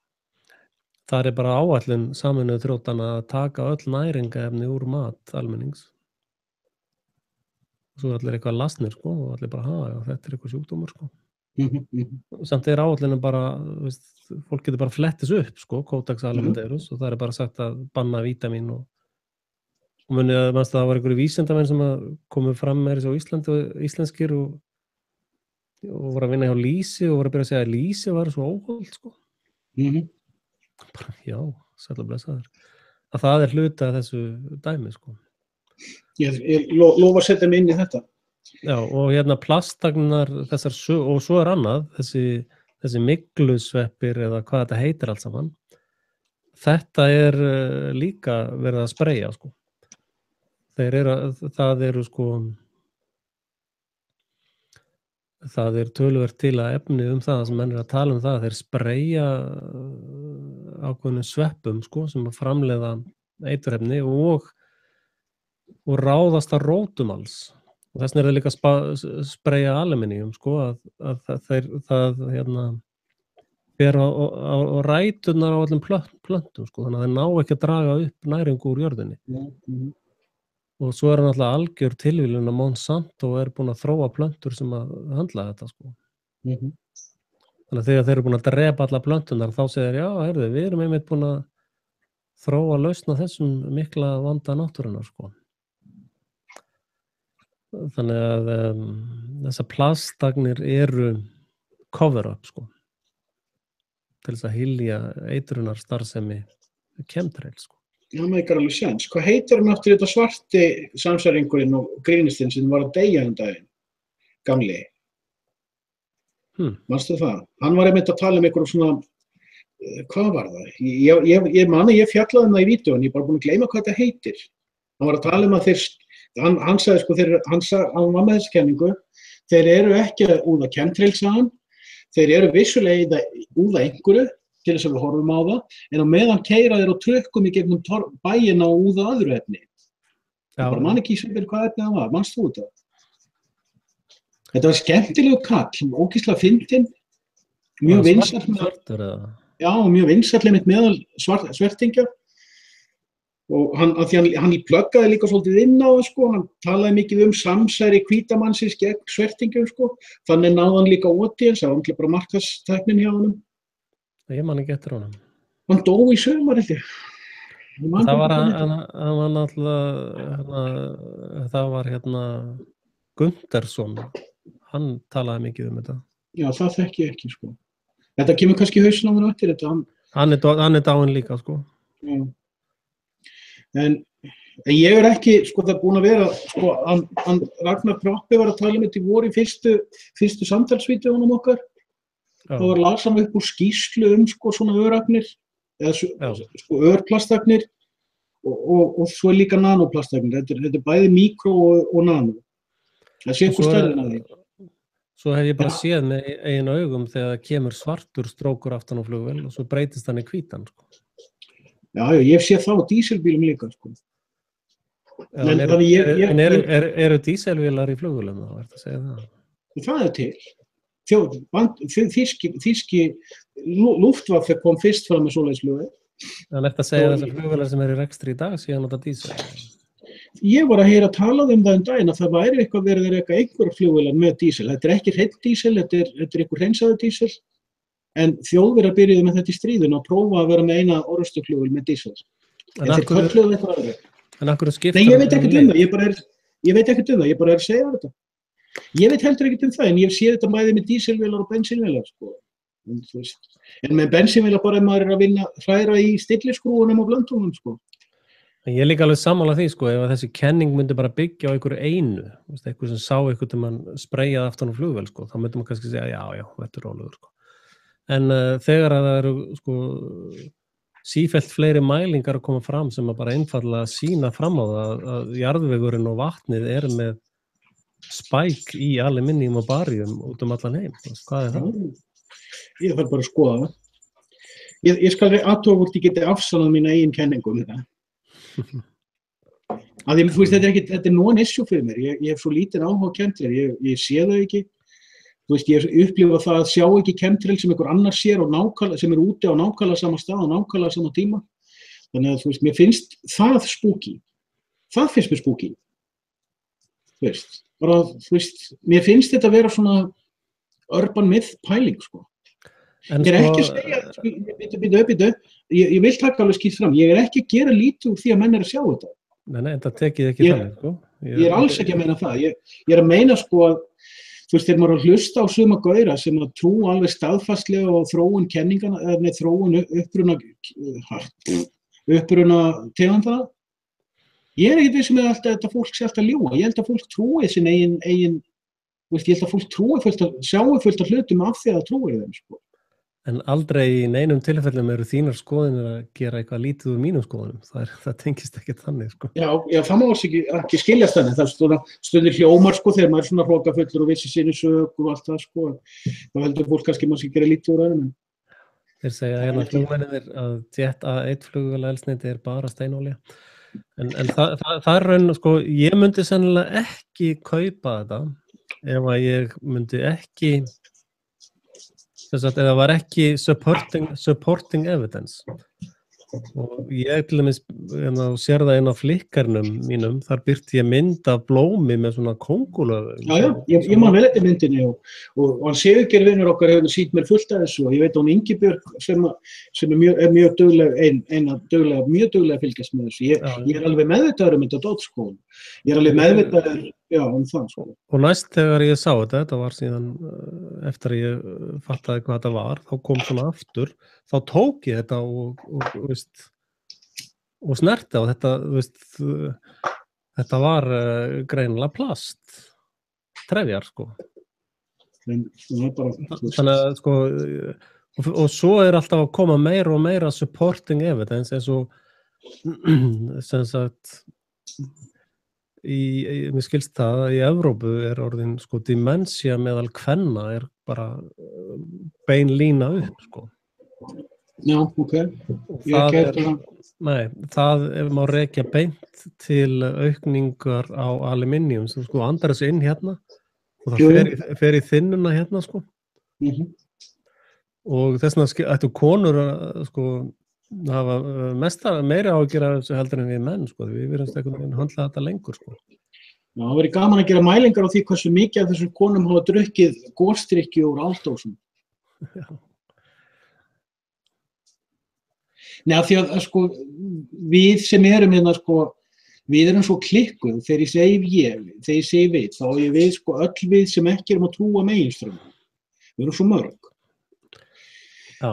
Það er bara áætlun Sameinuðu þjóðanna að taka öll næringarefni úr mat almennings. Svo allir eitthvað lasnir, sko, og allir bara, þetta er eitthvað sjúkdómur, sko. Samt er áætlunum bara, veist, fólk getur bara flettis upp, sko, Codex Alimentarus, og það er bara sagt að banna vítamín og munið að það var einhverju vísindamenn sem komu fram með þessu á Íslandi og íslenskir og voru að vinna hjá Lýsi og voru að byrja að segja að Lýsi var svo óholt, sko. Bara, já, sæll og blessaður. Að það er hluti af þessu dæmi, sko.
Ég lofa að setja mig inn í þetta.
Já, og plastagnar þessar og svo annað, þessi myglusveppir eða hvað þetta heitir allt saman. Þetta líka verið að spreyja, sko. Það töluvert til að efni það sem menn að tala það, þeir spreyja ákveðnum sveppum, sko, sem að framleiða eiturefni og ráðast að rótum alls. Og þess vegna líka spreyja alumínium, sko, að það fer á ræturnar á öllum plöntum, sko, þannig að þeir ná ekki að draga upp næringu úr jörðinni. Og svo náttúrulega algjör tilviljun að Monsanto búin að þróa plöntur sem að handla þetta, sko. Þannig að þegar þeir búin að drepa alla plöntunar, þá segir já, heyrðu, við erum einmitt búin að þróa lausn á þessum mikla vanda náttúrunnar, sko. Þannig að þessar plaststagnir cover-up, sko, til þess að hylja eitrunar starfsemi chemtrails, sko.
Já, maður ekki alveg séns. Hvað heitir hann aftur þetta svarti samsæringurinn og grínistinn sem var að deyja daginn, gamli? Manstu það? Hann var einmitt að tala einhverjum svona, hvað var það? Ég fjallaði það í vídeóinu, ég bara búin að gleyma hvað þetta heitir. Hann var að tala að hann sagði, sko, hann var með þessi kenningu, þeir ekki að úða chemtrails á hann, þeir vissulega úða einhverju, til þess að við horfum á það, en á meðan keyra þeir á trökkum í gegnum bæina og úða öðru efni. Ég bara man ekki í svipir hvað efni það var, manst þú þetta? Þetta var skemmtilegu kall, ógeðslega fyndinn, mjög vinsæll meðal svertingja. Og hann í pluggaði líka svolítið inn á það, sko, hann talaði mikið samsæri hvítamannsins gegn svertingjum, sko, þannig náði hann líka audience, það var bara markaðstæknin hjá honum.
Ég man ekki eftir honum.
Hann dó í sumar, held ég.
Það var náttúrulega, það var Gunnarsson, hann talaði mikið þetta. Já, það þekki ég ekki, sko. Þetta kemur kannski í hausinn á mér eftir þetta. Hann dáinn líka, sko. Já. En ég ekki, sko, það búin að vera, sko, Ragnar Proppi var að tala þetta í voru í fyrstu samtalsvídeónum okkar. Það var lasað upp úr skýrslu sko, svona öragnir, eða sko örplastagnir og svo líka nanoplastagnir. Þetta bæði mikró og nano. Það sé eitthvað stærðin að því. Svo hef ég bara séð með eigin augum þegar það kemur svartur strókur aftan á flugvél og svo breytist hann í hvítan, sko. Já, ég sé það á dísilbílum líka, sko. En eru dísilvélar í flugvélum þá, ertu að segja það? Það til. Þýski Luftwaffe kom fyrst fram með svoleiðis flugvél. Það ertu að segja þessar flugvélar sem í rekstri í dag síðan nota dísil? Ég var að heyra talað það daginn að það væri eitthvað verið einhverjar flugvélar með dísil. Þetta ekki hreinn dísil, þetta einhver hreinsaður dísil. En Þjóðverjar byrjuðu með þetta í stríðinu að prófa að vera með eina orrustuflugvél með dísil. En þeir kölluðu eitthvað aðra. En af hverju skipta? Nei, ég veit ekkert það, ég bara að segja þetta. Ég veit heldur ekkert það, en ég sé þetta bæði með dísilvélar og bensínvélar, sko. En með bensínvélar bara maður að hræra í stilliskrúunum og blöndunum, sko. Ég líka alveg sammála því, sko, ef þessi kenning myndi bara byggja á einhverju einu, eitthvað sem sá eitthvað til mann spreyjaði aftan á flugvél, sko, þá myndi maður kannski segja, já, þetta rólegur, sko. En þegar að það sko, sífellt fleiri mælingar að koma fram sem að bara einfaldlega sýna fram á það að jarðvegurinn og vatnið með spæk í alumínium og baríum út allan heim. Hvað það? Ég þarf bara að skoða það. Ég skal athuga hvort ég geti afsannað mína eigin kenningu um þetta. Þetta non-issue fyrir mér. Ég hef svo lítið áhuga á chemtrail. Ég sé það ekki. Ég upplifa það að sjá ekki chemtrail sem einhver annar sér og sem úti á nákvæmlega sama stað og nákvæmlega sama tíma. Þannig að mér finnst það spooky. Það finnst mér spooky. Mér finnst þetta að vera svona urban myth pæling, sko. Ég ekki að segja, ég vil taka alveg skýrt fram, ég ekki að gera lítið úr því að menn að sjá þetta. Nei, þetta tekið ekki þannig, sko. Ég alls ekki að meina það. Ég að meina, sko, að þegar maður að hlusta á suma gauðra sem að trú alveg staðfastlega og þróun kenningana, eða með þróun uppruna tegunda,
Ég ekkert viss með alltaf þetta fólk sé alltaf ljúga. Ég held að fólk trúi sin eigin ég held að fólk sjáu fullt af hlutum af því að það trúir þeim, sko.
En aldrei í neinum tilfellum eru þínar skoðanir að gera eitthvað lítið úr mínum skoðunum. Það tengist ekki þannig, sko.
Já, það má ekki skiljast þannig. Það stundir hljómar, sko, þegar maður er svona hrokafullur og vissi sínu sök og allt það, sko. Þá heldur fólk kannski maður sé gera lítið úr öðrum.
Þeir segja hérna flugmennir að Jet A1 flugvélaeldsneyti bara steinolía. En það er raun, sko, ég myndi sennilega ekki kaupa þetta ef að ég myndi ekki eða var ekki supporting evidence. Og ég til dæmis sér það inn á flikkarnum mínum, þar birti ég mynd af blómi með svona kóngulöfu.
Já, ég man vel eftir myndinni og hann Sigurgeir okkar hefur sýnt mér fullt af þessu og ég veit hún Ingibjörg sem er mjög dugleg, mjög dugleg að fylgjast með þessu. Ég er alveg meðvitaður þetta dót, sko. Ég er alveg meðvitaður, það, sko. Og
næst þegar ég sá þetta var síðan eftir að ég fattaði hvað þetta var, þá kom svona aftur, þá tók ég þetta og snerti á þetta, þetta var greinilega plast, trefjar, sko. Þannig að, sko, og svo er alltaf að koma meira og meira supporting evidence eins og, sem sagt, mér skilst það að í Evrópu er orðin, sko, dementia meðal kvenna er bara bein lína upp, sko.
Já, ok.
Það má rekja beint til aukningar á aluminium sem, sko, andar þessu inn hérna og það fer í þynnuna hérna, sko. Og þess vegna ættu konur að, sko, hafa meira áhyggjur af þessu heldur en við menn, sko, því við virðumst einhvern veginn handla þetta lengur, sko.
Já, það verið gaman að gera mælingar á því hversu mikið af þessum konum hafa drukkið gosdrykki úr aldósum.
Já.
Nei, af því að, sko, við sem erum hérna, sko, við erum svo klikkuð, þegar ég segi við, þá er við, sko, öll við sem ekki erum að trúa meginströmmum. Við erum svo mörg.
Já.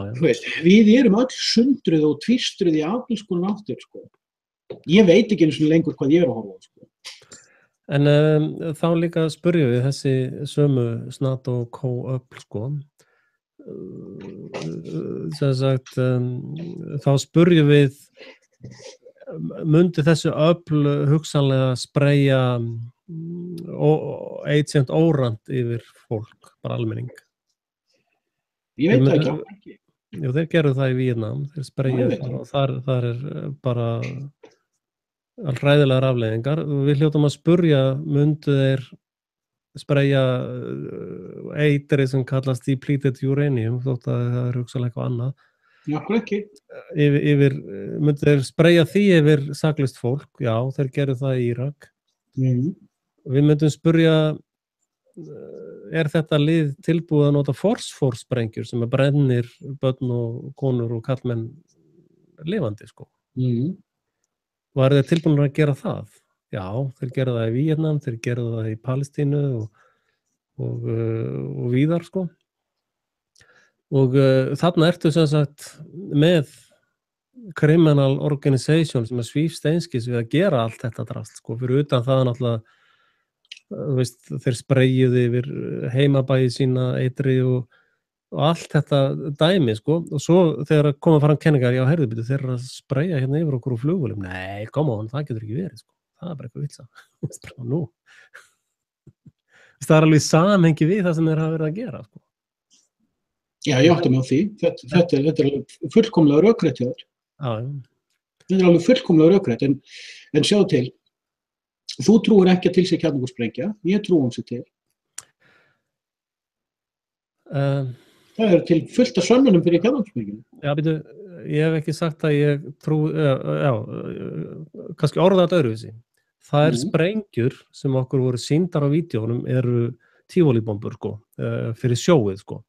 Við erum öll sundruð og tvistruð í alls konar áttir, sko. Ég veit ekki eins og lengur hvað ég er að horfa á, sko.
En þá líka spurjum við þessi sömu Snat og Co-öfl, sko. Sem sagt, þá spurjum við, mundi þessu öfl hugsanlega spreyja Agent Orange yfir fólk, bara almenning?
Ég veit það ekki.
Jú, þeir gerðu það í Víetnam, þeir spreyja og þar er bara hræðilegar afleiðingar. Við hljótum að spurja, myndu þeir spreyja eitri sem kallast depleted uranium, þótt að það er hugsanlega eitthvað annað.
Já, ekki.
Myndu þeir spreyja því yfir saklaust fólk? Já, þeir gerðu það í Írak. Við myndum spurja, er þetta lið tilbúið að nota fosfórsprengjur sem brennir börn og konur og karlmenn lifandi, sko. Var þeir tilbúin að gera það? Já, þeir gerðu það í Víetnam, þeir gerðu það í Palestínu og víðar, sko. Og þarna ertu sem sagt með criminal organization sem svífst einskis við að gera allt þetta drast, sko, fyrir utan það náttúrulega þeir spreyjuðu yfir heimabæi sína eitri og allt þetta dæmi, sko, og svo þegar koma fram kenningar, já, heyrðu byrju, þeir eru að spreyja hérna yfir okkur úr flugvélum. Nei, come on, það getur ekki verið, sko, það er bara eitthvað vitsa. Nú. Það er alveg samhengi við það sem þeir hafa verið að gera, sko.
Já, ég átti mig á því. Þetta er alveg fullkomlega rökrétt hjá þér.
Já.
Þetta er alveg fullkomlega rökrétt, en sjáðu til. Þú trúir ekki að til sig kjarnorkusprengja, ég trúi sér til. Það er til fullt af sönnunum fyrir kjarnorkusprengjum.
Já, býtu, ég hef ekki sagt að ég trú, kannski orða þetta öðruvísi. Það er sprengjur sem okkur voru sýndar á vídeónum eru tívolíbombur, sko, fyrir sjóið, sko.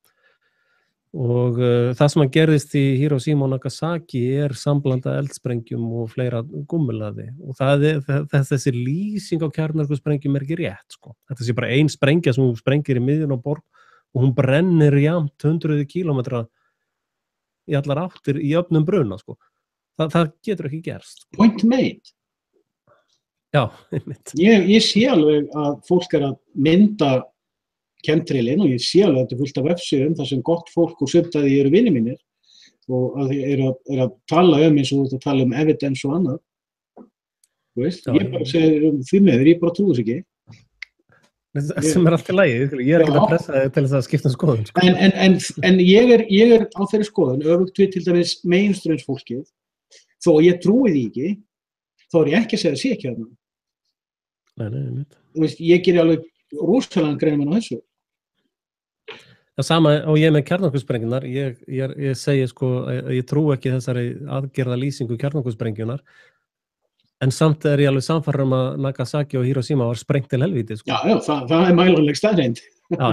Og það sem gerðist í Hiroshima og Nagasaki er samblanda eldsprengjum og fleira gúmmulaði og þessi lýsing á kjarnorkusprengjum er ekki rétt, sko. Þetta sé bara ein sprengja sem hún sprengir í miðjun á borg og hún brennir jafnt 100 kílómetra í allar áttir í öfnum bruna, sko. Það getur ekki gerst, sko.
Point made.
Já, einmitt.
Ég sé alveg að fólk að mynda chemtrailin og ég sé alveg að þetta er fullt af vefsíðum þar sem gott fólk og sumt að því eru vinir mínir og að þið eru að tala eins og þú ert að tala evidence og annað. Þú veist, ég bara segir því miður, ég bara trúi þess ekki.
Sem alltaf lagi, ég ekki að pressa þig til þess að skipta skoðun. Sko.
En ég er á þeirri skoðun, öfugt við til dæmis mainstreamsfólkið, þó ég trúi því ekki, þá ég ekki að segja að sé ekki þarna.
Nei.
Þú veist, ég gerir alveg rosalega greinum á þessu.
Það sama og ég með kjarnorkusprengjurnar, ég segi sko, ég trú ekki þessari aðgerða lýsingu kjarnorkusprengjurnar, en samt ég alveg sannfærður að Nagasaki og Hiroshima var sprengt til helvíti. Sko.
Já, það mælanleg staðreynd.
Já.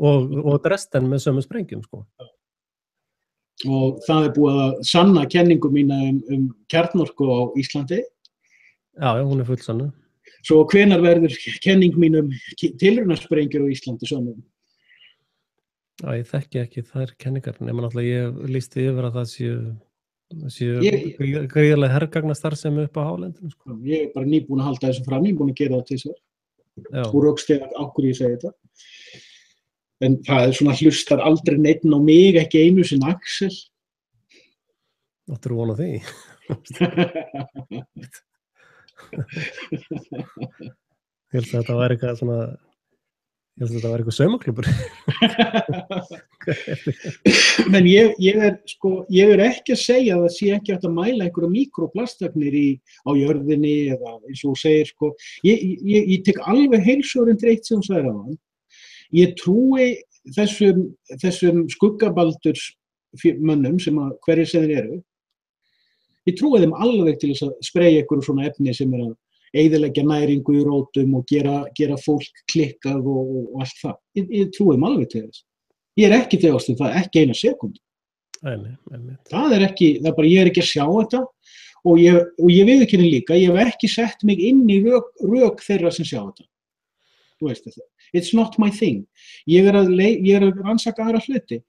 Og Dresden með sömu sprengjum, sko.
Og það búið að sanna kenningu mína kjarnorku á Íslandi.
Já, hún fullsannuð.
Svo hvenær verður kenning mín tilraunasprengjur á Íslandi svona?
Já, ég þekki ekki þær kenningar, nema náttúrulega ég lýsti yfir að það séu gríðarlega hergagnastarfsemi upp á hálendinu. Sko.
Ég bara nýbúin að halda þessu fram, nýbúin að gera það til sér. Og rökstyðja á hverju ég segi þetta. En það svona hlustar aldrei neitt á mig, ekki einu sinni Axel.
Áttu vona því? Ég held að þetta væri eitthvað svona... Ég held að þetta var eitthvað saumaklúbbur.
Men ég er ekki að segja að það sé ekki hægt að mæla einhverja mikroplastefnir á jörðinni eða eins og þú segir sko. Ég tek alveg heilsjóðurinn dreitt sem þú sagðir á hann. Ég trúi þessum skuggabaldurs mönnum sem að hverjir sem þeir eru. Ég trúi þeim alveg til þess að spreyja einhverju svona efni sem að eyðileggja næringu í rótum og gera fólk klikkað og allt það. Ég trúi þeim alveg til þess. Ég er ekki þegast það, ekki eina sekúndu. Það er bara, ég er ekki að sjá þetta og ég viðurkenni líka, ég hef ekki sett mig inn í rök þeirra sem sjá þetta. Þú veist þetta. It's not my thing. Ég er að rannsaka aðra hluti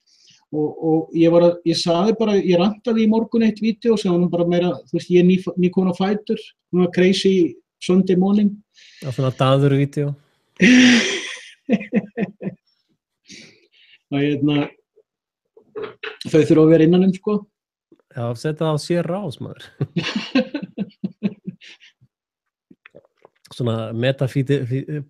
og ég sagði bara, ég rantaði í morgun eitt vídeó sem var bara meira, þú veist, ég er nýkomin á fætur, hún var crazy Sunday morning.
Það svona daður-vídeó.
Þau þurfa að vera innan sko.
Já, setja það á sér rás, maður. Svona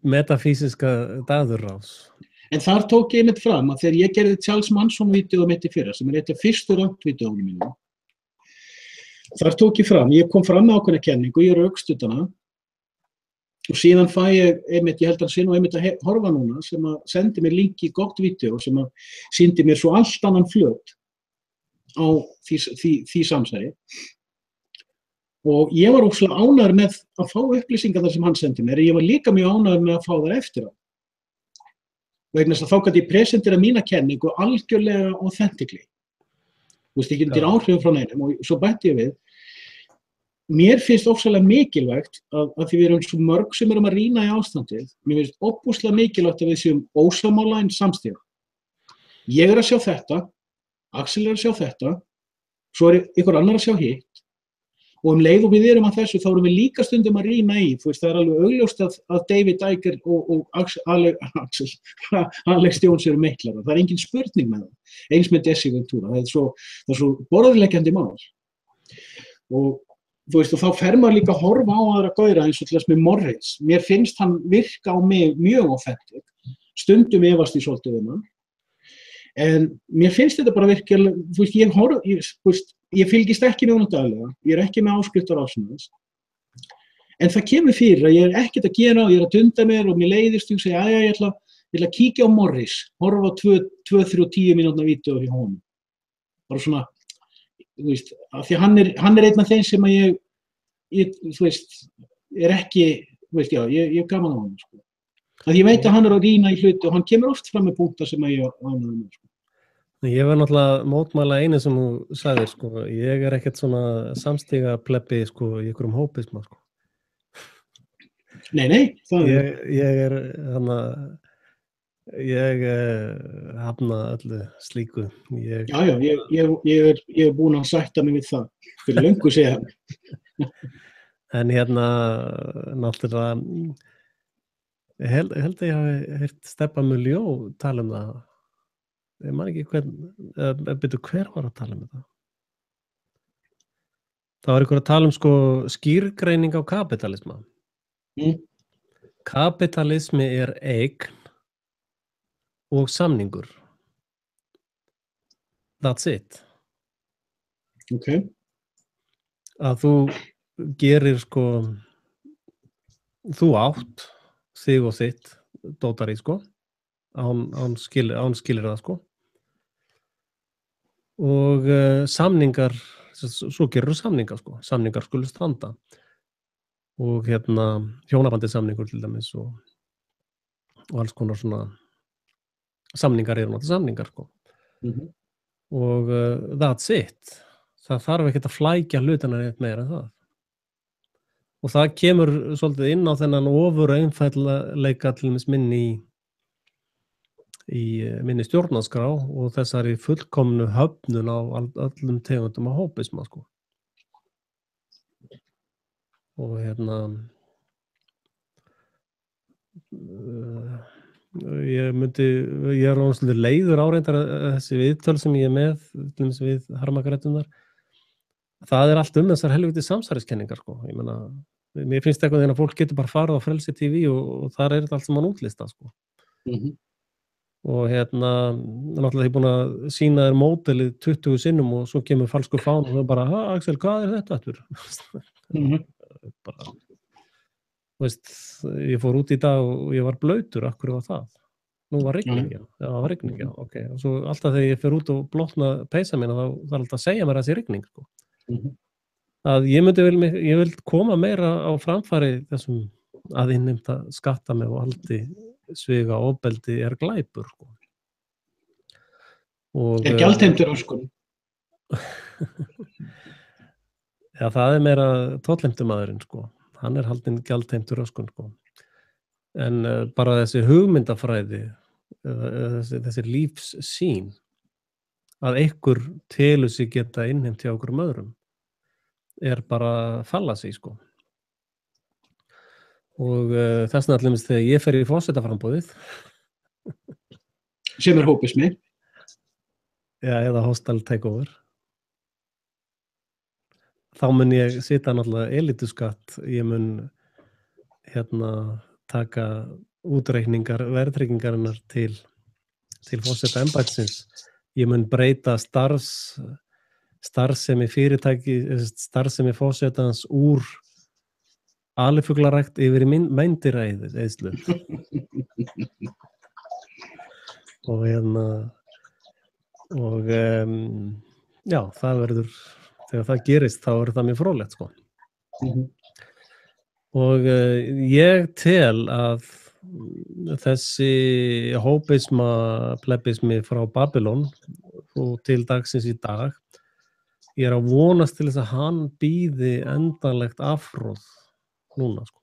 metafísiska daðurrás. En
þar tók ég mitt fram að þegar ég gerði Charles Manson-vídeó mitt í fyrra, sem eitt af fyrstu röntvídeóinu mínu, þar tók ég fram, ég kom fram með ákveðna kenningu, ég rökstuddi hana og síðan fæ ég held að sé nú einmitt að horfa núna sem að sendi mér link í gott vídeó sem að sýndi mér svo allt annan flöt á því samsæri. Og ég var óslega ánægður með að fá upplýsingar þar sem hann sendi mér, en ég var líka mjög ánægður með að fá þær eftir á. Vegna þess að þá gæti ég presentera mína kenningu algjörlega authentically. Þú veist, ég geti áhrifum frá neinum og svo bætti ég við. Mér finnst ofsalega mikilvægt að því við erum svo mörg sem erum að rýna í ástandið, mér finnst óbúslega mikilvægt að við séum ósammála en samstíga. Ég er að sjá þetta, Axel er að sjá þetta, svo er ykkur annar að sjá hitt og leið og við erum að þessu þá erum við líka stundum að rýna í, þú veist, það er alveg augljóst að David Eicher og Alex Jones eru meiklara, það er engin spurning með það, eins með Jesse Ventura, það er svo borðleggjandi mál. Og þú veist, og þá fer maður líka að horfa á aðra gauðra eins og til þess með Morris. Mér finnst hann virka á mig mjög authentic, stundum efast í svolítið hann. En mér finnst þetta bara virkilega, þú veist, ég fylgist ekki með honum daglega, ég er ekki með áskriftar ásynans. En það kemur fyrir að ég er ekkert að gera og ég er að dunda mér og mér leiðist og ég segja, ég ætla að kíkja á Morris, horfa á 2-3-10 mínútna vídeó í honum. Bara svona, þú veist, af því hann er einn af þeim sem að ég þú veist, er ekki, þú veist, já, ég er gaman á honum, sko. Að ég veit að hann er að rýna í hluti og hann kemur oft fram með punktar sem að ég ánægður með, sko.
Ég var náttúrulega mótmæla einu sem þú sagðir, sko. Ég er ekkert svona samstíga plebbi, sko, í einhverjum hópisma, sko.
Nei, það er...
Ég hafna öllu slíku.
Ég er búinn að sætta mig við það fyrir löngu síðan.
En náttúrulega, ég held að ég hafi heyrt Stebba Muljó tala það. Ég man ekki hver var að tala þetta? Það var einhver að tala sko skýrgreining á kapitalisma. Kapitalismi eign og samningur. That's it.
Okay.
Að þú gerir sko, þú átt þig og þitt dótar í sko, án skilir það sko. Og samningar, svo gerur samningar sko, samningar skulu stranda. Og hjónabandið samningur til dæmis og alls konar svona samningar eru náttúrulega samningar sko. Og that's it. Það þarf ekkert að flækja hlutina neitt meira en það. Og það kemur svolítið inn á þennan ofur einfaldleika til dæmis í minni stjórnarskrá og þessari fullkomnu höfnun á öllum tegundum af hópisma sko. Og ég er svolítið leiður áreindar þessi viðtöl sem ég með til dæmis við harmakrættunar. Það allt þessar helviti samsæriskenningar sko. Ég meina, mér finnst eitthvað þegar fólk getur bara farið á Frelsi TV og þar þetta allt sem mann útlista sko. Og náttúrulega ég búin að sýna þér módelið 20 sinnum og svo kemur falsku fán og það bara, Axel, hvað þetta aftur? Bara, veist, ég fór út í dag og ég var blautur, af hverju var það? Nú var rigning, já, það var rigning, já, ok. Og svo alltaf þegar ég fer út og blotna peysa mína, þá þarf alltaf að segja mér að þessi rigning, sko. Að ég vil koma meira á framfæri þessum að innheimta skatta með valdi, sviga og ofbeldi glæpur, sko. Og,
gjaldheimtur öskun?
Já, það meira tollheimtumaðurinn, sko. Hann haldinn gjaldheimtur öskun, sko. En bara þessi hugmyndafræði, þessi lífssýn, að einhver telur sig geta innheimt hjá okkur öðrum, bara fallacy, sko. Og þess vegna allir þegar ég fer í forsetaframboðið.
Sem hópismi.
Já, eða hostile takeover. Þá mun ég sita náttúrulega elituskatt, ég mun taka útreikningar verðtryggingarinnar til forseta embættisins. Ég mun breyta starfsemi fyrirtæki, starfsemi forsetans úr alifuglarækt yfir í meindiræðislu. Og já, það verður, þegar það gerist, þá það mjög fróðlegt, sko. Og ég tel að þessi hópisma, plebismi frá Babylon og til dagsins í dag, ég að vonast til þess að hann bíði endanlegt afhroð núna, sko.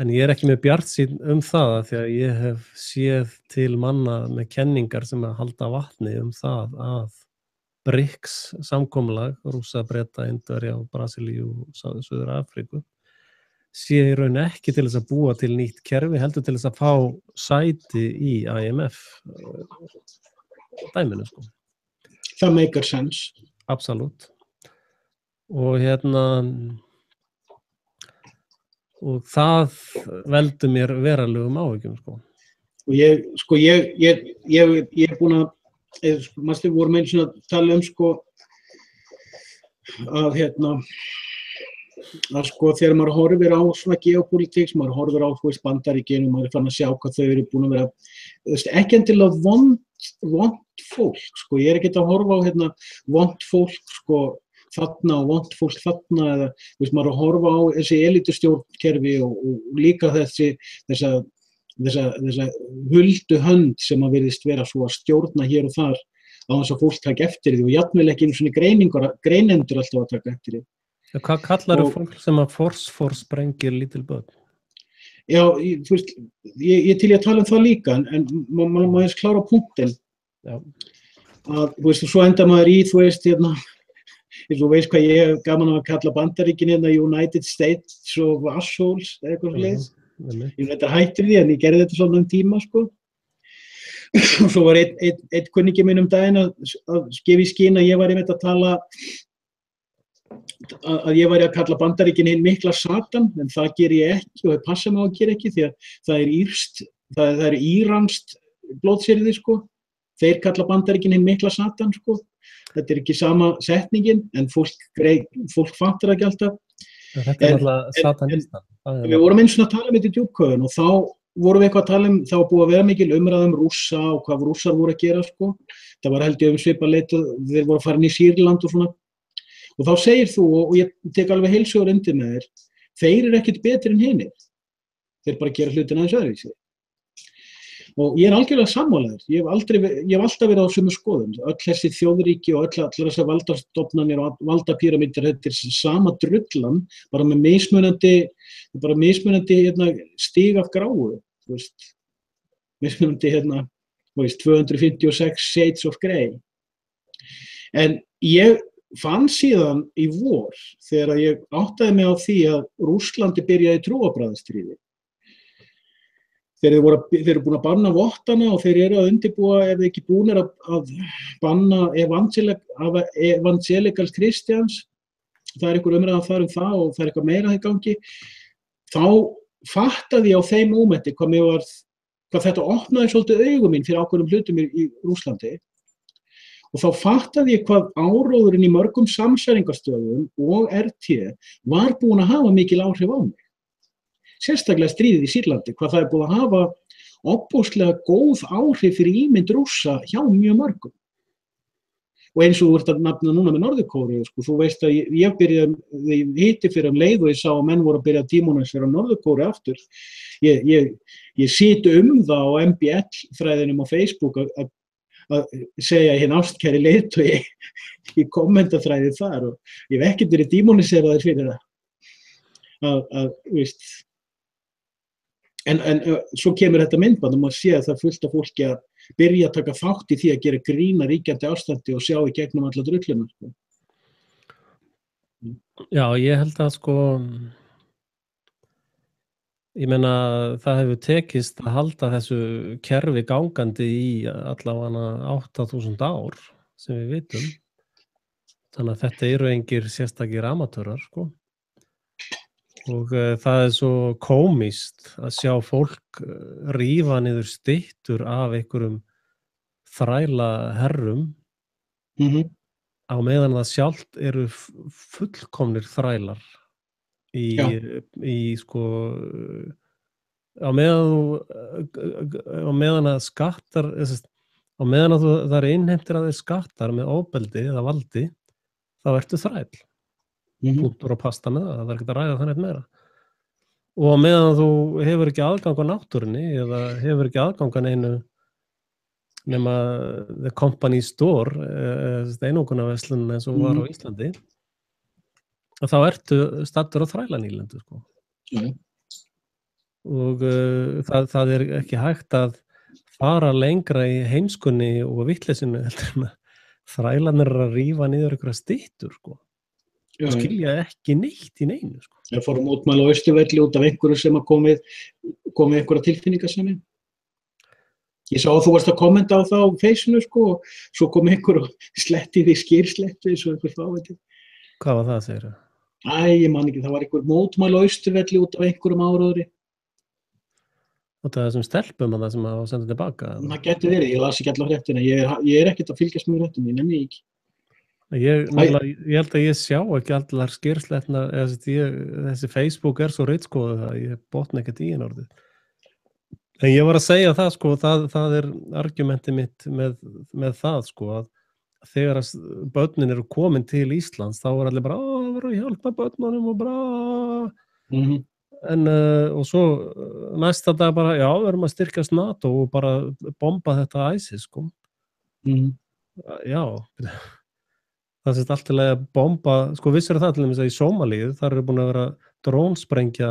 En ég ekki með bjartsýn það því að ég hef séð til manna með kenningar sem að halda vatni það að BRICS samkomulag, Rússa, Breta, Indverja og Brasilíu og Suður Afríku, sé í raun ekki til þess að búa til nýtt kerfi, heldur til þess að fá sæti í IMF dæminu, sko.
Það makes sense.
Absolutt. Og og það veldur mér verulegum áhyggjum, sko.
Og ég búin að, við vorum einu svona að tala sko, að sko þegar maður horfir á svona geopolítík, maður horfir á Bandaríkin og maður fann að sjá hvað þau eru búin að vera, ekki endilega vont fólk, sko, ég ekki að horfa á vont fólk, sko, þarna og vont fólk þarna, eða maður að horfa á þessi elitustjórnkerfi og líka þessa huldu hönd sem að virðist vera svo að stjórna hér og þar á þess að fólk taka eftir því og jafnvel ekki einu svona greinendur alltaf að taka eftir því.
Hvað kallar fólk sem að forsprengir lítil börn?
Já, ég til að tala það líka, en maður má klára punktinn.
Já.
Að, svo enda maður í, þú veist hvað ég hef gaman að kalla Bandaríkin hérna United States of Assholes eða eitthvað svoleiðis. Ég veit að hættir því en ég gerði þetta svona tíma sko. Og svo var einn kunningi minn daginn að gefa í skyn að ég væri með að tala að ég væri að kalla Bandaríkin hinn mikla Satan, en það ger ég ekki og það passa mig að gera ekki því að það er íranskt blóðsýrði sko. Þeir kalla Bandaríkin hinn mikla Satan sko. Þetta ekki sama setningin en fólk fattar ekki alltaf.
Þetta alltaf satanistan.
Við vorum eins og að tala með þetta í djúpköfun og þá vorum við eitthvað að tala það var búið að vera mikil umræða Rússa og hvað Rússar voru að gera sko. Það var held ég svipað leit þeir voru að fara inn í Sýrland og svona. Og þá segir þú, og ég tek alveg heilsugur undir með þér, þeir eru ekkert betri en hinir. Þeir bara gera hlutina aðeins öðruvísi. Og ég er algjörlega sammálaður. Ég hef alltaf verið á sömu skoðun. Öll þessi þjóðríki og allar þessar valdastofnanir og valdapíramítar, þetta er sama drullan, bara með mismunandi stig af gráu. Mismunandi 256 shades of grey. En ég fann síðan í vor þegar ég áttaði mig á því að Rússlandi byrjaði trúarbragðastríði. Þeir eru búin að banna vottana og þeir eru að undirbúa ef þeir ekki búnir að banna evangelicals Christians. Það er einhver umræða að fara það og það er eitthvað meira í gangi. Þá fattaði ég á þeim mómenti hvað þetta opnaði svolítið augum mín fyrir ákveðnum hlutum í Rússlandi. Og þá fattaði ég hvað áróðurinn í mörgum samsæringarstöðum og RT var búin að hafa mikil áhrif á mig. Sérstaklega stríðið í Sýrlandi, hvað það er búin að hafa ofboðslega góð áhrif fyrir ímynd Rússa hjá mjög mörgum. Og eins og þú ert að nefna núna með Norður-Kóreu, sko, þú veist að ég byrjaði hitti fyrir leið og ég sá að menn voru að byrja að dímonisera Norður-Kóreu aftur. Ég sit það á MBL-þræðinum á Facebook að segja hinn ástkæri leiðtogi í kommentaþræði þar og ég hef ekkert verið dímoniseraður fyrir það. En svo kemur þetta myndband og maður sé að það fullt af fólki að byrja að taka þátt í því að gera grína ríkjandi ástandi og sjá í gegnum alla drulluna. Sko.
Já, ég held að sko, ég meina það hefur tekist að halda þessu kerfi gangandi í allavega 8000 ár sem við vitum. Þannig að þetta eru engir sérstakir amatörar, sko. Og það er svo kómískt að sjá fólk rífa niður styttur af einhverjum þræla herrum á meðan það sjálft eru fullkomnir þrælar í sko á meðan að skattar á meðan að það eru innheimtir að þeir skattar með ofbeldi eða valdi þá ertu þræll. Punktur og pasta með það er ekki að ræða þannig meira. Og meðan þú hefur ekki aðgang á náttúrunni eða hefur ekki aðgang á neinu nema the company store, einokunarverslun eins og var á Íslandi, þá ertu staddur á þrælanýlendu, sko. Og það er ekki hægt að fara lengra í heimskunni og vitleysinu heldur en að þrælarnir eru að rífa niður einhverja styttur, sko. Og skilja ekki neitt í neinu, sko.
Það fór mótmæla á Austurvelli út af einhverju sem að komið einhverja tilfinningasemi. Ég sá að þú varst að kommenta á það á Facebookinu, sko, og svo kom einhver og sletti því skýrsletti eins og einhver fáviti.
Hvað var það, segir það?
Ég man ekki, það var einhver mótmæla á Austurvelli út af einhverjum áróðri.
Og það er sem stelpum að það sem að senda tilbaka? Það
getur verið, ég las ekki allar fréttina. Ég er ekkert að fylgjast með fréttum, ég nenni ekki.
Ég held að ég sjá ekki allar skýrsletnar, þessi Facebook er svo ritskoðið að ég botna ekkert í orðið. En ég var að segja það, sko, það er argumentið mitt með það, sko, að þegar börnin eru komin til Íslands, þá er allir bara, það verður að hjálpa börnunum og bara... En, og svo næsta dag bara, já, við erum að styrkjast NATO og bara bomba þetta ISIS, sko. Já, það sést allt til að bomba, sko vissir það til dæmis að í Sómalíu þar eru búin að vera drónsprengja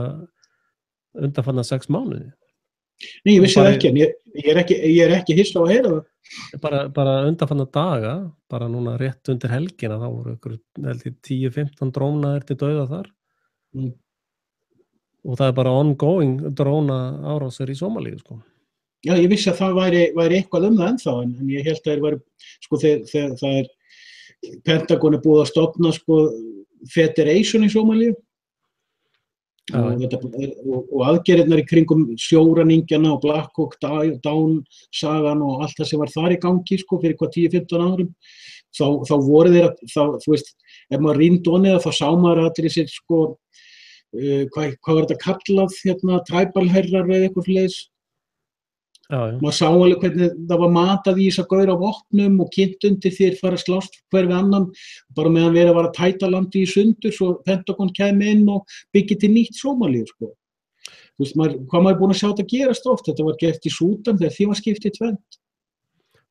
undanfarna 6 mánuði.
Nei, ég
og
vissi það ekki, en ég er ekki hissa á að heyra það.
bara undanfarna daga, bara núna rétt undir helgina, þá voru ykkur, held ég, 10-15 drónaðir til dauða þar. Og það er bara ongoing dróna árásir í Sómalíu, sko.
Já, ég vissi að það væri eitthvað það ennþá, en ég held að þeir væri, sko, þegar það er, Pentagon búið að stofna, sko, Federation í Sómalíu. Og aðgerðirnar í kringum sjóræningjana og Black Hawk Down sagan og allt það sem var þar í gangi, sko, fyrir hvað 10-15 árum, þá voru þeir að, þú veist, ef maður rýndi ofan í það, þá sá maður allir sér, sko, hvað var þetta kallað, hérna, træbalherrar eða eitthvað fleis. Maður sá alveg hvernig það var matað í þess að gaura á vopnum og kynnt undir þeir fara að slást hver við annan, bara meðan verið að vara að tæta landi í sundur svo Pentagon kæmi inn og byggja til nýtt Sómalíu, sko. Þú veist, hvað maður búin að sjá þetta gerast oft, þetta var gert í Súdan þegar því var skipt í tvennt.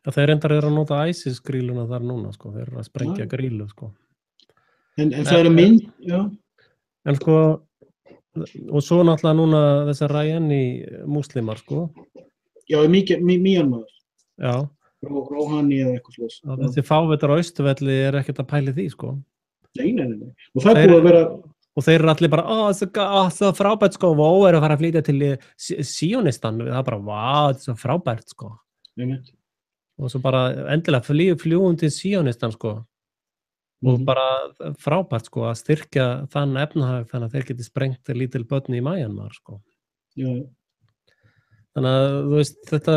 Já, þeir reyndar að nota ISIS-gríluna þar núna, sko, þeir að sprengja grílu, sko.
En það mynd, já.
En sko, og svo náttúrulega núna þessar Rajani múslimar, sko.
Já, Myanmar.
Já.
Rouhani eða eitthvað slags.
Þessi fávitar á Austurvelli ekkert að pæli því, sko.
Nei. Og það búið að vera...
Og þeir allir bara, það er frábært, sko, vó, að fara að flytja til Síonistan. Það er bara, þetta er svo frábært, sko. Og svo bara endilega fljúum til Síonistan, sko. Og bara frábært, sko, að styrkja þann efnahag þannig að þeir geti sprengt lítil börn í Myanmar, sko.
Já.
Þannig að, þú veist, þetta,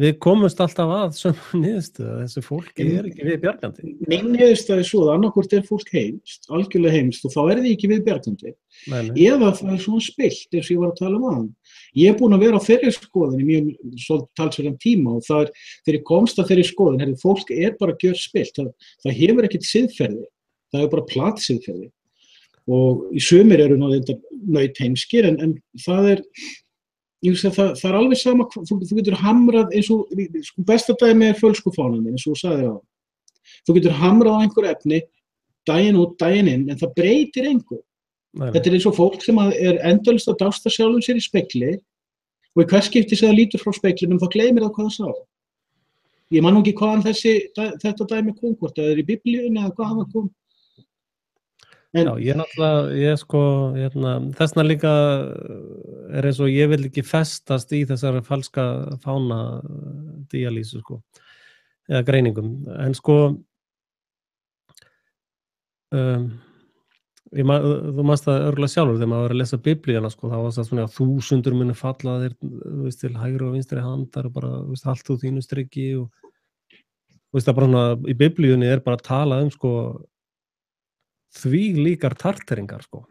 við komumst alltaf að sömu niðurstöðu, þessu fólki ekki við bjargandi.
Mín niðurstöðu svo að annarkvort hvort heimst, algjörlega heimst, og þá því ekki við bjargandi. Eða það svona spillt, eins og ég var að tala um. Ég búin að vera á þeirri skoðun í mjög talsverðan tíma og það þegar ég komst að þeirri skoðun, fólk bara gjörspillt, það hefur ekkert siðferði, það er bara platsiðferði. Og í sumir eru naut heimskir, en það það alveg sama, þú getur hamrað eins og, sko, besta dæmi fölskufánandi, eins og þú sagðir á. Þú getur hamrað á einhver efni, daginn út, daginn inn, en það breytir engu. Þetta eins og fólk sem endalaust að dásta sjálfum sér í spegli og í hvers skipti sem það lítur frá speglinum, þá gleymir það hvað það sá. Ég man nú ekki hvaðan þetta dæmi kom, hvort það í Biblíunni eða hvaðan það kom.
Já, sko, þessna líka eins og ég vil ekki festast í þessari falska fána díalísu, sko, eða greiningum, en sko, þú manst það örugglega sjálfur þegar maður var að lesa Biblíuna, sko, þá var það svona að 1000 muni falla þér, þú veist, til hægri og vinstri handar og bara, þú veist, allt úr þínu striki og, þú veist, það bara svona, í Biblíunni bara að tala sko, því líkar tarteringar, sko.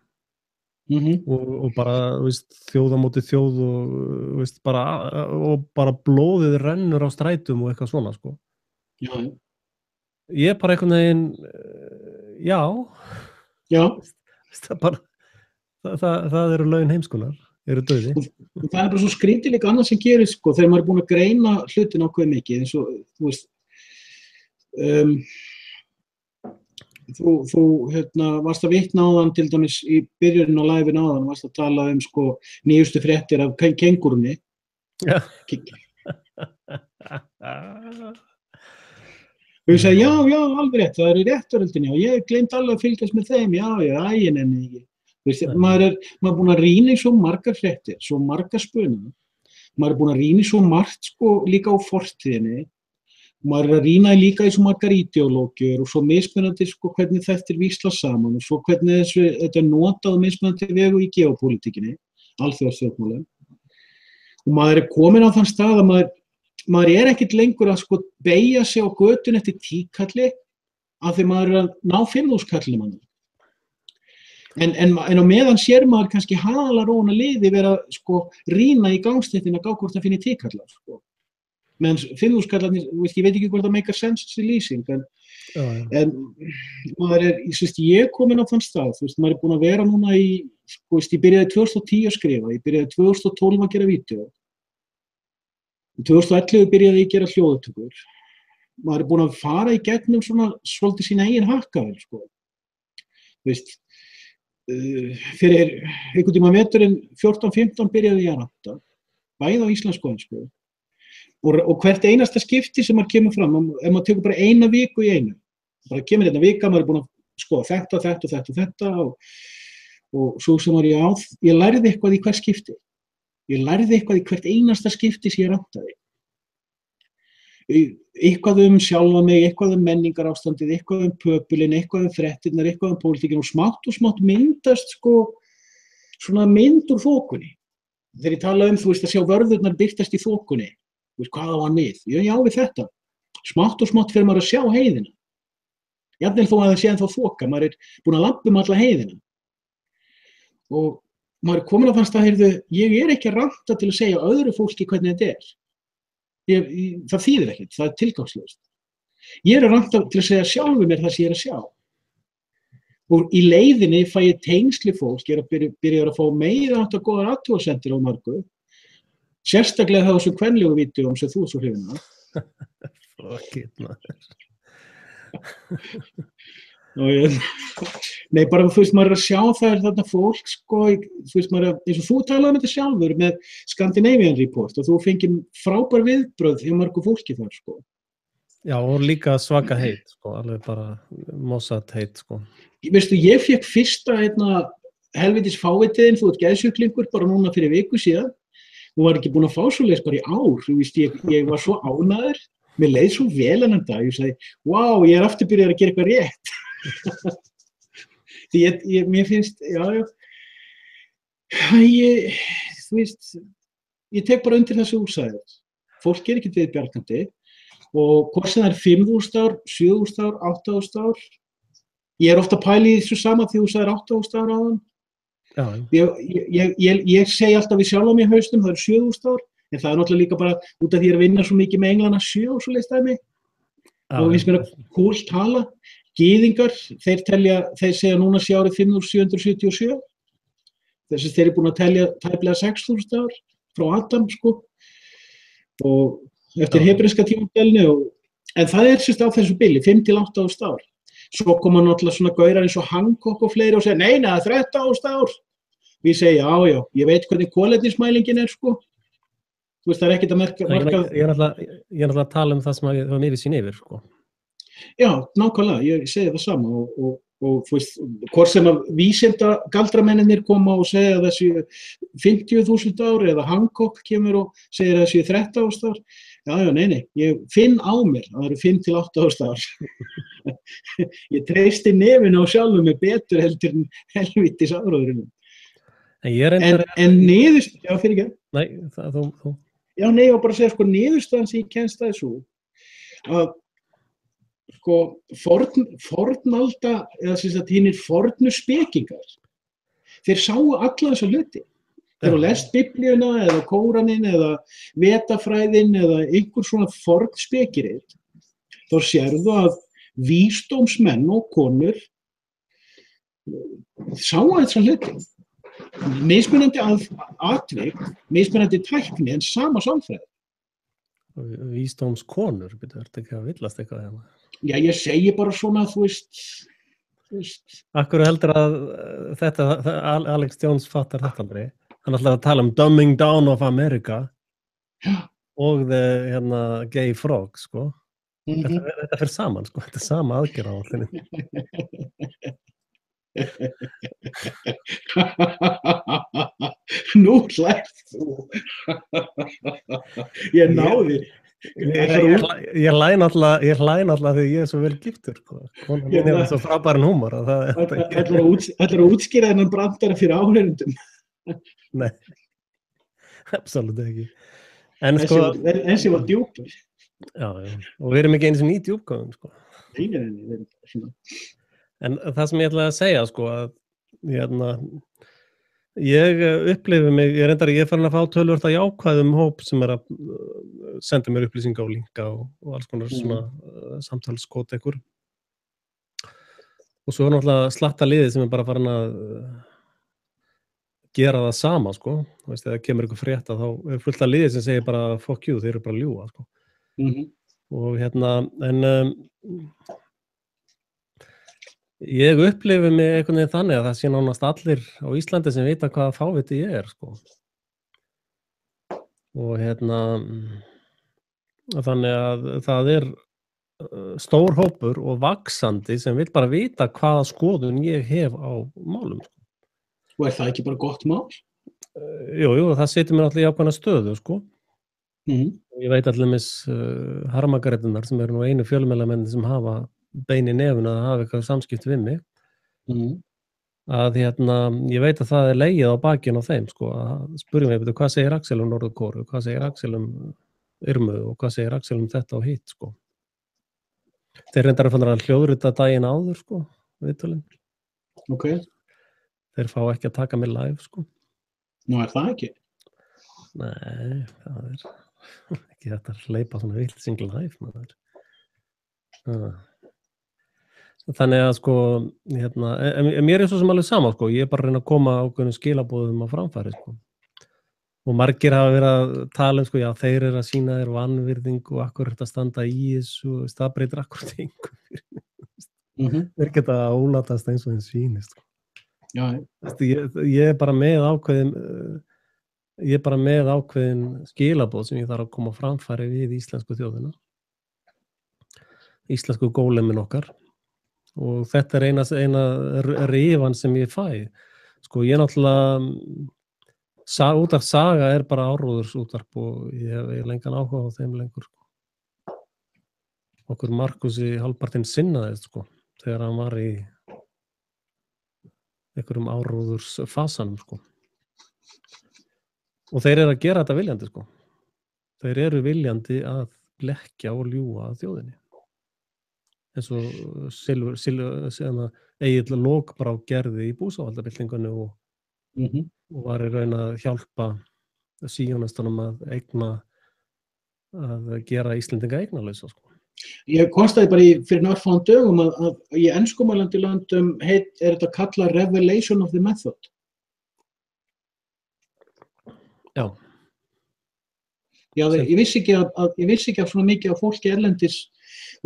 Og bara, þú veist, þjóð á móti þjóð og, þú veist, bara blóðið rennur á strætum og eitthvað svona, sko.
Já.
Ég bara einhvern veginn, já. Það eru laun heimskunar, eru dauði.
Það bara svo skrítið líka annað sem gerist, sko, þegar maður búin að greina hlutin ákveð mikið, eins og, þú veist, þú varst að vitna á þann til dæmis í byrjunin á live-in á þann, varst að tala sko, nýjustu fréttir af kengúrunni.
Já.
Og ég sagði, já, alveg rétt, það í réttaröldinni og ég glemt alveg að fylgjast með þeim, ægin en ekki. Maður búin að rýna í svo margar fréttir, svo margar spunum, maður búin að rýna í svo margt, sko, líka á fortíðinni. Maður að rýna líka í svo margar ideológjur og svo mismunandi, sko, hvernig þetta vísla saman og svo hvernig þetta notað mismunandi vegu í geopolítikinni, alþjóðastjórnmálum. Og maður komin á þann stað að maður ekkert lengur að, sko, beygja sig á götun eftir tíkalli af því maður að ná 5.000 kallinu manni. En á meðan sér maður kannski halaróna liði vera, sko, rýna í gangstéttina að gá hvort það finni tíkallar, sko. Meðan 5.000 kallarnir, ég veit ekki hvort það make a sense þessi lýsing, en maður ég komin á þann stað, maður búin að vera núna í, sko, ég byrjaði 2010 að skrifa, ég byrjaði 2012 að gera vídeó, 2011 byrjaði ég að gera hljóðupptökur, maður búin að fara í gegnum svona svolítið sína eigin hakkavel, sko, fyrir einhvern tíma veturinn 14-15 byrjaði ég að ranta. bæði á íslensku og ensku. Og hvert einasta skipti sem maður kemur fram, ef maður tekur bara eina viku í einu, bara kemur hérna vika, maður búinn að skoða þetta og svo sem var ég lærði eitthvað í hvert skipti. Ég lærði eitthvað í hvert einasta skipti sem ég rantaði. Eitthvað sjálfa mig, eitthvað menningarástandið, eitthvað pöpulinn, eitthvað fréttirnar, eitthvað pólitíkina og smátt myndast svona mynd úr þokunni. Þegar ég tala að sjá vörðurnar birtast í þokunni, hvað á hann við? Já, við þetta. Smátt fyrir maður að sjá heiðina. Jafnvel þó að það sé ennþá þoka, maður búinn að labba alla heiðina. Og maður komin að fannst að, ég ekki að ranta til að segja öðru fólki hvernig þetta það þýðir ekkert, það tilgangslaust. Ég að ranta til að segja sjálfur mér það sem ég að sjá. Og í leiðinni fæ ég tengsli fólk, ég að byrja að fá meira átt að góðar athugasemdir á mörgu, sérstaklega það á þessum kvenlegu vídeóum sem þú svo hrifin af.
Fuck maður.
Nei, bara maður að sjá það þarna fólk, maður eins og þú talaði þetta sjálfur með Scandinavian Report og þú fengið frábær viðbrögð hjá mörgu fólki þar,
Já, og líka svaka heit, alveg bara Mossad heit,
Veistu, ég fékk fyrsta helvitis fávitiðin, þú geðsjúklingur bara núna fyrir viku síðan og var ekki búinn að fá svoleiðis bara í ár, ég var svo ánægður, mér leið svo vel þennan dag, ég sagði, wow, ég aftur byrjað að gera eitthvað rétt. Því mér finnst, ég tek bara undir þessu úrsæður. Fólk ekki viðbjargandi og hvort sem það 5.000 ár, 7.000 ár, 8.000 ár. Ég ofta að pæla í þessu sama því þú sagðir 8.000 ár áðan. Ég segi alltaf við sjálf á mig haustum, það 7.000 ár, en það náttúrulega líka bara út af því að vinna svo mikið með englana 7 og svo leistæmi. Og finnst mér að kúl tala. Gyðingar, þeir segja núna sé árið 5.777. Þess að þeir búin að telja tæplega 6.000 ár frá Adam, og eftir hebreska tímabilinu. En það sérst á þessu bili, 5 til 8.000 ár. Svo koma náttúrulega svona gaurar eins og Hancock og fleiri og segja, nei, það 13.000 ár. Við segja, já, ég veit hvernig kolefnismælingin Þú veist, það ekkert að marka...
Ég náttúrulega að tala það sem það mér sín yfir,
Já, nákvæmlega, ég segi það sama og þú veist, hvort sem að vísinda galdramennir koma og segja þessi 50.000 ár eða Hancock kemur og segir þessi 13.000 ár, já, nei, ég finn á mér að það eru 5 til 8.000 ár. Ég treysti nefinu á sjálfum mig betur heldur en helvítis áróðurinn. En niðurst, já, fyrir ekki.
Nei, það þú.
Já, nei, og bara segja, niðurstaðan sem ég kennst það svo, að fornalda, eða sem sagt hinnir fornu spekingar, þeir sáu alla þessa hluti. Þeir hafa lest Biblíuna eða Kóraninn eða Vetafræðin eða einhver svona forn spekirit, þá sérðu að vísdómsmenn og konur sáu þessa hluti. Mismunandi atvik, mismunandi tækni en sama sálfræði.
Vísdómskonur, betur ekki að villast eitthvað hérna.
Já, ég segi bara svona, þú veist.
Akkur heldur að Alex Jones fattar þetta aldrei. Hann ætlaði að tala dumbing down of America og gay frog, Þetta fyrir saman, Þetta sama aðgerð á allir.
Nú hlærð þú. Ég náði.
Ég hlæ náttúrulega þegar ég svo vel giftur. Konan mín hefur svo frábæran húmor.
Ætlar að útskýra þennan brandara fyrir áheyrendum?
Nei, absolutt ekki.
Þessi var djúpur.
Já, og við erum ekki eins og í djúpgóðum,
Nei.
En það sem ég ætlaði að segja, að ég upplifi mig, ég farin að fá töluvert að jákvæðum hóp sem að senda mér upplýsinga og linka og alls konar svona samtalskot ekkur. Og svo náttúrulega slatta liðið sem bara farin að gera það sama, Þú veist, þegar kemur ykkur frétta, þá fullt af liðið sem segir bara fuck you, þeir eru bara að ljúga, Og en ég upplifi mig einhvern veginn þannig að það sé nánast allir á Íslandi sem vita hvaða fáviti ég er, og þannig að það stór hópur og vaxandi sem vill bara vita hvaða skoðun ég hef á málum.
Og það ekki bara gott mál?
Jú, það setur mér alltaf í ákveðna stöðu, sko. Ég veit allir harmagareitunar sem eru nú einu fjölmiðlamenn sem hafa bein í nefinu að hafa eitthvað samskipti við mig. Að ég veit að það legið á bakinu á þeim, sko, að spurja mig, hvað segir Axel um Norður-Kóreu, hvað segir Axel um Irmu og hvað segir Axel um þetta og hitt, sko. Þeir reyndar að hljóðrita daginn áður, sko, viðtölin.
Ok.
Þeir fá ekki að taka mig live, sko.
Nú það ekki?
Nei, það ekki þetta að hleypa svona vildsing live, maður. Þannig að, sko, mér svo sem alveg sama, sko, ég bara að reyna að koma ákveðnum skilaboðum á framfæri, sko. Og margir hafa verið að tala sko, já, þeir eru að sýna þér vanvirðingu og akkur að standa í þessu, það breytir akkur engu fyrir mig. Þeir geta ólatast eins og þeim sýnist.
Já.
Ég bara með ákveðin skilaboð sem ég þarf að koma á framfæri við íslensku þjóðina. Íslensku gólemin okkar. Og þetta eina rifan sem ég fæ. Sko, ég náttúrulega útvarp Saga bara áróðursútvarp og ég hef lengan áhuga á þeim lengur. Okkur Markusi hálfpartinn sinnaðist, sko, þegar hann var í einhverjum áróðursfasanum, sko. Og þeir að gera þetta viljandi, sko. Þeir eru viljandi að blekkja og ljúga að þjóðinni. Eins og Egill Lokbrá gerði í búsáhaldabyltingunni og var í raun að hjálpa síónistunum að gera Íslendinga eignalausa, sko.
Ég konstaði bara fyrir örfáum dögum að í enskumælandi löndum þetta kallað revelation of the method.
Já.
Já, ég vissi ekki að svona mikið af fólki erlendis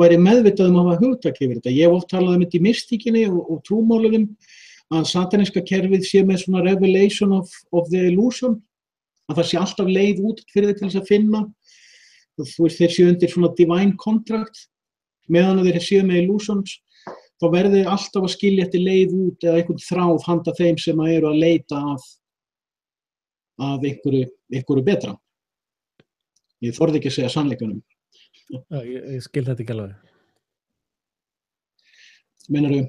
væri meðvitað að hafa hugtak yfir þetta. Ég hef oft talað þetta í mystíkinni og trúmálunum að sataníska kerfið sé með svona revelation of the illusion, að það sé alltaf leið út fyrir þeir til þess að finna. Þú veist, þeir séu undir svona divine contract, meðan þeir séu með illusions, þá verður þeir alltaf að skilja eftir leið út eða einhvern þráð handa þeim sem eru að leita að einhverju betra. Ég þorði ekki að segja sannleikanum.
Já, ég skil þetta ekki alveg.
Meinarðu?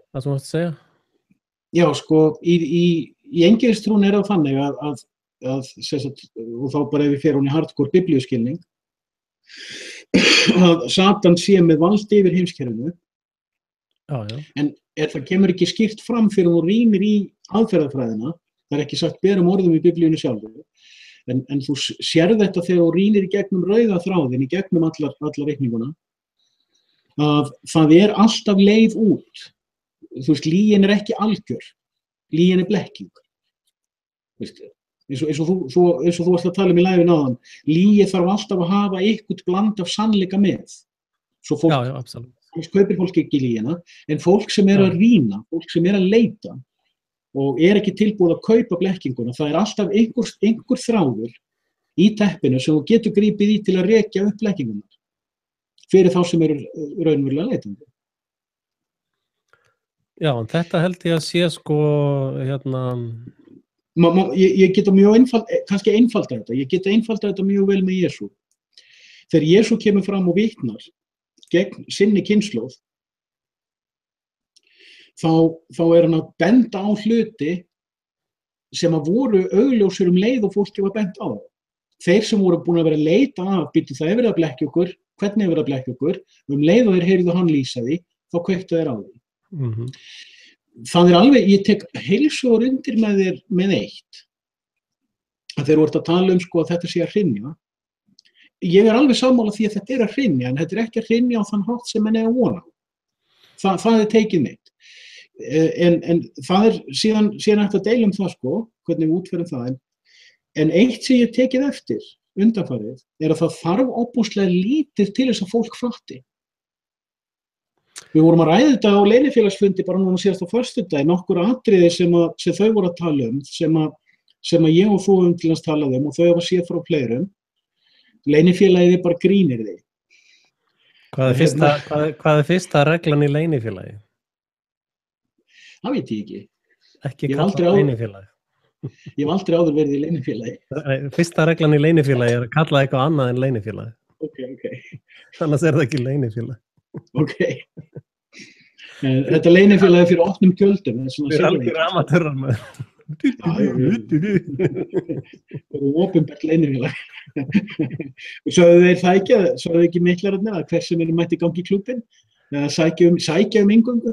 Það sem þú varst að segja? Já,
sko, í eingyðistrún það þannig að og þá bara ef við ferum í hardcore biblíuskilning, að Satan sé með vald yfir heimskerfinu.
Já.
En það kemur ekki skýrt fram fyrir þú rýnir í aðferðafræðina, það ekki sagt berum orðum í biblíunni sjálfu, en þú sér þetta þegar þú rýnir í gegnum rauða þráðin, í gegnum alla reikninguna, að það alltaf leið út. Þú veist, lygin ekki algjör, lygin blekking. Eins og þú varst að tala í live áðan, lygi þarf alltaf að hafa eitthvað bland af sannleika með. Svo fólk,
já, absolutt.
Kaupir fólk ekki lygina, en fólk sem að rýna, fólk sem að leita og ekki tilbúið að kaupa blekkinguna, það alltaf einhver þráður í teppinu sem þú getur grípið í til að rekja upp blekkingunar fyrir þá sem eru raunverulega leitandi.
Já, en þetta held ég að sé sko,
Ég geta mjög kannski einfalda þetta. Ég geta einfalda þetta mjög vel með Jesú. Þegar Jesú kemur fram og vitnar gegn sinni kynslóð, þá hann að benda á hluti sem að voru augljósir leið og fólki var bent á. Þeir sem voru búin að vera að leita býttu það verið að blekkja okkur, hvernig verið að blekkja okkur, leið og þeir heyrðu hann lýsa því, þá kveiktu þeir á því. Það alveg, ég tek heilsugur undir með þér með eitt, að þeir voru að tala sko að þetta sé að hrynja. Ég alveg sammála því að þetta að hrynja, en þetta ekki að hrynja á þann hátt sem menn að vona. Það tekið mitt. En það síðan eftir að deila það sko, hvernig við útferðum það, en eitt sem ég tekið eftir undanfarið að það þarf óbúslega lítið til þess að fólk fatti. Við vorum að ræða þetta á leinifélagsfundi bara núna síðast á föstudag, nokkur atriði sem þau voru að tala sem að sem að ég og þú til hans talaði og þau hafa séð frá fleirum, leynifélagið bara grínir þig.
Hvað er fyrsta reglan í leynifélagi?
Það veit ég ekki.
Ekki kalla leynifélagi.
Ég hef aldrei áður verið í leynifélagi.
Fyrsta reglan í leynifélagi að kalla eitthvað annað en leynifélagi.
Ok.
Annars það ekki leynifélagi.
Ok. Þetta leynifélagi fyrir opnum tjöldum.
Það algjör amatörrar með.
Það opinbert leynifélagi. Og sögðu þeir það ekki, sögðu ekki miklararnir að hver sem mætti gangi í klúbbinn, sækja um inngöngu.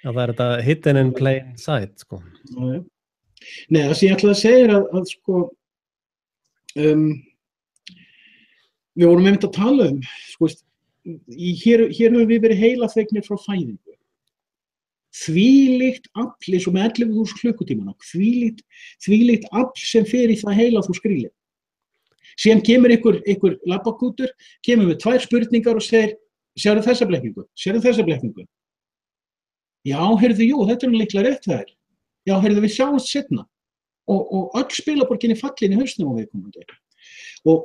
Já, það þetta hidden in plain sight, sko.
Já. Nei, það sem ég ætlaði að segja að sko, við vorum einmitt að tala sko, hér höfum við verið heilaþvegnir frá fæðingu. Þvílíkt afl eins og með 11.000 klukkutímana, þvílíkt afl sem fer í það heila þú skrýlið. Síðan kemur ykkur labbakútur, kemur með 2 spurningar og segir, sérðu þessa blekkingu? Já, heyrðu, jú, þetta líklega rétt það Já, heyrðu, við sjáumst seinna. Og öll spilaborginni fallin í hausnum á viðkomandi. Og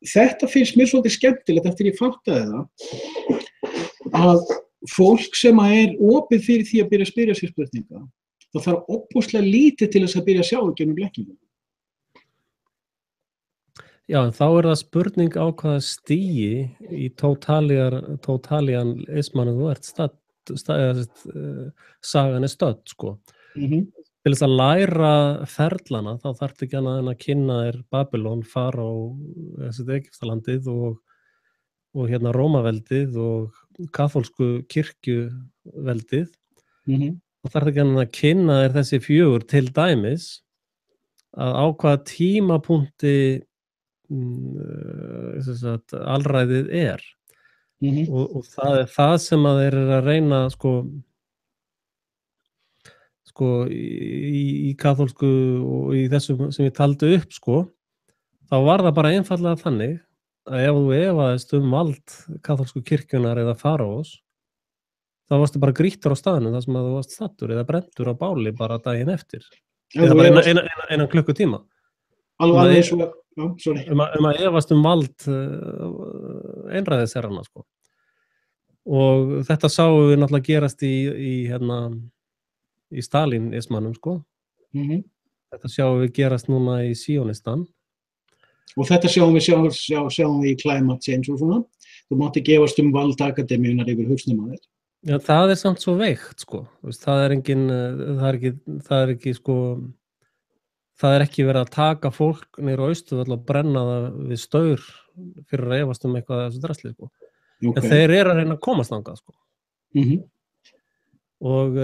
þetta finnst mér svolítið skemmtilegt eftir ég fattaði það, að fólk sem opið fyrir því að byrja að spyrja sér spurninga, það þarf óbúslega lítið til þess að byrja að sjá ekki blekkingu.
Já, en þá það spurning á hvaða stigi í tótalían ismanum þú ert sagan stödd, sko. Til þess að læra ferlana, þá þarftu ekki annað en að kynna þér Babylon, Faró, Egyptalandið og hérna Rómaveldið og kaþólsku kirkjuveldið. Þá þarftu ekki annað en að kynna þér þessi 4 til dæmis að á hvaða tímapunkti alræðið og það það sem að þeir að reyna sko í kaþólsku og í þessu sem ég taldi upp, sko, þá var það bara einfaldlega þannig að ef þú efaðist vald kaþólsku kirkjunar eða faraós, þá varstu bara grýttur á staðnum þar sem að þú varst stattur eða brentur á báli bara daginn eftir. Eða bara einan klukkutíma.
Alveg eins og, sorry.
Að efast vald einræðisherrana, sko. Og þetta sáum við náttúrulega gerast í Stalinismanum, sko. Þetta sjáum við gerast núna í Síonistan.
Og þetta sjáum við í climate change og svona. Þú mátti gefast vald akademíunar yfir hausnum á þér.
Já, það samt svo veikt, sko. Það er ekki verið að taka fólk niður á Austurvöll og brenna það við staur fyrir að efast eitthvað þessu drasli, sko. Okay. En þeir að reyna að komast þangað, sko. Og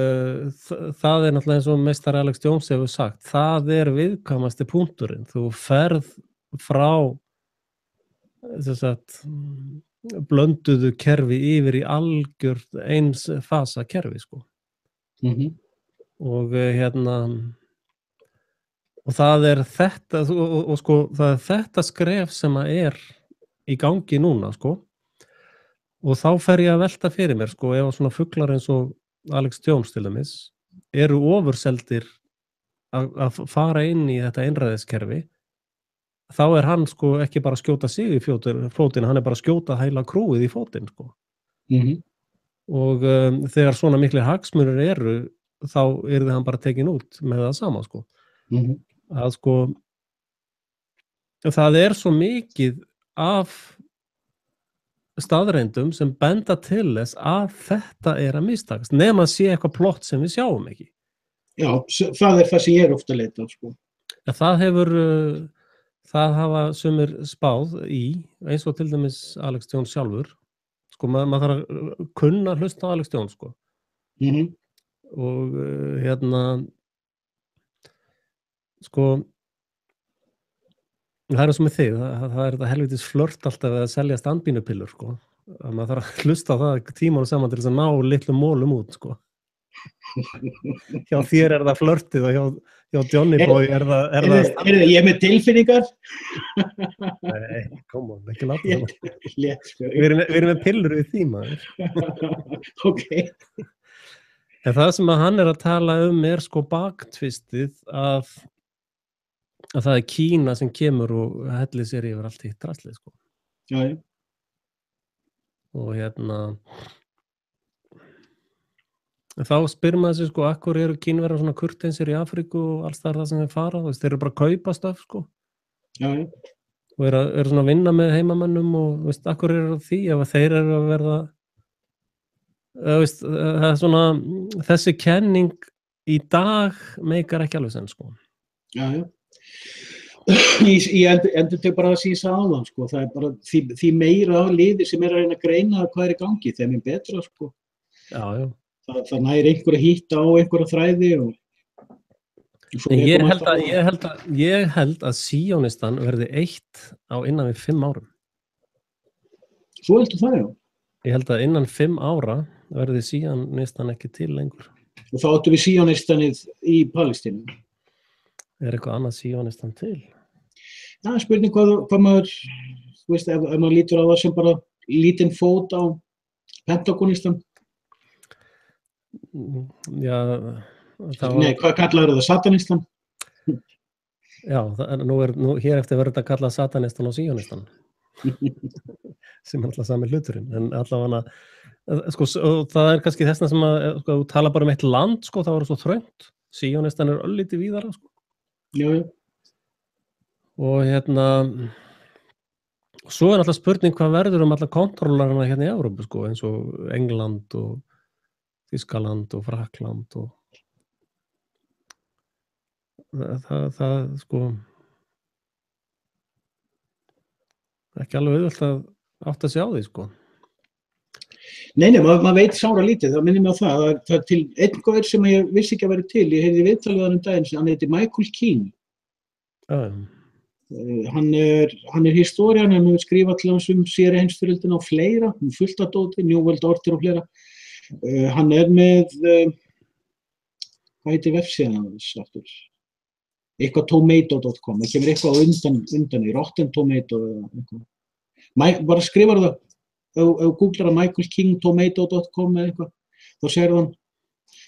það náttúrulega eins og meistari Alex Jones hefur sagt, það viðkvæmasti punkturinn. Þú ferð frá blönduðu kerfi yfir í algjört eins fasa kerfi, sko. Og og það þetta og sko, það þetta skref sem að í gangi núna, sko. Og þá fer ég að velta fyrir mér, sko, ef svona fuglar eins og Alex Jones til dæmis ofurseldir að fara inn í þetta einræðiskerfi, þá hann, sko, ekki bara að skjóta sig í fótinn, hann bara að skjóta heila krúið í fótinn, sko. Og þegar svona miklir hagsmunir þá yrði hann bara tekin út með það sama, sko. Að sko, það svo mikið af staðreyndum sem benda til þess að þetta að mistakast, nema að sé eitthvað plott sem við sjáum ekki.
Já, það það sem ég ofta að leita, sko.
Það hafa sumir spáð í, eins og til dæmis Alex Jones sjálfur, sko, maður þarf að kunna hlusta á Alex Jones, sko. Og sko, það eins og með þig, það þetta helvitis flört alltaf við að selja standbínupillur, sko. Að maður þarf að hlusta á það tímanum saman til þess að ná litlum mólum út, sko. Hjá þér það flörtið og hjá Johnny Boy það
ég með tilfinningar.
Nei, come on, ekki láta það. Við erum með pillur við því, maður.
Ok.
En það sem að hann að tala sko baktvistið að að það Kína sem kemur og hellir sér yfir allt hitt draslið, sko.
Já, já.
Og þá spyr maður sig, sko, af hverju eru Kínverjar svona kurteinsir í Afríku og alls það sem þeir fara, þú veist, þeir eru bara að kaupa stöf, sko.
Já, já.
Og eru svona að vinna með heimamönnum og, þú veist, af hverju eru því ef þeir eru að verða, þú veist, það svona, þessi kenning í dag meikar ekki alveg senn, sko.
Já, já. Ég endur til bara að sísa á það, sko. Það bara því meira af liði sem að reyna að greina hvað í gangi, þeim betra, sko.
Já, já.
Það næri einhver að hýtta á einhverja þræði og
ég held að síónistan verði eitt á innan við 5 árum.
Svo heldur það, já.
Ég held að innan 5 ára verði síónistan ekki til lengur.
Og þá áttu við síónistanið í Palestínu.
Eitthvað annað síónistan til?
Já, spurning hvað maður, þú veist, ef maður lítur á það sem bara lítinn fót á Pentagonistan.
Já,
Nei, hvað kallaður það? Satanistan?
Já, nú hér eftir verður þetta að kalla satanistan og síónistan. Sem alltaf sami hluturinn, en allavega sko, það kannski þessna sem að sko, þú tala bara eitt land, sko, þá svo þröngt. Síónistan öllítið víðara, sko.
Já, já.
Og svo alltaf spurning hvað verður alla kontrólarana hérna í Evrópu, sko, eins og England og Þýskaland og Frakkland og það sko ekki alveg auðvelt að átta sig á því, sko.
Nei, maður veit sára lítið, það minnir mig á það er til einn gaur sem ég vissi ekki að vera til, ég heyrði viðtalið hann daginn, hann heitir Michael King. Hann er historian, hann hefur skrifað til hans síðari heimsstyrjöldina og fleira, fullt af dóti, New World Order og fleira. Hann er með, hvað heitir vefsíðan hans aftur? Eitthvað tomato.com, það kemur eitthvað undan í, Rotten Tomato eða eitthvað. Bara skrifar það, ef googlar að Michael King tomato.com eða eitthvað, þá sér hann,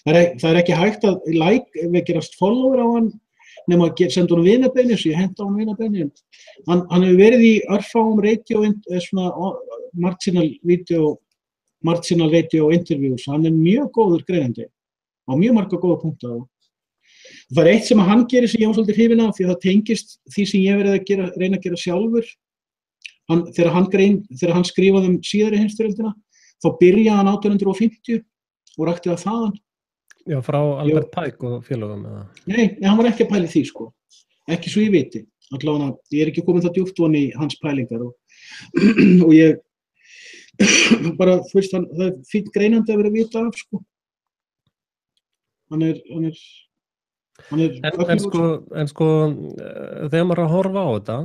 það er ekki hægt að við gerast follower á hann, nema að senda hann vinabeini, svo ég henda hann vinabeini. Hann hefur verið í örfáum radio, svona marginal radio interviews, hann er mjög góður greinandi á mjög marga góða punkta. Það er eitt sem hann gerir sem ég var svolítið hrifinn af, því það tengist því sem ég verið að reyna að gera sjálfur. Þegar hann skrifaði síðari heimsstyrjöldina, þá byrjaði hann 1850 og rakti það þaðan.
Já, frá Albert Pike og félögum eða? Nei,
hann var ekki að pæli því, sko. Ekki svo ég viti. Allavega, ég er ekki komin það djúpt ofan í hans pælingar og ég bara, þú veist, það er fínt greinandi að vera að vita af, sko. Hann er
En sko, þegar maður er að horfa á þetta,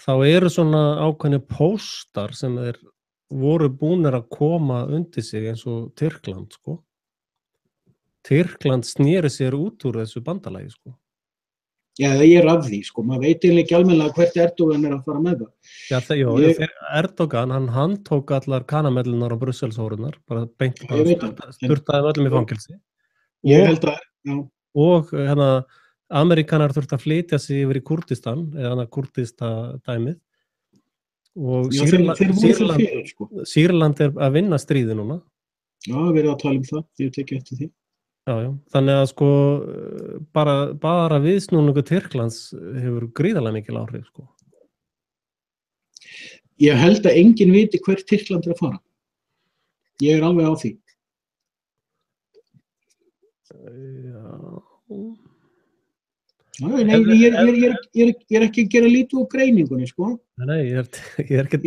þá eru svona ákveðnir póstar sem þeir voru búnir að koma undir sig eins og Tyrkland, sko. Tyrkland sneri sér út úr þessu bandalagi, sko.
Já, ég er af því, sko. Maður veit eiginlega ekki almennilega hvert Erdogan er að fara með það.
Já, Erdogan, hann handtók allar kanamellunar og Brusselshórunar, bara beint, sturtaði öllum í fangelsi.
Ég held að, já.
Og Ameríkanar þurfti að flytja sig yfir í Kúrdistan, eða Kúrdistadæmið. Og Sýrland er að vinna stríði núna.
Já, við erum að tala um það, ég tekið eftir því.
Já, þannig að sko bara viðsnúningu Tyrklands hefur gríðarlega mikil áhrif, sko.
Ég held að enginn viti hvert Tyrkland er að fara. Ég er alveg á því. Nei, ég er ekki að gera lítið úr greiningunni, sko.
Nei, ég er ekkert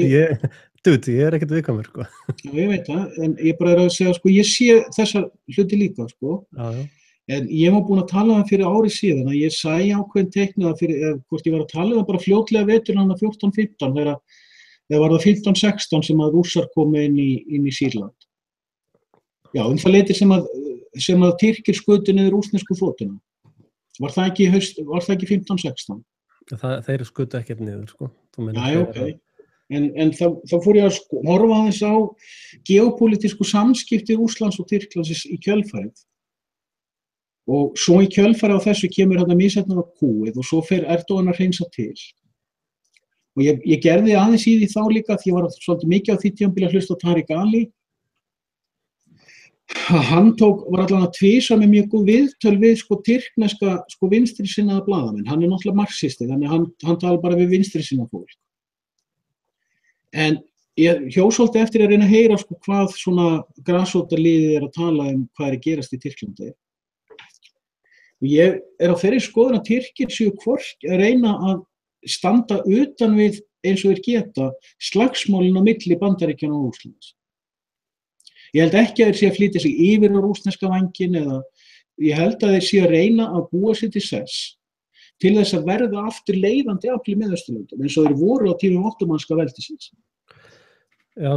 viðkvæmur, sko.
Já, ég veit það, en ég bara er að segja, sko, ég sé þessa hluti líka, sko.
Já.
En ég var búin að tala það fyrir ári síðan, að ég sæ ákveðin teikna það hvort ég var að tala það bara fljótlega vetur hann að 14-15, þegar var það 15-16 sem að Rússar komu inn í Sýrland. Já, það leyti sem að Tyrkir skutu niður rússnesku flotuna. Var það ekki 15-16?
Þeir skutu ekkert niður, sko.
Já, ok. En þá fór ég að horfa aðeins á geopolítísku samskipti Rússlands og Tyrklands í kjölfarið. Og svo í kjölfari á þessu kemur þarna misheppnað á kúið og svo fer Erdogan að hreinsa til. Og ég gerði aðeins í því þá líka því ég var svolítið mikið á því tímabili að hlusta á Tariq Ali. Hann var allan að tvisa með mjög góð viðtöl við tyrkneska vinstri sinnaða blaðamenn. Hann náttúrulega marxisti, þannig hann talar bara við vinstri sinna fólk. En ég hjó svolítið eftir að reyna að heyra hvað svona grasrótarliðið að tala hvað að gerast í Tyrklandi. Og ég á þeirri skoðun að Tyrkir séu hvorki að reyna að standa utan við eins og þeir geta slagsmálin á milli Bandaríkjanna og Rússlands. Ég held ekki að þeir séu að flytja sig yfir á rússneska vænginn eða ég held að þeir séu að reyna að búa sér til sess til þess að verða aftur leiðandi afl í Miðausturlöndum eins og þeir voru á tímum ottómanska veldisins. Já,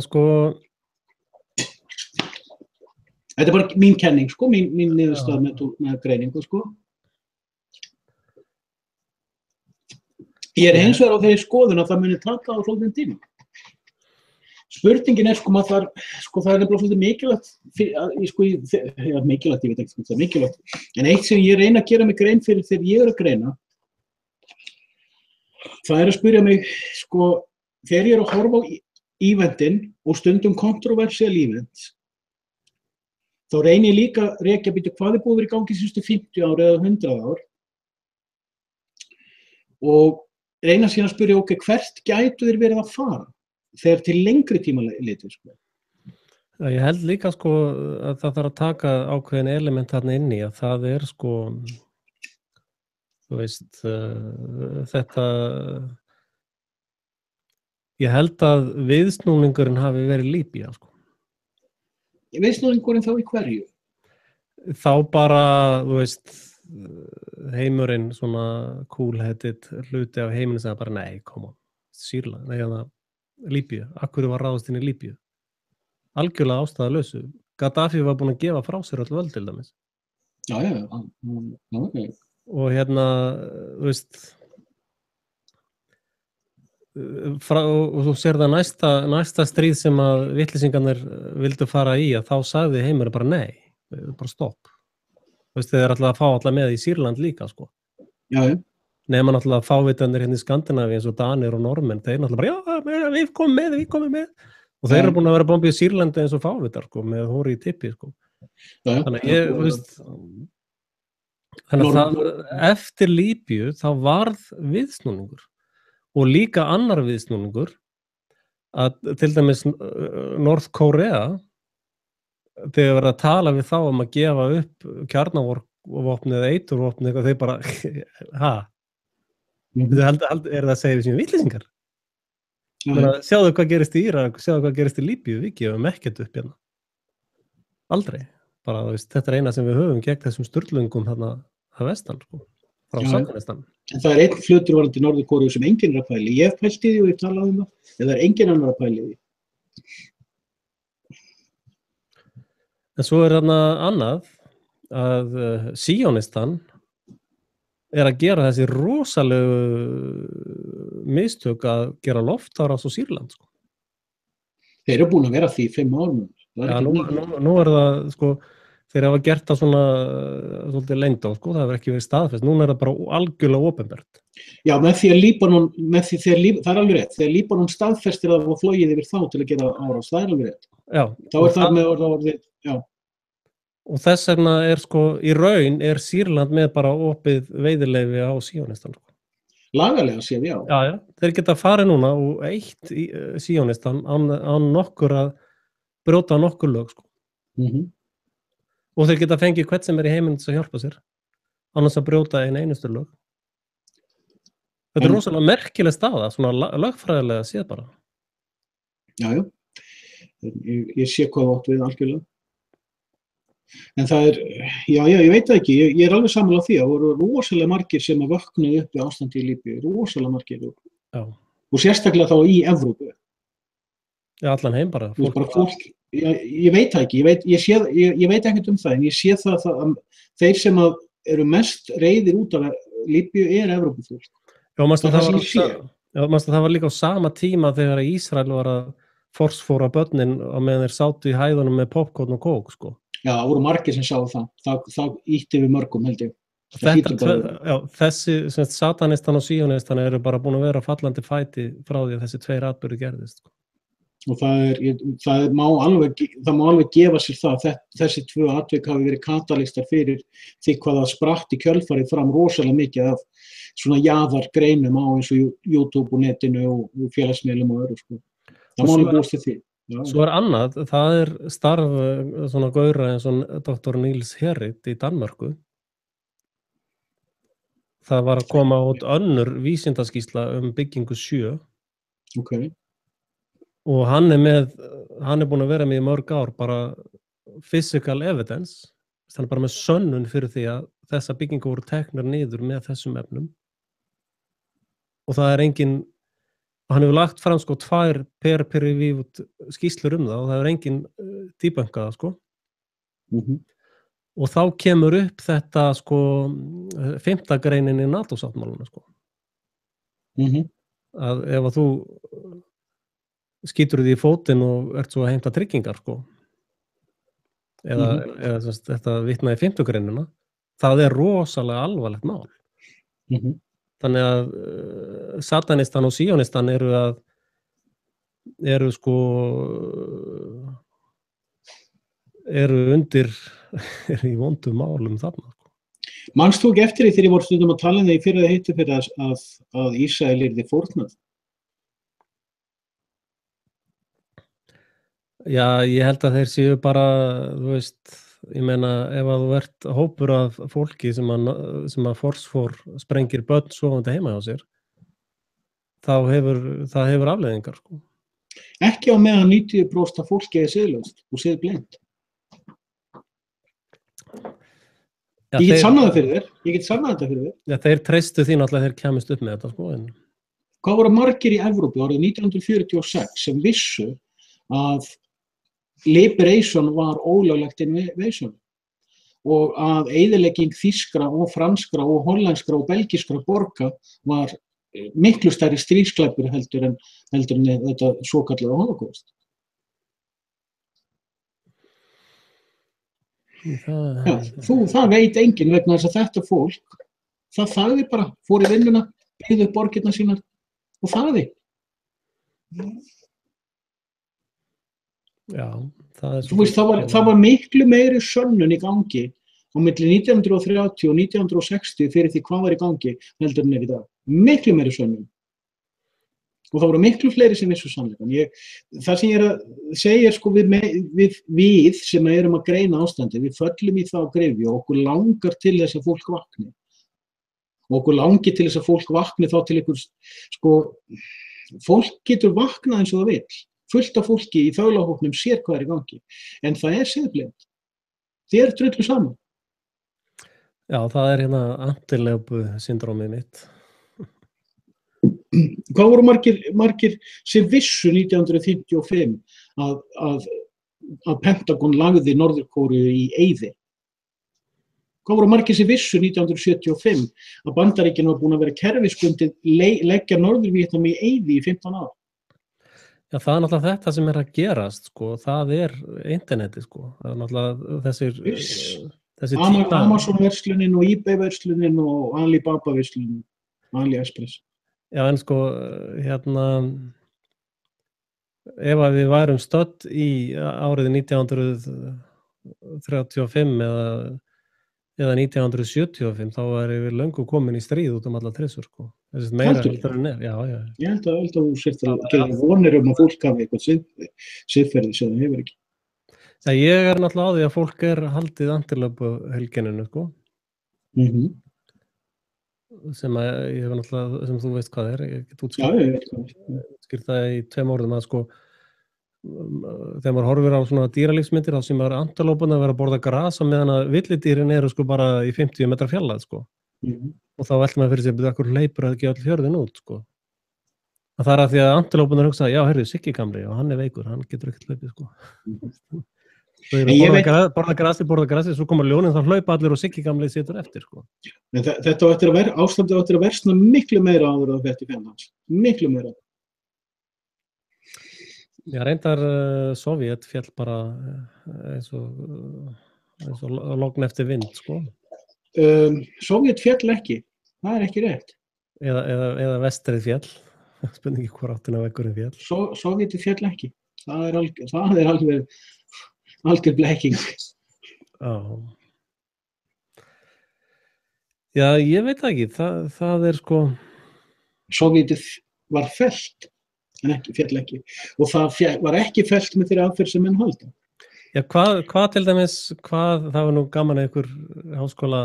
þetta bara mín kenning, mín niðurstaða með greiningu, Ég hins vegar á þeirri skoðun að það muni taka á svolítinn tíma. Spurningin það er nefnilega svolítið mikilvægt, mikilvægt, ég veit ekki hvað það er mikilvægt, en eitt sem ég reyna að gera mig grein fyrir þegar ég að greina, það að spyrja mig, þegar ég að horfa á eventin og stundum kontroversial events, þá reyni ég líka að rekja hvað búið verið í gangi síðustu 50 ár eða 100 ár og reyna síðan að spyrja, hvert gætu þeir verið að fara þegar til lengri tíma litið,
Ég held líka, að það þarf að taka ákveðin element þarna inn í, að það er, þú veist, þetta, ég held að viðsnúningurinn hafi verið Líbía,
Viðsnúningurinn þá í hverju?
Þá bara, þú veist, heimurinn svona cool-headed hluti af heiminu sem bara, nei, come on, Sýrland, nei, Líbíu, akkur var ráðast inn í Líbíu. Algjörlega ástæðalausu. Gaddafi var búinn að gefa frá sér öll völd til dæmis.
Já.
Og þú veist, og þú sér það næsta stríð sem að vitleysingarnir vildu fara í, að þá sagði heimurinn bara nei, bara stopp. Þú veist, þeir ætlaði að fá alla með í Sýrland líka,
Já.
Nema náttúrulega fávitanir hérna í Skandinavíu eins og Danir og Normenn, þeir náttúrulega bara, já, við komum með. Og þeir eru búin að vera bombið í Sýrlandi eins og fávitar, með hóri í tippi, Þannig að þú veist, þannig að eftir Líbíu þá varð viðsnúningur og líka annar viðsnúningur að til dæmis North Korea, þegar verið að tala við þá að gefa upp kjarnavopni eða eiturvopni, þeir bara, er það að segja við síðan vitleysingar? Sjáðu hvað gerist í Írak, sjáðu hvað gerist í Líbíu, við gefum ekkert upp hérna. Aldrei. Bara, veist, þetta er eina sem við höfum gegn þessum sturlungum þarna að vestan, frá Afganistan.
En það er einn hlutur varðandi Norður Kóreu sem enginn að pæli. Ég hef pælt í því og ég talaði það, en það er enginn annar að pæli því.
En svo er þarna annað að Síonistan er að gera þessi rosalegu mistök að gera loftárás á Sýrland,
Þeir eru búin að vera því 5 árum.
Já, nú er það, þeir hafa gert það svona svolítið leyndó, það hefur ekki verið staðfest. Núna er það bara algjörlega opinbert. Já,
með því að Líbanon, það er alveg rétt, þegar Líbanon staðfestir að það var flogið yfir þá til að gera árás, það er alveg rétt.
Já.
Þá er það með orðið, já.
Og þess vegna er í raun er Sýrland með bara opið veiðileyfi á Síonistan.
Lagalega séð, já.
Já, þeir geta farið núna og eitt í Síonistan án nokkur að brjóta nokkur lög, Og þeir geta fengið hvern sem er í heiminum til að hjálpa sér, annars að brjóta einustu lög. Þetta er rosalega merkileg staða, svona lögfræðilega séð bara.
Já. Ég sé hvað átt við algjörlega. En það er, ég veit það ekki, ég er alveg sammála á því að það voru rosalega margir sem að vöknuðu upp við ástandi í Líbíu, rosalega margir. Og sérstaklega þá í Evrópu.
Já, allan heim bara.
Fólk, ég veit það ekki, ég veit ekkert um það, en ég sé það að þeir sem eru mest reiðir út af Líbíu Evrópufólk.
Já, það var líka á sama tíma þegar Ísrael var að forsfóra börnin á meðan þeir sátu í hæðunum með popcorn og kók,
Já, það voru margir sem sáu það. Það ýtti við mörgum, held ég.
Þessi satanistan og síonistan eru bara búin að vera fallandi fæti frá því að þessi tveir atburðir gerðist. Sko.
Og það má alveg gefa sér það. Þessi tvö atvik hafi verið katalystar fyrir því hvað það spratt í kjölfarið fram rosalega mikið af svona jaðargreinum á eins og YouTube og netinu og félagsmiðlum og öðru. Sko. Það má alveg búast til því. Já.
Svo annað, það starf svona gaura eins og Dr. Niels Herrit í Danmörku. Það var að koma út önnur vísindaskýrsla byggingu 7.
Okay.
Og hann búinn að vera með í mörg ár bara physical evidence, hann bara með sönnun fyrir því að þessa byggingu voru teknar niður með þessum efnum. Og það hann hefur lagt fram sko 2 peer-reviewed skýrslur það og það engin debunkaða sko. Og þá kemur upp þetta sko 5. greinin í NATO-sáttmálunum sko. Að ef að þú skýtur því í fótinn og ert svo að heimta tryggingar sko. Eða þetta vitna í 5. greinina, það rosalega alvarlegt mál. Þannig að satanistan og síonistan eru undir í vondum málum þarna.
Manst þú ekki eftir því þegar ég voru stundum að tala í fyrir það heitu fyrir að Ísrael yrði fórnað?
Já, ég held að þeir séu bara, þú veist, ég meina ef að þú ert hópur af fólki sem að forsfór sprengir börn sofandi heima hjá sér, það hefur afleiðingar, sko.
Ekki á meðan 90% af fólki siðlaust og siðblind. Já, ég get sannað þetta fyrir þér.
Já, þeir treystu því náttúrulega þeir kæmust upp með þetta, sko.
Hvað voru margir í Evrópu árið 1946 sem vissu að liberation var ólöglegt invasion og að eyðilegging þýskra og franskra og hollenskra og belgiskra borga var miklu stærri stríðsglæpur heldur en þetta svokallaða Holocaust. Það veit enginn vegna þess að þetta fólk, það þagði bara, fór í vinnuna, byggði upp borgirnar sínar og þagði.
Já,
þú veist, það var miklu meiri sönnun í gangi á milli 1930 og 1960 fyrir því hvað var í gangi heldur en í dag. Miklu meiri sönnun. Og það voru miklu fleiri sem vissu sannleikann. Það sem ég að segja sko við sem erum að greina ástandi, við föllum í það á gryfju og okkur langar til þess að fólk vakni. Og okkur langir til þess að fólk vakni þá til einhvers, sko, fólk getur vaknað eins og það vill. Fullt af fólki í þaulahópnum sér hvað í gangi, en það siðblind. Þið drullu saman.
Já, það hérna antilöpu-syndrómið mitt.
Hvað voru margir sem vissu 1955 að Pentagon lagði Norður-Kóreu í eyði? Hvað voru margir sem vissu 1975 að Bandaríkin var búin að vera kerfisbundið leggja Norður-Víetnam í eyði í 15 ár?
Já, það náttúrulega þetta sem að gerast, sko, það interneti, sko. Það náttúrulega þessi tíma...
Amazon-verslunin og eBay-verslunin og Alibaba-verslunin, AliExpress.
Já, en sko, ef að við værum stödd í árið 1935 eða 1975, þá við löngu komin í stríð út alla trissur, sko. Meira heldur en já.
Ég held að þú sért að gera vonir að fólk hafi eitthvað siðferði sem það hefur ekki.
Já, ég náttúrulega á því að fólk haldið antilöpuhelgininu, sko. Sem þú veist hvað ég get útskýrt.
Já, ég veit hvað.
Skýrt það í 2 orðum að sko þegar maður horfir á svona dýralífsmyndir þá sem antilópurnar vera að borða gras og meðan að villidýrin sko bara í 50 metra fjarlægð, sko. Og þá veltir maður fyrir sig að okkur hleypur ekki öll fjörðin út, sko. Það að því að antilópurnar hugsa, já, heyrðu, Siggi gamli, og hann veikur, hann getur ekkert hlaupið, sko. Borða grasi, svo koma ljónin, þá hlaupa allir og Siggi gamli situr eftir, sko.
En þetta ástandið áttir að versna miklu meira áður á þetta fjandans. Miklu meira.
Já, reyndar Sovjet féll bara eins og eins og logn eftir vind, sko.
Sovét féll ekki, það ekki rétt.
Eða vestrið féll, spurningi hvor áttina veggurinn féll.
Sovét féll ekki, það er algjör blekking.
Já, ég veit það ekki, það sko...
Sovjetið var fellt, en féll ekki. Og það var ekki fellt með þeirri aðferð sem menn halda.
Já, hvað til dæmis, það var nú gaman að ykkur háskóla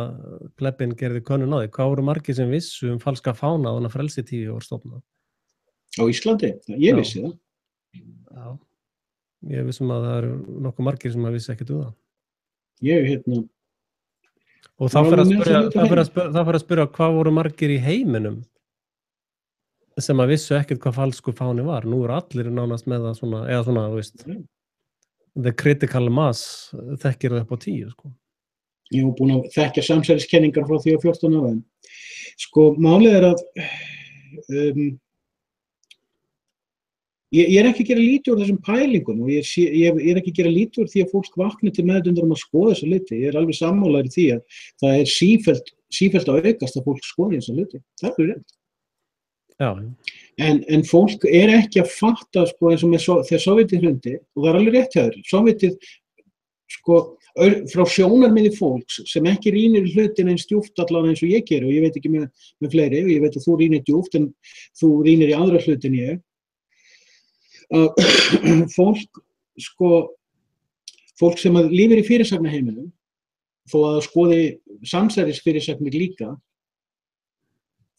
plebbin gerði könnun á því, hvað voru margir sem vissu falska fána þannig að Frelsi TV var stofnað?
Á Íslandi? Ég vissi það.
Já, ég vissum að það eru nokkuð margir sem að vissi ekkert það. Og það fyrir að spyrja hvað voru margir í heiminum sem að vissu ekkert hvað falsku fáni var. Nú eru allir nánast með það svona, eða svona, þú veist, the critical mass þekkir það upp á 10, sko.
Ég hef búin að þekkja samsæriskenningar frá því á 14 ára. Sko, málið er að ég er ekki að gera lítið úr þessum pælingum og ég er ekki að gera lítið úr því að fólk vakni til meðvitundar að skoða þessa hluti. Ég er alveg sammálaður í því að það er sífellt að aukast að fólk skoði þessa hluti. Það er rétt.
Já.
En fólk er ekki að fatta, sko, eins og með þegar Sovjetið hrundi, og það er alveg rétt hjá þér. Sovjetið, sko, frá sjónarmiði fólks sem ekki rýnir hlutin eins djúpt allan eins og ég geri, og ég veit ekki með fleiri, og ég veit að þú rýnir djúpt en þú rýnir í aðra hlutin ég. Fólk sem að lifir í fyrirsagnaheiminum, þó að það skoði samsærisfyrirsagnir líka,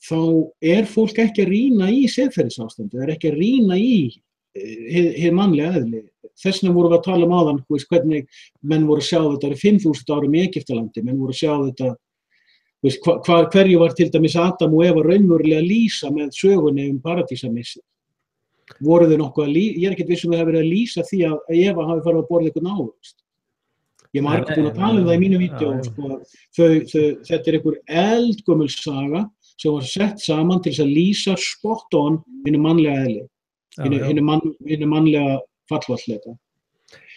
þá er fólk ekki að rýna í siðferðisástandi, það er ekki að rýna í hið mannlega eðli. Þess vegna vorum við að tala áðan, hvernig menn voru að sjá þetta árið 5000 árum í Egyptalandi, menn voru að sjá þetta, hverju var til dæmis Adam og Eva raunverulega að lýsa með sögunni paradísamissið. Voru þau nokkuð ég er ekkert viss um að það hafi verið að lýsa því að Eva hafi farið að borða eitthvað ávöxt. Ég er margt búin að tala það í mínu vídeó, sko, þetta einhver eldgömul saga sem var sett saman til þess að lýsa spot on hinu mannlega eðli, hinu mannlega fallvalleika.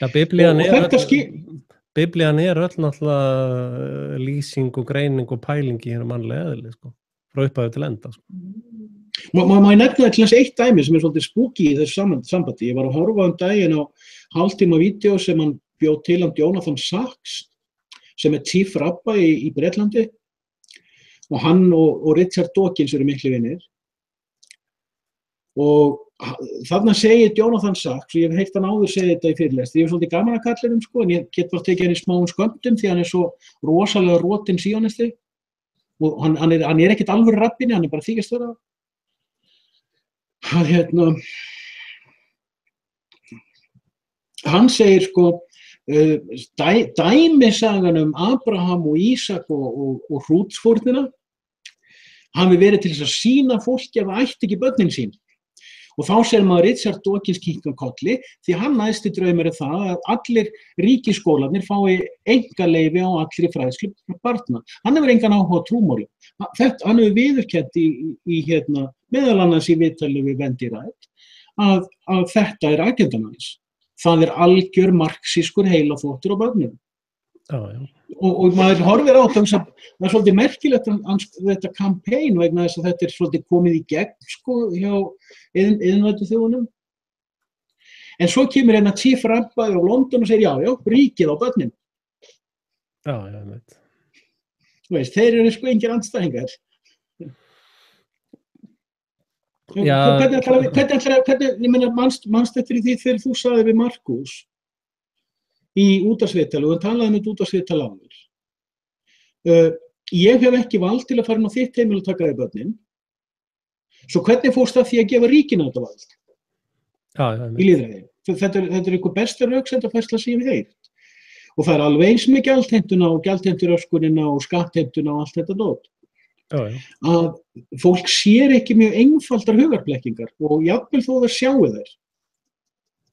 Já, Biblían er öll náttúrulega lýsing og greining og pæling í hinu mannlega eðli, sko, frá upphafi til enda, sko.
Má ég nefna til þess eitt dæmi sem er svolítið spooky í þessu sambandi. Ég var að horfa daginn á hálftíma vídeó sem hann bjó til Jonathan Sacks, sem er chief rabbi í Bretlandi, og hann og Richard Dawkins eru miklu vinir. Og þarna segir Jonathan Sacks, og ég hef heyrt hann áður segja þetta í fyrirlestri, ég hef svolítið gaman að kalla sko, en ég get bara tekið hann í smáum skömmtum því hann er svo rosalega rotinn síonisti, og hann er ekkert alvöru rabbini, hann er bara þykist vera. Hann segir, sko, dæmisagan Abraham og Ísak og hrútsfórnina hafi verið til þess að sýna fólki að það ætti ekki börnin sín. Og þá segir maður Richard Dawkins kinka kolli, því hann æðsti draumur er það að allir ríkisskólarnir fái einkaleyfi á allri fræðslu barna. Hann hefur engan áhuga á trúmálum. Hann hefur viðurkennt í meðal annars í viðtali við Wendy Wright að þetta er agendan hans. Það er algjör marxískur heilaþvottur á börnum. Og maður horfir á það er svolítið merkilegt þetta campaign vegna þess að þetta er svolítið komið í gegn, sko, hjá iðnvæddu þjóðunum. En svo kemur chief rabbi á London og segir já, ríkið á börnin.
Já, ég veit.
Þú veist, þeir eru sko engir andstæðingar. Hvernig, ég meina, manst eftir því þegar þú sagði við Markus í útvarpsviðtali, og hann talaði um útvarpsviðtali áður. Ég hef ekki vald til að fara inn á þitt heimili og taka þér börnin. Svo hvernig fórst það því að gefa ríkinu þetta vald? Í lýðræði. Þetta er einhver besta röksemdafærsla sem ég hef heyrt. Og það er alveg eins með gjaldheimtuna og gjaldheimturöskunina og skattheimtuna og allt þetta dót. Að fólk sér ekki mjög einfaldar hugarblekkingar og jafnvel þó það sjáu þær.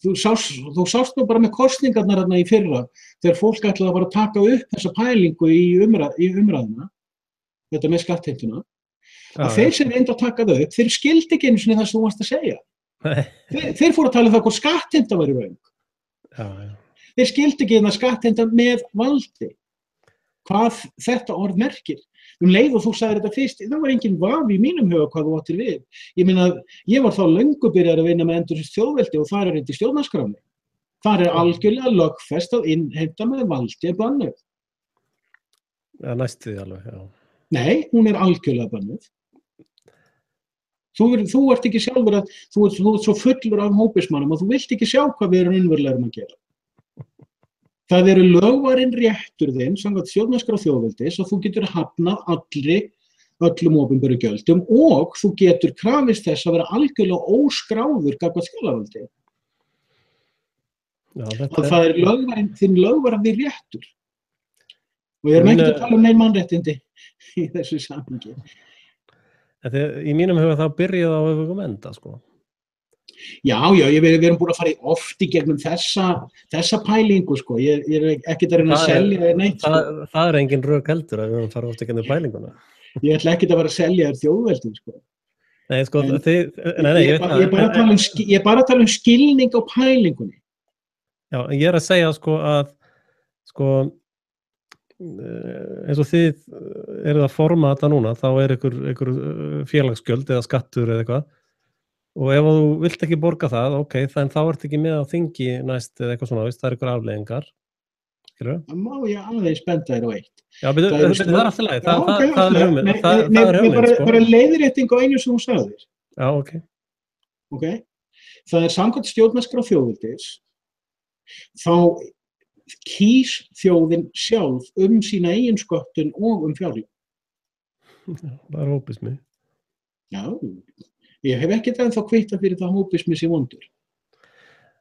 Þú sást nú bara með kosningarnar þarna í fyrra þegar fólk ætlaði að bara taka upp þessa pælingu í umræðuna, þetta með skattheimtuna, að þeir sem reyndu að taka þau upp, þeir skildi ekki einu sinni það sem þú varst að segja. Þeir fóru að tala um það hvort skattheimta væri röng. Þeir skildu ekki hérna skattheimta með valdi. Hvað þetta orð merkir. Leið og þú sagðir þetta fyrst, það var engin vafi í mínum huga hvað þú áttir við. Ég meina, ég var þá löngu byrjar að vinna með endurins þjóðveldi og þar þetta í stjórnarskráni. Þar algjörlega lögfest að innheimta með valdi bannuð.
Ja, næstu því alveg, já.
Nei, hún algjörlega bannuð. Þú ert ekki sjálfur að, þú ert svo fullur af hópismannum og þú vilt ekki sjá hvað við erum innverulega að gera. Það lögvarinn réttur þinn, samkvæmt stjórnarskrá þjóðveldis, og þú getur hafnað öllum opinberu gjöldum og þú getur krafist þess að vera algjörlega óskráður gagnvart skjalavaldi. Það þinn lögvarinn réttur. Og ég ekki að tala nein mannréttindi í þessu samhengi.
Í mínum huga þá byrjaði á öfugum enda, sko.
Já, við erum búin að fara oft í gegnum þessa pælingu, sko. Ég ekki að reyna að selja þér neitt, sko.
Það engin rök heldur að við erum fara oft í gegnum pælinguna.
Ég ætla ekki að vera að selja þér þjóðveldið, sko.
Nei, sko,
ég bara tala um skilning á pælingunni.
Já, ég að segja, sko, að, sko, eins og þið eruð að forma þetta núna, þá ykkur félagsgjöld eða skattur eða eitthvað. Og ef þú vilt ekki borga það, ok, þá ert ekki með á þingi næst eða eitthvað svona, það ykkur afleiðingar. Skilur þú?
Það má ég aðeins benda þér á eitt.
Já, það alltaf leið, það hugmynd.
Nei, bara leiðrétting á einu sem þú sagðir.
Já, ok.
Ok, það samkvæmt stjórnarskrá þjóðveldis, þá kýs þjóðin sjálf sína eigin sköttun og fjárlög.
Það hópismi.
Já, ég hef ekki ennþá kvittað fyrir það hópismi sem vondur.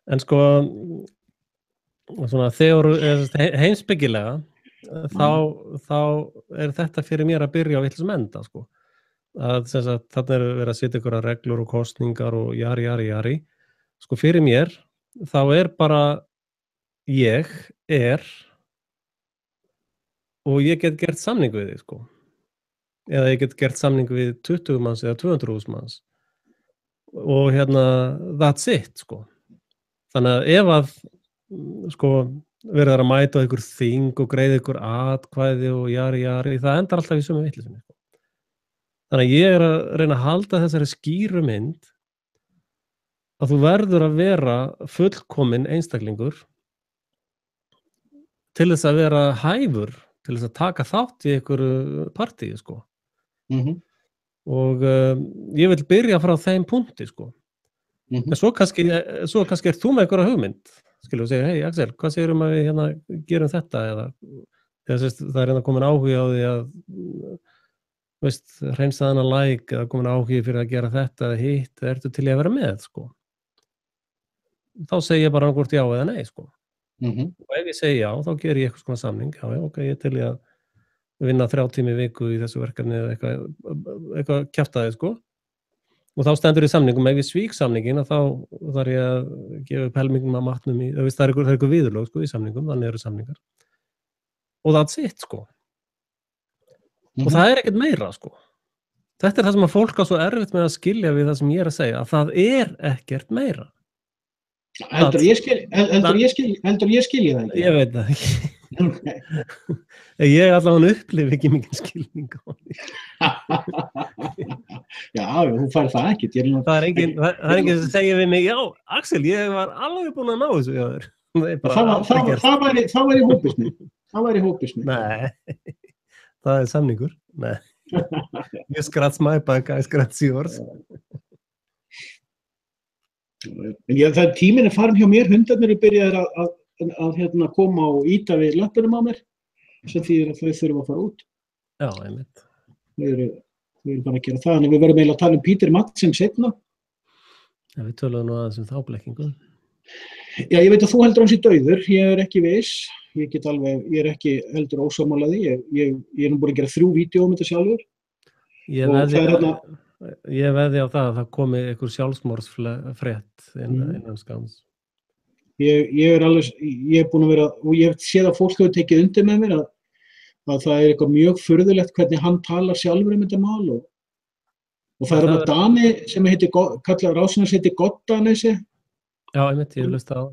En sko, svona, þegar heimspekilega, þá þetta fyrir mér að byrja á vitlausum enda, sko. Þarna verið að setja ykkur reglur og kosningar og jari. Sko, fyrir mér, þá bara ég og ég get gert samning við þig, sko. Eða ég get gert samning við 20 manns eða 200.000 manns. Og that's it, sko. Þannig að ef að, sko, verið að mæta ykkur þing og greiða ykkur atkvæði og jari, það endar alltaf í sömu vitleysunni, sko. Þannig að ég að reyna að halda þessari skýru mynd að þú verður að vera fullkominn einstaklingur til þess að vera hæfur, til þess að taka þátt í ykkur partíi, sko. Og ég vil byrja frá þeim punkti, sko. En svo kannski þú með einhverja hugmynd, skilur og segja, hei Axel, hvað segir að við gerum þetta, eða það komin áhugi á því að, hreinsa þennan like, eða komin áhugi fyrir að gera þetta eða hitt, eða ertu til í að vera með, sko. Þá segi ég bara hvort já eða nei, sko. Og ef ég segi já, þá ger ég eitthvað svona samning, já, ok, ég til í að vinna 3 tíma í viku í þessu verkefni eða eitthvað kjaftaði, sko. Og þá stendur í samningum, ef ég svík samningin, þá þarf ég að gefa upp helmingum af matnum í, það er eitthvað viðurlög, sko, í samningum, þannig eru samningar. Og that's it, sko. Og það ekkert meira, sko. Þetta það sem að fólk á svo erfitt með að skilja við það sem ég að segja, að það ekkert meira.
Heldur ég skilji það ekki?
Ég veit það ekki. Ég allavega upplifi ekki mikið skilning á því.
Já, þú fær það ekkert.
Það er enginn sem segir við mig, já, Axel, ég var alveg búin að ná þessu hjá þér.
Það væri hópismi. Það væri hópismi.
Nei, það er samningur. Nei. You scratch my back, I scratch yours.
En það tíminn farin hjá mér, hundarnir byrjaðir að koma og íta við löppunum á mér, sem þýðir að þau þurfa að fara út.
Já, einmitt.
Við erum bara að gera það, en við verðum eiginlega að tala um Peter Madsen seinna.
Já, við töluðum nú aðeins þá blekkingu.
Já, ég veit að þú heldur hans í dauður, ég ekki viss, ég er ekki heldur ósammálaði, ég nú búin að gera 3 vídeó um þetta sjálfur.
Ég veði á það að það komi einhver sjálfsmorðsfrétt innan skams.
Ég er búin að vera, og ég hef séð að fólk hefur tekið undir með mér að það eitthvað mjög furðulegt hvernig hann talar sjálfur um þetta mál og það að Dani sem kallar rásina heitir Goddanesi.
Já, einmitt, ég hlusta á.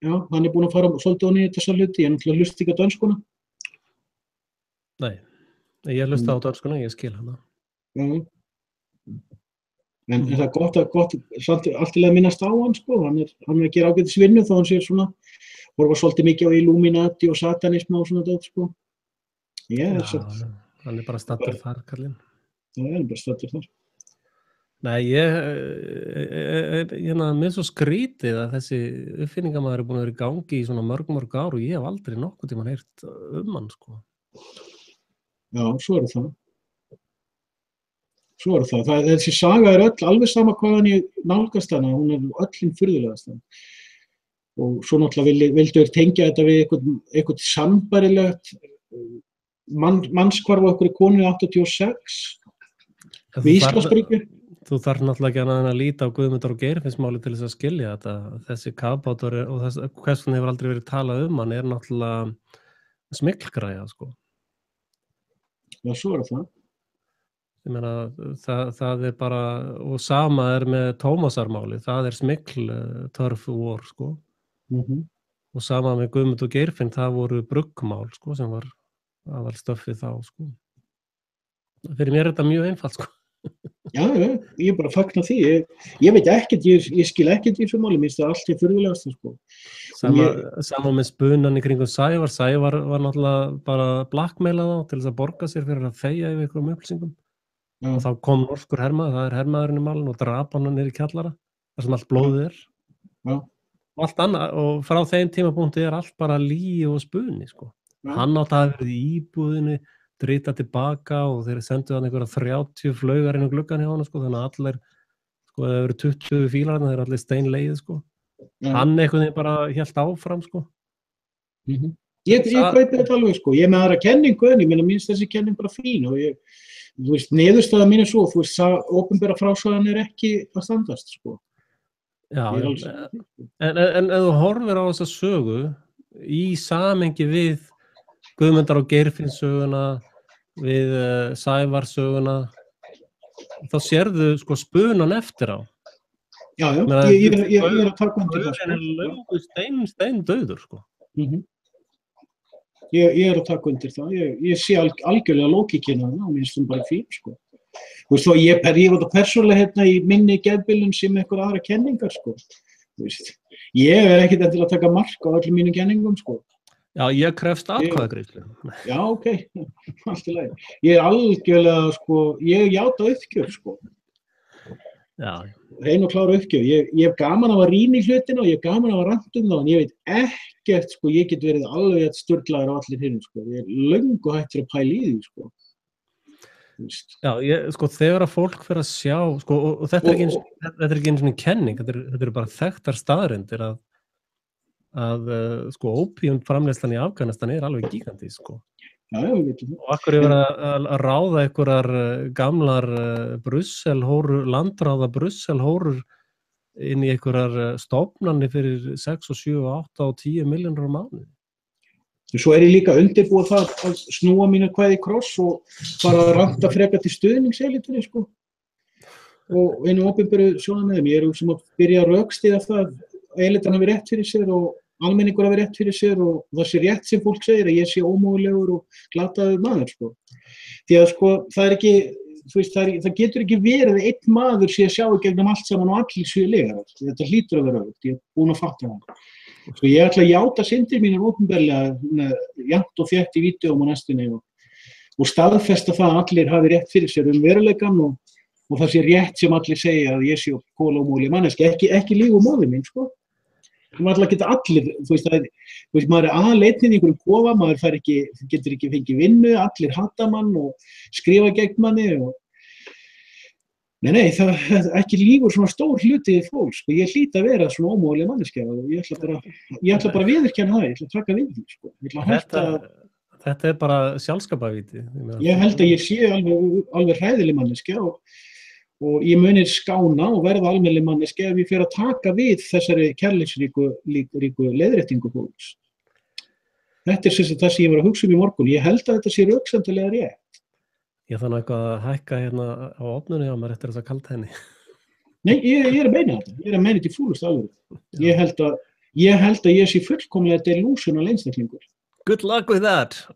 Já, hann búinn að fara svolítið á niður þessa hluti, ég náttúrulega hlusta ekki á dönskuna.
Nei, ég hlusta á dönskuna, ég skil hana.
Já. En það er gott, samt allt til að minnast á hann, sko, hann að gera ágætis vinnu þó hann sé svona, horfa svolítið mikið á Illuminati og satanisma og svona dót, sko.
Já, hann bara stattur þar, kallinn.
Já, hann bara stattur þar.
Nei, mér svo skrítið að þessi uppfinningamaður búin að vera í gangi í svona mörg ár og ég hef aldrei nokkuð tímann heyrt hann, sko.
Já, svo er það. Þessi saga öll, alveg sama hvaðan ég nálgast hana, hún öllum furðulegast hana. Og svo náttúrulega vildu þeir tengja þetta við eitthvað sambærilegt mannskvarf á einhverju konu 86 við Íslandsbryggju.
Þú þarf náttúrulega ekki annað en að líta á Guðmundar og Geirfinnsmáli til þess að skilja þetta. Þessi kafbátur og hvers vegna hefur aldrei verið talað hann náttúrulega smyglgræja, sko.
Já, svo er það.
Ég meina, það bara, og sama með Tómasarmáli, það smygltörf vor, sko. Og sama með Guðmund og Geirfinn, það voru bruggmál, sko, sem var aðalstöffið þá, sko. Fyrir mér er þetta mjög einfalt, sko.
Já, ég bara fagna því. Ég veit ekkert, ég skil ekkert í þessu máli, mér finnst það allt í furðulegast, sko.
Sama með spunan í kringum Sævar var náttúrulega bara blackmailað á til þess að borga sér fyrir að þegja yfir einhverjum upplýsingum. Og þá kom norskur hermaður, það hermaðurinn í málinu og drap hann niður í kjallara, þar sem allt blóðið er.
Já.
Og allt annað, og frá þeim tímapunkti allt bara lygi og spuni, sko. Já. Hann átti að hafa verið í íbúðinni, drita tilbaka og þeir sendu hann einhverja 30 flaugar inn á gluggan hjá hann, sko, þannig að allir, sko, það eru 20 fílar hann, þeir eru allir steinlegið, sko. Já. Hann einhvern veginn bara hélt áfram, sko.
Ég kaupi þetta alveg, sko. Ég með aðra kenningu en ég meina, minnst þessi kenning bara fín og þú veist, niðurstaða mín svo, þú veist, opinbera frásagan ekki að standast, sko.
Já, en ef þú horfir á þessa sögu í samhengi við Guðmundar og Geirfinns söguna, við Sævar-söguna, þá sérðu, sko, spunan eftir á.
Já, ég að taka undir það, sko.
Það löngu steindauður, sko.
Ég að taka undir það, ég sé algjörlega lógikina og mér finnst bara fín, sko. Þú veist, ég var það persónulega hérna í minni geðbylum sem einhver aðra kenningar, sko. Þú veist, ég ekkert endilega að taka mark á öllum mínum kenningum, sko.
Já, ég krefst atkvæðagreiðslu.
Já, ok, allt í lagi. Ég algjörlega, sko, ég játa uppgjör, sko.
Já.
Hrein og klára uppgjör. Ég hef gaman af að rýna í hlutina og ég hef gaman af að ranta þá, en ég veit ekkert, sko, ég get verið alveg sturglaður á allir hinnum, sko. Ég löngu hættur að pæla í því, sko.
Já, sko, þegar að fólk fyrir að sjá, sko, og þetta er ekki eins og kenning, þetta er bara þekktar staðreyndir að sko, ópíumframleiðslan í Afganistan er alveg gigantísk, sko.
Já, við veitum það.
Og akkur er að ráða einhverjar gamlar landráða Brusselhórur inn í einhverjar stofnanir fyrir 6 og 7 og 8 og 10 milljónir á mánuði.
Svo ég líka undirbúið það að snúa mínu kvæði í kross og fara að ranta frekar til stuðningselitinni, sko. Og einu opinberu sjónarmiðum, ég sem að byrja að rökstyðja það að elitan hafi rétt fyrir sér og almenningur hafi rétt fyrir sér og það sé rétt sem fólk segir að ég sé ómögulegur og glataður maður, sko. Því að, sko, það er ekki, þú veist, það getur ekki verið að einn maður sé að sjá í gegnum allt saman og allir séu legar. Þetta hlýtur að vera auðvitað, ég er búin að fatta það. Svo ég ætla að játa syndir mínar opinberlega, jafnt og þétt í vídeóm á næstunni og staðfesta það að allir hafi rétt fyrir sér veruleikann og það sé rétt sem allir segja að ég sé kolómóli manneski, ekki líf og móðir mín, sko. Það var alltaf geta allir, þú veist, maður er aðleitin í einhverjum kofa, maður getur ekki fengið vinnu, allir hata mann og skrifa gegn manni og Nei, það er ekki líkur svona stór hluti fólks, sko. Ég hlýt að vera svona ómöguleg manneskja og ég ætla bara að viðurkenna það, ég ætla að taka við því, sko.
Þetta er bara sjálfskapavíti.
Ég held að ég sé alveg hræðileg manneskja og ég munir skána og verða almennileg manneskja ef ég fer að taka við þessari kærleiksríku leiðréttingu fólks. Þetta er það sem ég var að hugsa í morgun. Ég held að þetta sé röksemdarlega rétt.
Ég þannig eitthvað að hækka hérna á ofnunni á maður eftir þess að kalda henni.
Nei, ég er að meina þetta. Ég er að meina þetta í fúlust alveg. Ég held að Ég held að ég sé fullkomlega delusional einstaklingur.
Good luck with that.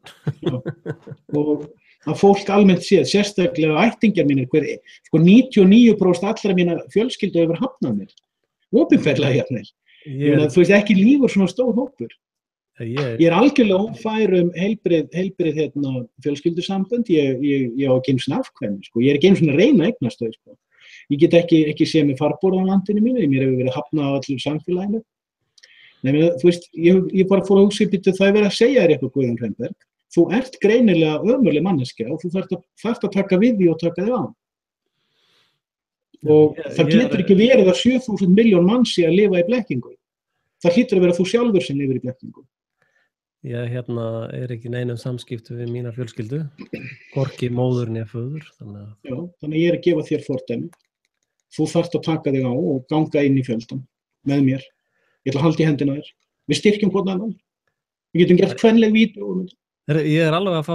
Og að fólk almennt séð, sérstaklega ættingjar mínir, sko 99% allra mína fjölskyldu hefur hafnað mér. Opinberlega jafnvel. Þú veist, ekki lífur svona stór hópur. Ég algjörlega ófær heilbrið fjölskyldusambönd, ég á ekki einu svona afkvæmi, sko. Ég ekki einu svona reyna eignast þau, sko. Ég get ekki séð með farborð á landinu mínu, mér hefur verið hafnað á allir samfélaginu. Nei, þú veist, ég bara fór að hugsa það verið að segja þér eitthvað, Guðjón Hreinnberg. Þú ert greinilega ömurleg manneskja og þú þarft að taka við því og taka þig á. Og það getur ekki verið að 7.000 milljón manns sé að lifa í blekkingu. Það hlýtur að vera þú sjálfur sem lifir í blekkingu.
Ég ekki neinum samskiptu við mína fjölskyldu, hvorki móður né föður.
Þannig ég að gefa þér fordæmi. Þú þarft að taka þig á og ganga inn í fjöldan með mér. Ég ætla að halda í hendina þér. Við styrkjum hvort annan. Við getum gert kvenleg vídeó.
Ég alveg að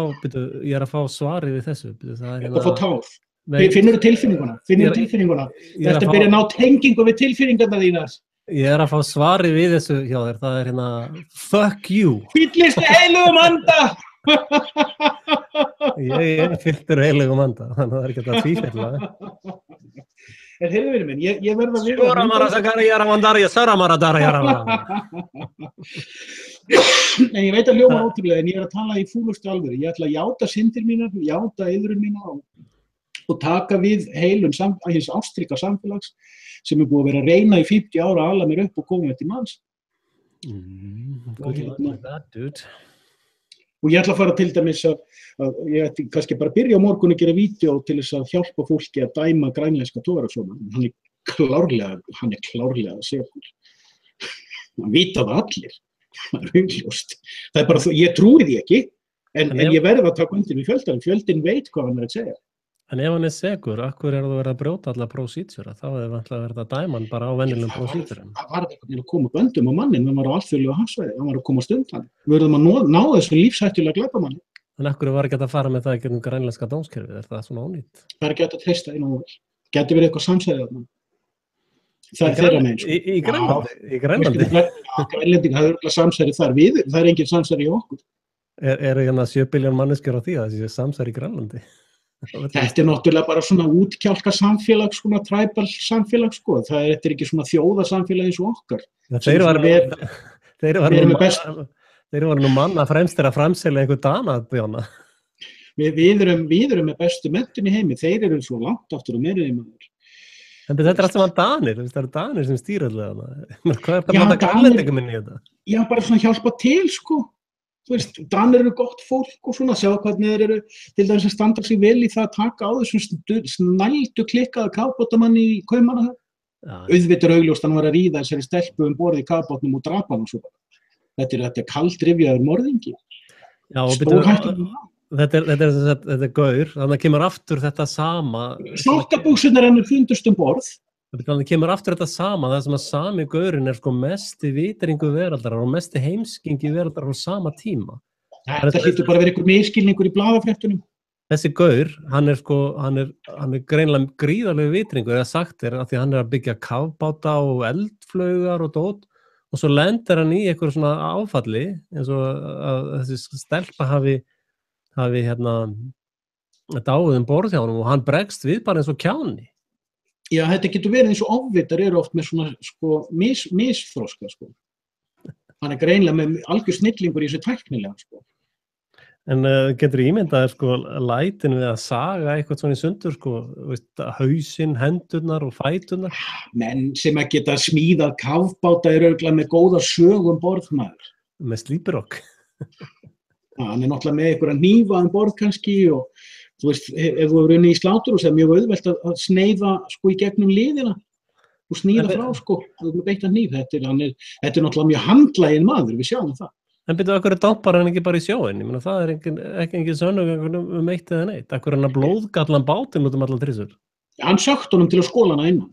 fá svarið við þessu.
Að fá tár. Finnur þú tilfinninguna? Þetta byrja að ná tengingu við tilfinningarnar þínar.
Ég að fá svarið við þessu hjá þér. Það fuck you.
Fyllist heilugum anda!
Ég fylltur heilugum anda. Þannig að það ekki að tvífella.
En heyrðu vinur minn, ég verð að vera... En ég veit að hljóma ótrúlega, en ég að tala í fúlustu alvöru. Ég ætla að játa syndir mínar, játa iðrun mína og taka við heilum hins ástríka samfélags sem búið að vera að reyna í 50 ára að ala mér upp og koma með til manns. Og ég ætla að fara til dæmis að ég ætti kannski bara að byrja á morgun að gera vídeó til þess að hjálpa fólki að dæma grænlenska togarasóma. Hann er klárlega segur. Það vita það allir. Það augljóst. Það bara, ég trúi því ekki, en ég verð að taka undir við fjöldan. Fjöldin veit hvað hann að segja.
En ef hann segur, akkur þú verið að brjóta alla prósítjura? Þá hefði verið að dæma hann bara á venjulegum prósítjurum.
Það var eitthvað að koma böndum á mannin, hann var á alþjóðlegu hafsvæði, hann var að koma stundan. Við verðum að ná þessu lífshættulega glæpamanni.
En akkur var ekki að fara með það í gegnum grænlenska dómskerfið? Það svona ónýtt?
Það ekki að treysta því nógu vel. Gæti verið eitthvað samsæðið þarna. Það þeirra megin, sko.
Í Grænlandi?
Grænlendingar hafa örugglega samsæri þar. Það engin samsæri í okkur.
Eru 7 billjón manneskjur á því að þessi samsæri í Grænlandi?
Þetta náttúrulega bara svona útkjálka samfélag, svona tribal samfélag, sko. Þetta ekki svona þjóðasamfélag eins og okkar.
Þeir eru nú manna fremstir að framselja einhver Danabjóna.
Við erum með bestu menntun í heimi. Þeir eru svo langt aftur og meira í maður.
En þetta allt saman Danir, það eru Danir sem stýra allavega. Hvað það að grænlendingum inn í þetta?
Já, bara svona hjálpa til, sko. Þú veist, Danir eru gott fólk og svona, sjá hvernig þeir eru til dæmis að standa sig vel í það að taka á þessum snældu klikkaða kafbátamanni í Kaupmannahöfn. Auðvitað augljóst hann var að ríða þessari stelpu borð í kafbátnum og drapa hann og svo bara. Þetta er kaldrifjaður morðingi.
Já, þetta er gaur, þannig að kemur aftur þetta sama.
Sokkabúksurnar hennar fundust borð.
Þannig kemur aftur þetta sama, það sem að sami gaurinn er sko mesti vitringu veraldar og mesti heimskingi veraldar á sama tíma.
Þetta hlýtur bara að vera einhver miskilningur í blaðafréttunum.
Þessi gaur, hann er greinilega gríðarlegu vitringur, eða sagt er að því hann er að byggja kafbáta og eldflaugar og dót og svo lendir hann í einhver svona áfalli eins og að þessi stelpa hafi dáið borð hjá honum og hann bregst við bara eins og kjáni.
Já, þetta getur verið eins og ofvitar eru oft með svona sko misþroska, sko. Hann er greinilega með algjör snillingur í þessu tæknilega, sko.
En getur ímyndaðir sko lætin við að saga eitthvað svona í sundur, sko, veist, hausinn, hendurnar og fæturnar?
Menn sem að geta smíðað kafbáta er örugglega með góða sögu borðmaður.
Með slípirokk?
Hann er náttúrulega með einhverja hnífa borð kannski og þú veist, ef þú hefur unnið í sláturhúsi er mjög auðvelt að sneiða sko í gegnum liðina og sníða frá sko með beittan hníf. Þetta er náttúrulega mjög handlaginn maður, við sjáum það.
En byrju, akkur dampar hann ekki bara í sjóinn? Ég meina, það er ekki engin sönnur eitt eða neitt. Akkur hann að blóðgallan bátinn út allar trissur?
Hann sagt honum til að skóla hana innan.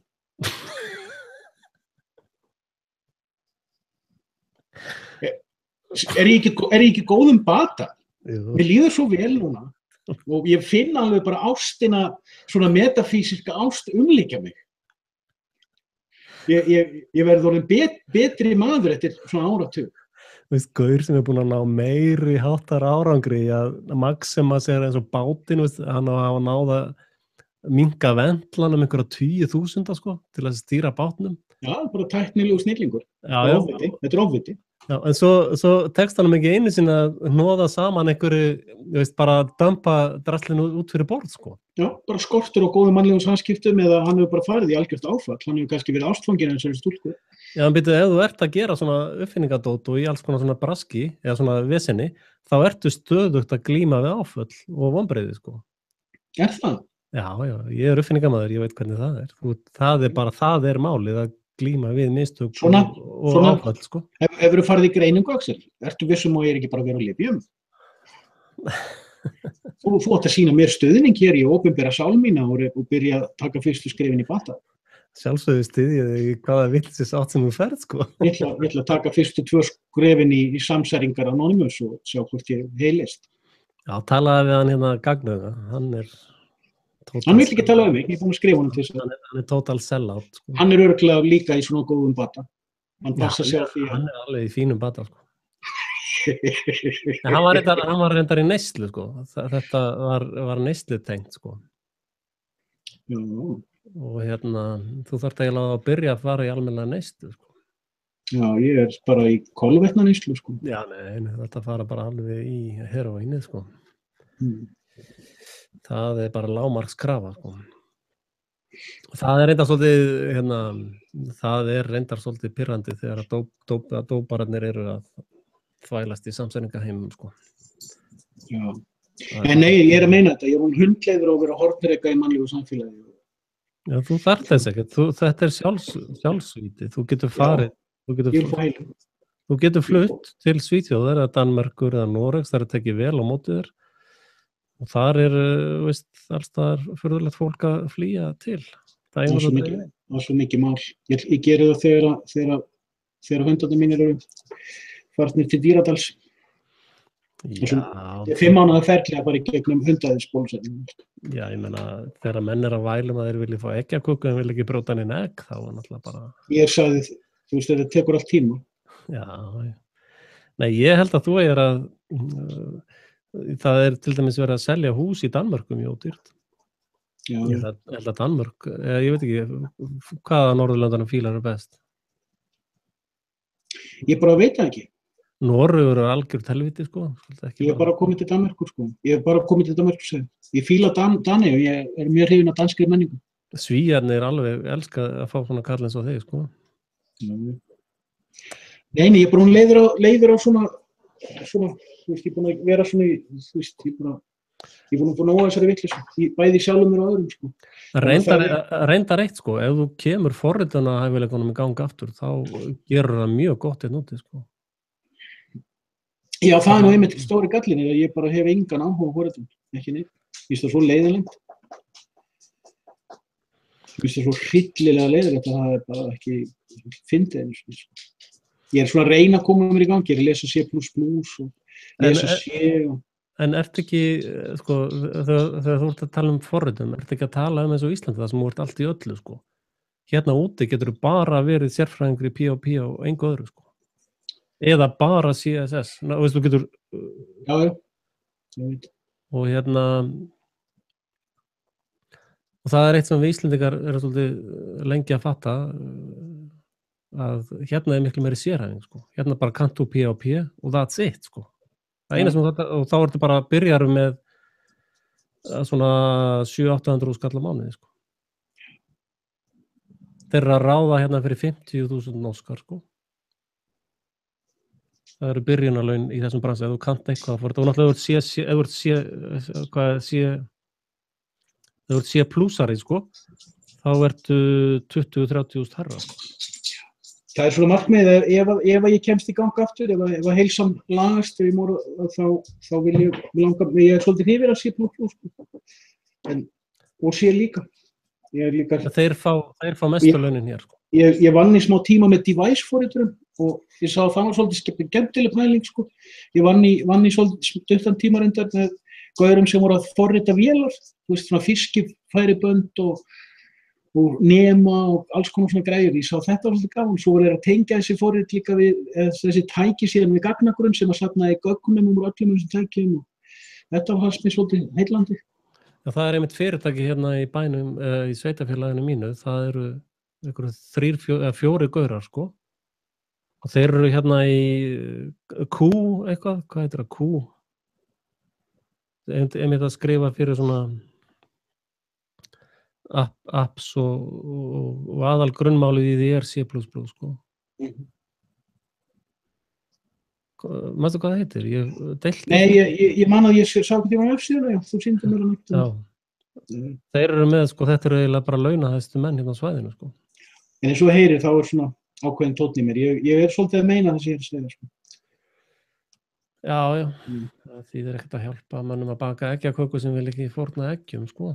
Er ég ekki góðum bata? Mér líður svo vel núna. Og ég finn alveg bara ástina, svona metafísiska ást umlíkja mig. Ég verð orðinn betri maður eftir svona áratug.
Veist, gaur sem búinn að ná meiri háttar árangri að Maxima segir eins og bátinn, veist, hann á að náða minnka ventlan einhverja 20.000 sko, til að stýra bátnum.
Já, bara tæknilegu snillingur. Þetta er ofviti.
Já, en svo tekst hann ekki einu sinni að hnoða saman einhverju, veist, bara dömpa draslinu út fyrir borð, sko.
Já, bara skortur og góðum mannlegum samskiptum eða hann hefur bara farið í algjört áfall. Hann hefur kannski verið ástfanginn eins og stúlku.
Já, en byrju, ef þú ert að gera svona uppfinningadót og í alls konar svona braski eða svona vesenni, þá ertu stöðugt að glíma við áföll og vonbrigði, sko.
Er það?
Já, ég er uppfinningamaður, ég veit hvernig það er. Það er málið að glíma við mistök og áfall, sko.
Hefur þú farið í greiningu, Axel? Ertu vissum og ég er ekki bara að vera á lyfjum? Þú átt að sýna mér stuðning hér í opinbera sál mína og byrja að taka fyrstu skrefin í bata.
Sjálfsögðu styðja þig í hvaða vitsis átt sem þú ferð, sko.
Ég ætla að taka fyrstu 2 skrefin í samsæringar Anonymous og sjá hvort ég heilist.
Já, talaði við hann hérna Gagnauga, hann
vil ekki tala um mig, ég er búinn að skrifa honum til þess að...
Hann er total sellout, sko.
Hann er örugglega líka í svona góðum bata. Hann passa sig á því að...
Hann er alveg í fínum bata, sko. En hann var reyndar í neyslu, sko. Þetta var neyslutengt, sko.
Já.
Og þú þarft eiginlega að byrja að fara í almennilega neyslu, sko.
Já, ég er bara í kolvetna neyslu, sko.
Já, nei, þetta fara bara alveg í heroínið, sko. Það er bara lágmarkskrafa, sko. Það er reyndar svolítið pirrandi þegar að dópararnir eru að þvælast í samsæringaheimum, sko.
Já. En nei, ég er að meina þetta. Ég er hundleiður á að vera hornreka í mannlegu samfélagi.
Já, þú þarft þess ekkert. Þetta er sjálfsvíti. Þú getur farið. Þú getur flutt til Svíþjóðar eða Danmerkur eða Noregs, það er að tekið vel á móti þér. Og þar veist, alls staðar furðulegt fólk að flýja til. Það
er svo mikið mál. Ég geri það þegar hundarnir mínir eru farnir til Dýradals. Já. 5 mánaða ferli að fara í gegnum hundaðisbólusetningu.
Já, ég meina, þegar menn er að vælum að þeir vilja fá eggjaköku en vilja ekki brjóta hann inn egg, þá er náttúrulega bara...
Ég sagði, þú veist, þetta tekur allt tíma.
Já. Nei, ég held að þú er að... Það er til dæmis verið að selja hús í Danmörku mjög ódýrt.
Já.
Ég held að Danmörk, ég veit ekki, hvaða Norðurlöndanum fílar er best?
Ég bara veit það ekki.
Noregur er algjört helviti, sko.
Ég hef bara komið til Danmörkur, sko. Ég fíla Dani og ég er mjög hrifinn af danskri menningu.
Svíarnir alveg elska að fá svona karl eins og þig, sko.
Nei, ég er bara leiður á svona, þú veist, ég er búin að vera svona í, þú veist, ég er búin að ná þessari vitleysu, bæði sjálfum mér og öðrum, sko.
Reyndar eitt, sko, ef þú kemur forritunarhæfileikunum í gang aftur, þá gerur það mjög gott hérna úti, sko.
Já, það er nú einmitt stóri gallinn, að ég bara hef engan áhuga á forritun, ekki neitt. Ég finnst það svo leiðinlegt. Ég finnst það svo hryllilega leiðilegt að það er bara ekki fyndið einu svona. Ég er svona að reyna að koma mér í gangi, ég er að lesa C++ og lesa C og...
En ertu ekki, sko, þegar þú ert að tala um forritun, ertu ekki að tala um eins og Íslandi, það sem þú ert allt í öllu, sko. Hérna úti getur þú bara verið sérfræðingur í P&P og engu öðru, sko. Eða bara CSS. Veist, þú getur...
Já, ég veit.
Og og það er eitt sem við Íslendingar eru svolítið lengi að fatta, að hérna er miklu meiri sérhæfing, sko. Hérna bara kannt þú P&P og that's it, sko. Það eina sem og þá ertu bara að byrja með svona 700-800 skall á mánuði, sko. Þeir eru að ráða hérna fyrir 50.000 norskar, sko. Það eru byrjunarlaun í þessum bransi, ef þú kannt eitthvað fyrir þetta. Og náttúrulega ef þú ert C plussari, sko, þá ertu 20-30.000 herra, sko.
Það er svona markmið, ef ég kemst í gang aftur, ef heilsan lagast, þá vil ég er svolítið hrifinn af C++, sko. Og C líka.
Þeir fá mestu launin hér, sko.
Ég vann í smá tíma með device-forriturum og ég sá að það var svolítið skemmtileg pæling, sko. Ég vann í svolítið stuttan tíma reyndar með gaurum sem voru að forrita vélar, þú veist, svona fiskifæribönd og og nema og alls konar svona græður. Ég sá þetta var svolítið gaman, svo voru þeir að tengja þessi forrit líka við, þessi tæki síðan við gagnagrunn sem að safnaði gögnum úr öllum þessum tækjum og þetta var hans mér svolítið heillandi.
Já, það einmitt fyrirtæki hérna í bænum, í sveitafélaginu mínu, það eru einhverju 4 gaurar, sko. Og þeir eru hérna í Q eitthvað, hvað heitir það, Q? Einmitt að skrifa fyrir svona apps og aðal grunnmálið í því C++, sko. Manstu hvað það heitir?
Nei, ég man að ég sá hvað ég var á F-síðuna, já, þú sýndir mér hann
Já. Þeir eru með, sko, þetta eru eiginlega bara launahæstu menn hérna á svæðinu, sko.
En eins og heyrir, þá svona ákveðin tónn í mér. Ég svolítið að meina það sem ég að segja, sko.
Já. Það þýðir ekkert að hjálpa mönnum að baka eggjaköku sem vil ekki fórna eggjum, sko.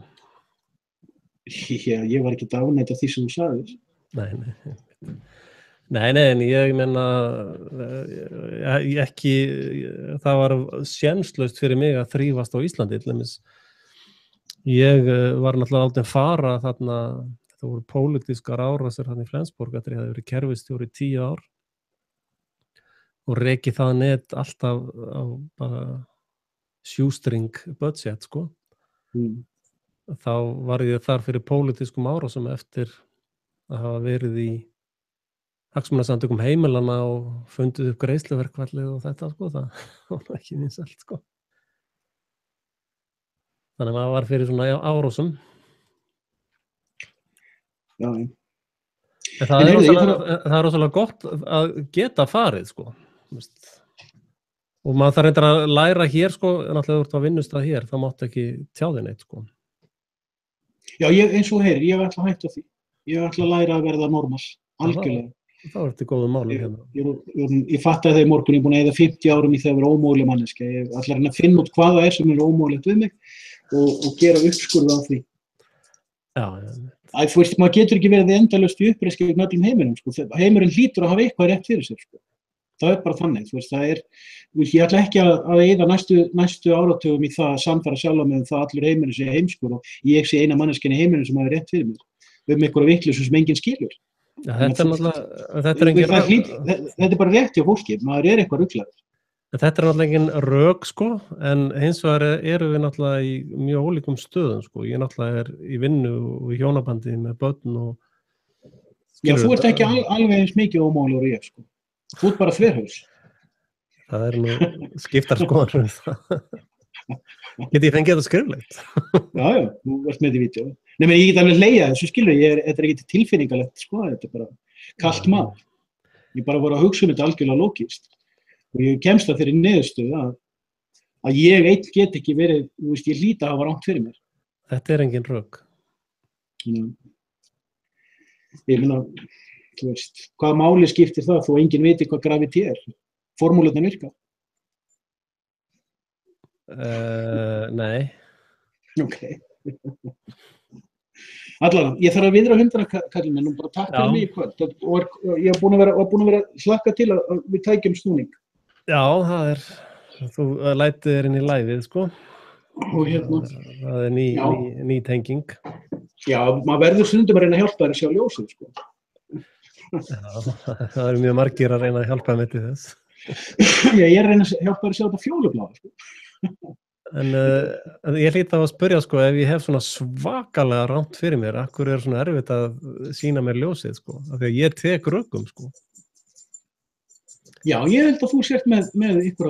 Já, ég var ekki ánægð af því sem þú sagðir.
Nei, en ég meina ekki, það var sénslaust fyrir mig að þrífast á Íslandi, til dæmis. Ég var náttúrulega aldrei fara þarna, það voru pólitískar árásir þarna í Flensborg eftir ég hafði verið kerfisstjóri í 10 ár og rekið það net alltaf á bara shoestring budget, sko. Þá var ég þar fyrir pólitískum árásum eftir að hafa verið í hagsmunasamtökum heimilanna og fundið upp greiðsluverkfallið og þetta, sko, það var ekki vinsælt, sko. Þannig að maður var fyrir svona árásum.
Já.
En það er rosalega gott að geta farið, sko. Og maður þarf reyndar að læra hér, sko, en alltaf þú ert að vinnustað hér, þá máttu ekki tjá þig neitt, sko.
Já, eins og heyrir, ég ætla að hætta því. Ég ætla að læra að verða normal, algjörlega.
Þá er þetta góðum málum hérna.
Ég fattaði það í morgun, ég er búin að eyða 50 árum í það að vera ómöguleg manneskja. Ég ætla að reyna að finna út hvað það er sem er ómögulegt við mig og gera uppskurð á því.
Já.
Þú veist, maður getur ekki verið endalaust í uppreisn gegn öllum heiminum, sko. Heimurinn hlýtur að hafa eitthvað rétt fyrir sér, sko. Það er bara þannig, þú veist, ég ætla ekki að eyða næstu áratugum í það að samfara sjálfa mig það allur heimurinn sé heimskur og ég sé eina manneskjan í heiminum sem hafi rétt fyrir mér. Einhverja vitleysu sem enginn skilur.
Já, þetta
er bara rétt hjá fólki, maður er eitthvað ruglaður.
Þetta er náttúrulega engin rök, sko, en hins vegar erum við náttúrulega í mjög ólíkum stöðum, sko. Ég náttúrulega í vinnu og í hjónabandi með börn og...
Já, þú ert ekki alveg eins mikið ómögulegur ég, sko. Þú ert bara þverhaus.
Það er nú skiptar skoðanir um það. Geti ég fengið þetta skriflegt?
Já, þú varst með í vídeó. Nei, menn ég get alveg leiða þessu, skilur, þetta er ekki tilfinningalegt, sko, þetta er bara kalt mál. Ég bara voru að hugsa þetta algjörlega lógist. Og ég kemst það fyrir niðurstöðu að ég einn get ekki verið, þú veist, ég hlýta að hafa rangt fyrir mér.
Þetta er engin rök.
Ég meina, þú veist, hvaða máli skiptir það þó enginn viti hvað graviti er? Formúlurnar virka?
Nei.
Ok. Allavega, ég þarf að viðra hundana, kallinn minn, og bara takk fyrir mig í kvöld. Og ég var búin að vera hlakka til að við tækjum snúning.
Já, þú lætið inn í læfið, sko.
Og hérna.
Það er ný tenging.
Já, maður verður stundum að reyna að hjálpa þér að sjá ljósið, sko.
Já, það eru mjög margir að reyna að hjálpa mér til þess.
Já, ég er að reyna að hjálpa þér að sjá þetta fjólubláða, sko.
En ég hlýt að spyrja, sko, ef ég hef svona svakalega rangt fyrir mér, akkur er svona erfitt að sýna mér ljósið, sko, af því að ég tek rökum, sko.
Já, ég held að þú sért með ykkur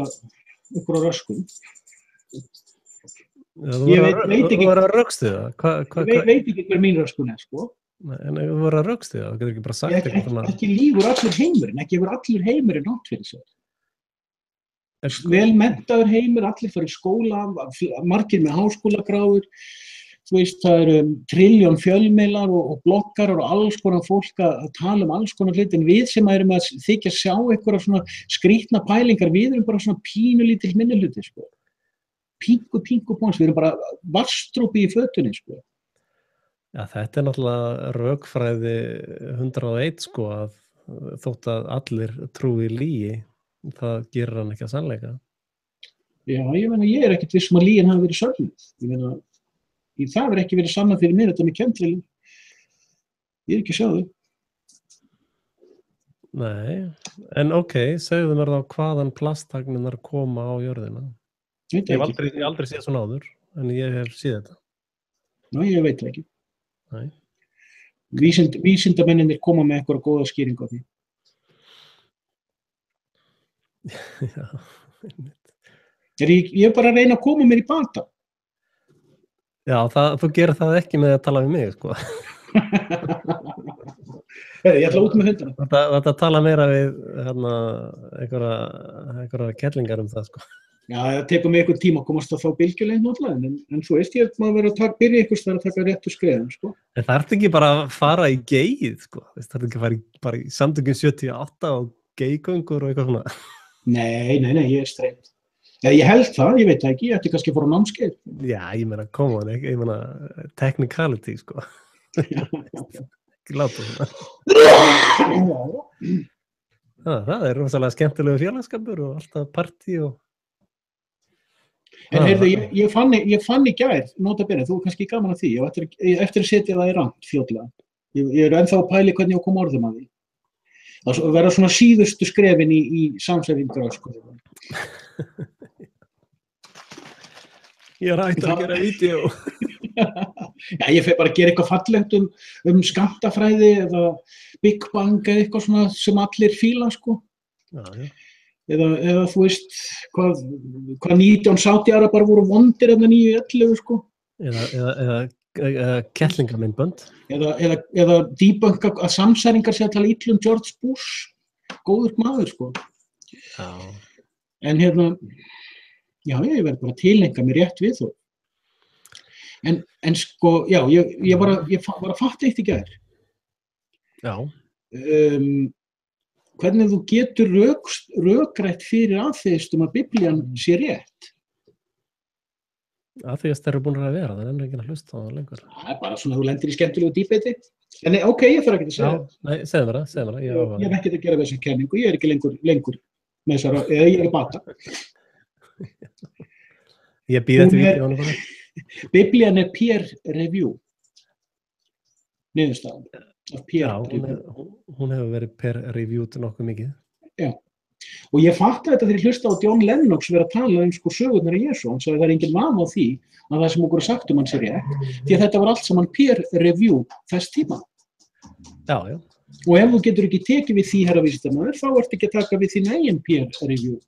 röskun.
Þú var að rökstuða?
Ég veit ekki hver mín röskun er, sko.
En þú var að rökstuða, þú getur ekki bara sagt eitthvað svona.
Ekki lífur allur heimurinn, ekki hefur allur heimurinn rangt fyrir sér. Vel menntaður heimur, allir fara í skóla, margir með háskólagráður, þú veist, það eru trilljón fjölmiðlar og bloggarar og alls konar fólk að tala alls konar hluti, en við sem erum að þykja sjá einhverja svona skrýtna pælingar, við erum bara svona pínulítill minnihluti, sko. Pínku póns, við erum bara varstrúpi í fötunni, sko.
Já, þetta er náttúrulega rökfræði 101, sko, að þótt að allir trúi lygi. Það gerir hann ekki að sannleika.
Já, ég meina, ég er ekkert viss að lygin hafi verið sönnuð. Ég meina, það hefur ekki verið sannað fyrir mér, þetta með kemtrilin. Ég ekki að sjá þau.
Nei, en ok, segðu mér þá hvaðan plasthagnunar koma á jörðina.
Veit
Ég
það
hef
ekki.
aldrei séð svona áður, en ég hef séð þetta.
Ná, ég veit það ekki.
Nei.
Vísindamennirnir koma með eitthvað góða skýringu á því.
Já,
Ég er bara að reyna að koma mér í bata.
já þú gerir það ekki með að tala við mig, sko.
Ég ætla út með hundana.
Þetta tala meira við einhverja kettlingar það, sko.
Já, það tekur mig einhvern tíma að komast að þá bylgjulegin náttúrulega, en svo veist ég að maður verður að byrja einhvers þar að taka réttu skrefum, sko.
En það ert ekki bara að fara í geið, sko. Það ert ekki að fara bara í samtökum 78 og geigöngur og eitthvað svona.
Nei, ég er streitt. Já, ég held það, ég veit það ekki, ég ætti kannski að fara á námskeið.
Já, ég meina, koma hann, ég meina, technicality, sko. Ekki láta svona. Það er rosalega skemmtilegu félagskapur og alltaf partí og...
En heyrðu, ég fann í gær, nota bene, þú er kannski gaman að því, ég eftir að setja það í rangt fljótlega. Ég er ennþá að pæli hvernig ég kom orðum að því. Það verða svona síðustu skrefin í samsæfingur sko.
Ég er hægt að gera vídeo.
Já, ég fer bara að gera eitthvað fallegt skammtafræði eða Big Bang eða eitthvað svona sem allir fíla, sko.
Já.
Eða þú veist hvað 19 Sádi-Arabar voru vondir enn 9-11, sko.
Eða kettlingamindbönd.
Eða debunka að samsæringar sé að tala illa George Bush. Góður maður, sko.
Já.
En já, ég verð bara að tilengja mér rétt við þó. En sko, já, ég var að fatta eitt í gær.
Já.
Hvernig þú getur rökrætt fyrir aðþeistum að Biblían sé rétt.
Aðþeistar eru búin að vera, það er ekki að hlusta á það lengur.
Það er bara svona, þú lendir í skemmtilegu dýbeiti. En ok, ég þarf ekki að segja það.
Nei, segðu mér það.
Ég hef ekkert að gera þessa kenningu, ég er ekki lengur með þessara, eða ég er að bata.
Ég býð eftir vídeónu bara.
Biblían er peer review. Niðurstaðan.
Já, hún hefur verið peer reviewed nokkuð mikið.
Já, og ég fatta þetta þegar ég hlusta á John Lennox vera að tala sko sögurnar í Jesú. Hann sagði það er engin vafa á því að það sem okkur er sagt hann sé rétt, því að þetta var allt saman peer review þess tíma.
Já.
Og ef þú getur ekki tekið við því herra vísindamaður, þá ertu ekki að taka við þín eigin peer review.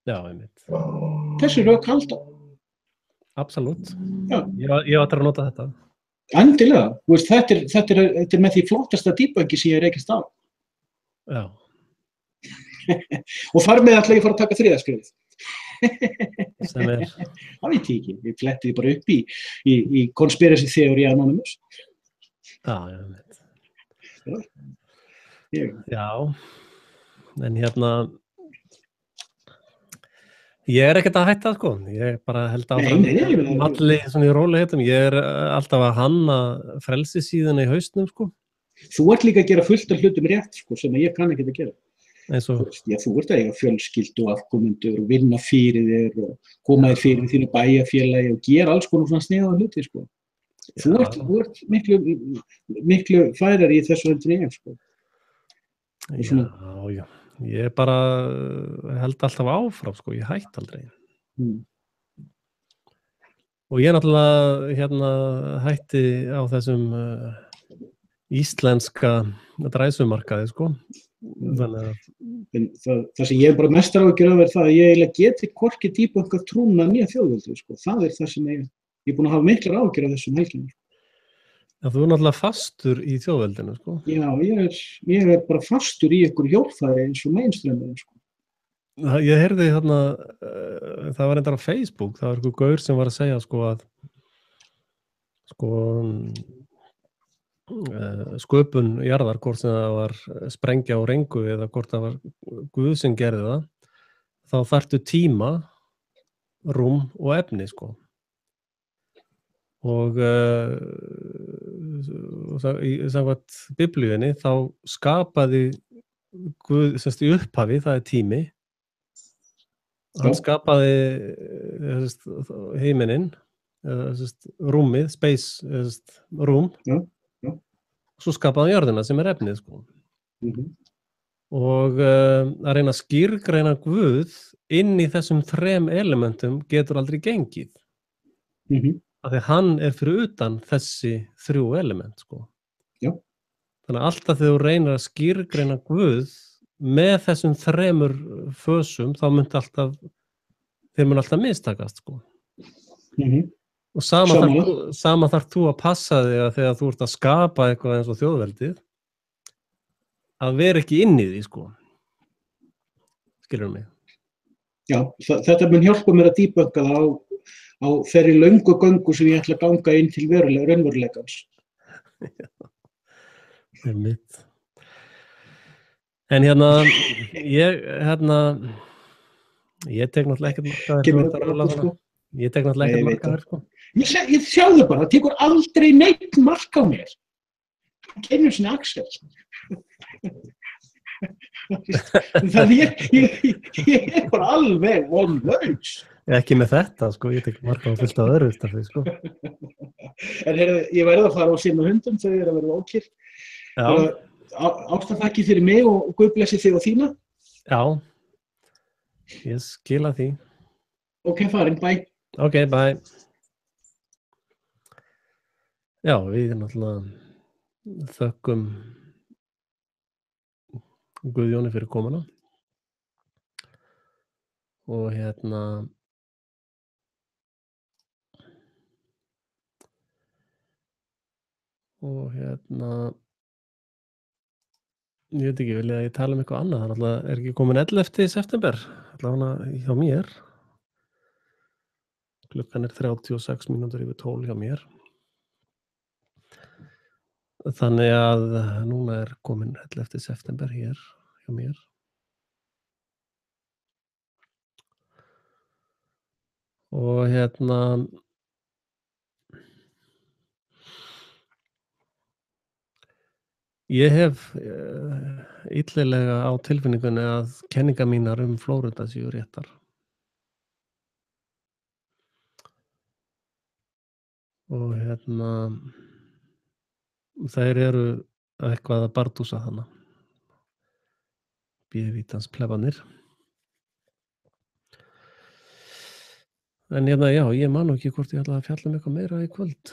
Já, einmitt.
Þessi rök halda.
Absolutt.
Já.
Ég ætla að nota þetta.
Endilega, þú veist, þetta er með því flottasta debunki sem ég rekist á.
Já.
Og þar með ætla ég að fara að taka þriðaskrefið.
Sem er?
Það veit ég ekki, ég fletti því bara upp í Conspiracy Theory Anonymous.
Já, Já, en ég er ekkert að hætta, sko. Ég bara held áfram malli svona í rólegheitum. Ég er alltaf að hanna frelsissíðuna í hausnum, sko.
Þú ert líka að gera fullt af hlutum rétt, sko, sem ég kann ekki að gera.
Þú
ert að eiga fjölskyldu og afkomendur og vinna fyrir þér og koma þér fyrir þínu bæjarfélagi og gera alls konar svona sniðaða hluti, sko. Þú ert miklu færar í þessu heldur ég, sko.
Já. Ég bara held alltaf áfram, sko, ég hætt aldrei. Og ég náttúrulega hætti á þessum íslenska dræsumarkaði, sko.
Það sem ég bara mestar áhyggjur af er það að ég eiginlega geti hvorki dýbunkað trúna nýja þjóðveldi, sko. Það er það sem ég er búin að hafa miklar áhyggjur af þessum helginum.
Já, þú er náttúrulega fastur í þjóðveldinu, sko.
Já, ég er bara fastur í ykkur hjólfæri eins og mainstreamið, sko.
Ég heyrði það var reyndar á Facebook, það var einhver gaur sem var að segja, sko, að sköpun jarðar, hvort sem það var sprengja á rengu eða hvort það var Guð sem gerði það, þá þarftu tíma, rúm og efni, sko. Og í samkvæmt Biblíunni þá skapaði Guð, semst í upphafi, það er tími. Hann skapaði heiminin, rúmið, space, rúm. svo skapaði hann jörðina sem efnið, sko. Og að reyna að skýrgreina Guð inn í þessum 3 elementum getur aldrei gengið. Af því hann fyrir utan þessi 3 element, sko.
Já.
Þannig að alltaf þegar þú reynir að skýrgreina Guð með þessum 3 fösum, þá þeir mun alltaf mistakast, sko. Og sama þarf þú að passa þig að þegar þú ert að skapa eitthvað eins og þjóðveldið, að vera ekki inn í því, sko. Skilurðu mig?
Já, þetta mun hjálpa mér að dýbögga það á þeirri löngu göngu sem ég ætla að ganga inn til raunveruleikans.
Það mitt. En ég tek náttúrulega ekkert markaðir, sko. Ég tek náttúrulega ekkert markaðir, sko.
Ég sjáðu bara, það tekur aldrei neitt mark á mér. Einu sinni Axel. Það ég bara alveg vonlaus.
Ekki með þetta, sko, ég tek mark á fullt af öðru staffi, sko.
En ég verði að fara á sinna hundum, þau að vera ókyrr.
Já.
Ástafþakki fyrir mig og Guð blessi þig og þína.
Já, ég skila því.
Ok, farin, bye.
Ok, bye. Já, við náttúrulega þökkum Guðjóni fyrir komuna. Og ég veit ekki, vilja að ég tala eitthvað annað, þannig að ekki komin 11. september, allavega hjá mér. Klukkan 36 mínútur yfir 12 hjá mér. Þannig að núna komin 11. september hér hjá mér. Og ég hef illilega á tilfinningunni að kenningar mínar Flórida séu réttar. Og þær eru eitthvað að bardúsa þarna. B-vítans plebanir. En já, ég man ekki hvort ég ætla að fjalla eitthvað meira í kvöld.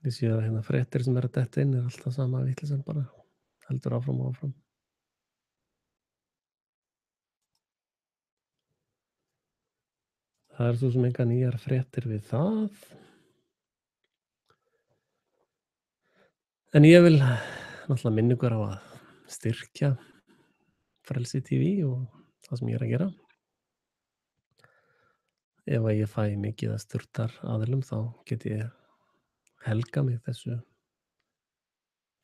Ég sé að fréttir sem að detta inn alltaf sama vitleysan bara. Heldur áfram og áfram. Það svo sem engar nýjar fréttir við það. En ég vil náttúrulega minna ykkur á að styrkja Frelsi TV og það sem ég að gera. Ef að ég fæ mikið að styrtar aðilum þá get ég helga mig þessu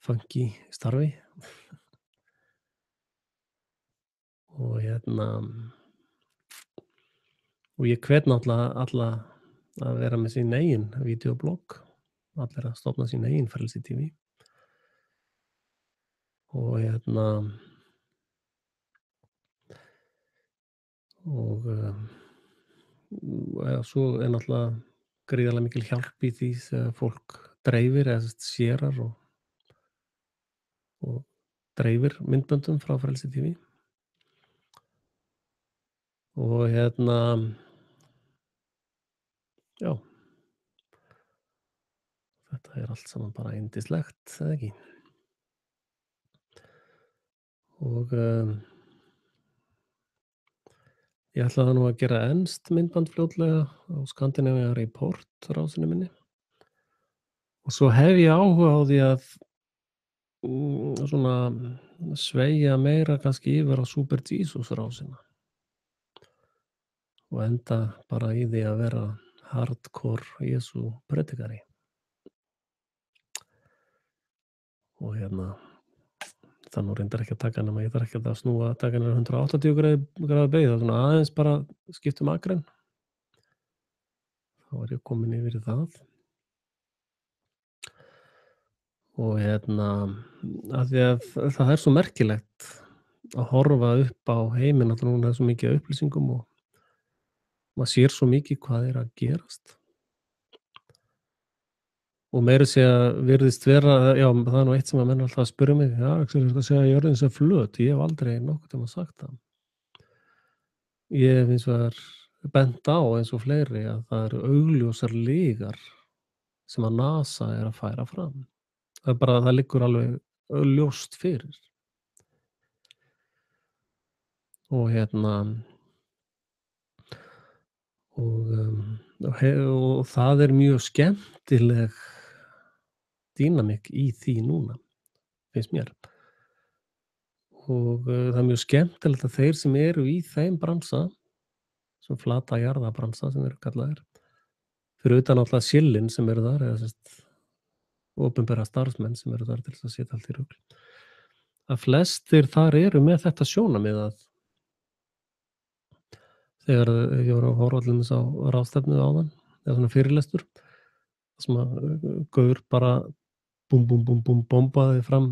funky starfi. Og og ég hvet náttúrulega alla að vera með sín eigin vídeoblogg, allir að stofna sín eigin Frelsi TV. Og svo náttúrulega gríðarlega mikil hjálp í því þegar fólk dreifir eða sérar og dreifir myndböndum frá Frelsi TV. Og já, þetta allt saman bara yndislegt, eða ekki? Og ég ætlaði nú að gera enskt myndband fljótlega á Scandinavian Report rásinni minni. Og svo hef ég áhuga á því að svona sveigja meira kannski yfir á Super Jesus rásina. Og enda bara í því að vera hardcore Jesú predikari. Og það nú reyndar ekki að taka nema ég þarf ekki að snúa taka hennar 180 gráðu beygð, það svona aðeins bara skiptum akrein. Þá ég komin yfir í það. Og að því að það svo merkilegt að horfa upp á heiminn, alltaf núna svo mikið af upplýsingum og maður sér svo mikið hvað að gerast. og meira að segja virðist vera, já, það er nú eitt sem að menn alltaf að spyrja mig, já, Axel, er þetta að segja að jörðin sé flöt? Ég hef aldrei nokkuð tímann sagt það. Ég hef hins vegar bent á eins og fleiri að það eru augljósar lygar sem að NASA er að færa fram. Það er bara, það liggur alveg ljóst fyrir. Og og það er mjög skemmtileg dýnamík í því núna, finnst mér. Og það er mjög skemmtilegt að þeir sem eru í þeim bransa, sem flata jarðabransa sem eru kallaðir, fyrir utan alltaf Shillin sem eru þar, eða opinbera starfsmenn sem eru þar til þess að setja allt í rugl, að flestir þar eru með þetta sjónarmið að þegar ég var að horfa allir á ráðstefnu áðan, eða svona fyrirlestur, þar sem að gaur bara bombaði fram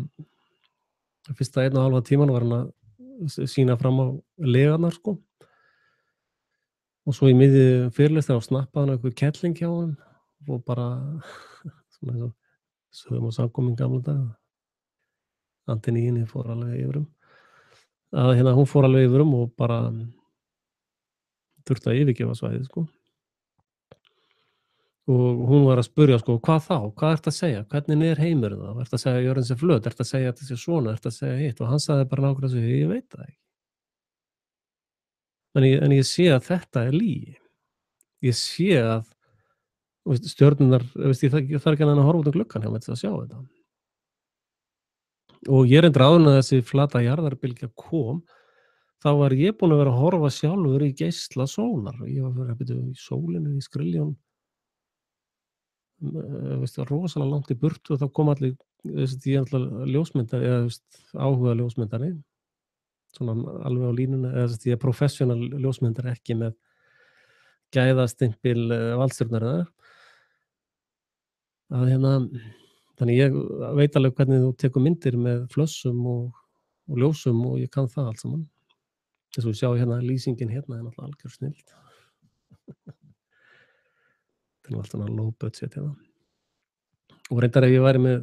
fyrsta 1,5 tíman var hann að sýna fram á legarnar, sko. Og svo í miðju fyrirlestur þá snappaði hann einhver kettling hjá honum og bara svona eins og sögðum á samkomum í gamla daga. Anteníinni fór alveg yfir hún fór alveg yfir og bara þurfti að yfirgefa svæðið, sko. Og hún var að spurja, sko, hvað þá? Hvað ertu að segja? Hvernig er heimurinn þá? Ertu að segja að jörðin sé flöt? Ertu að segja að þetta sé svona? Ertu að segja hitt? Og hann sagði bara nákvæmlega svo, ég veit það ekki. En ég sé að þetta er lygi. Ég sé að stjörnurnar, ég þarf ekki að horfa út um gluggann hjá mér til að sjá þetta. Og ég reyndar áður en að þessi flata jarðarbylgja kom, þá var ég búinn að vera að horfa sjálfur í geisla sólar. Ég var að byrja í sólinu, í Skriljón, rosalega langt í burtu og þá kom allir, ég alltaf ljósmyndari, eða áhuga ljósmyndari, svona alveg á línuna, eða ég er professional ljósmyndari, ekki með gæðastimpil valdstjórnarinnar. Þannig ég veit alveg hvernig þú tekur myndir með flössum og ljósum og ég kann það allt saman. Þess að við sjáum hérna lýsingin hérna er náttúrulega algjör snilld. Þetta er alltaf low budget hérna. Og reyndar ef ég væri með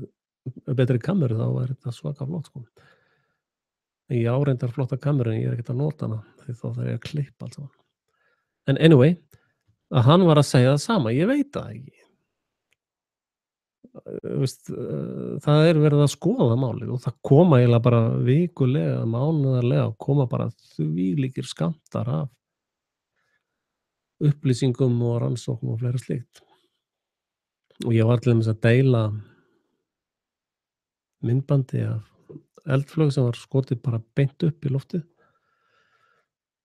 betri kameru þá er þetta svaka flott, sko. Ég á reyndar flotta kameru en ég er ekkert að nota hana því þá þarf ég að klippa allt saman. En anyway, að hann var að segja það sama, ég veit það ekki. Það er verið að skoða málið og það koma eiginlega bara vikulega, mánaðarlega, koma bara þvílíkir skammtar af upplýsingum og rannsóknum og fleira slíkt. Og ég var til dæmis að deila myndbandi af eldflaug sem var skotið bara beint upp í loftið.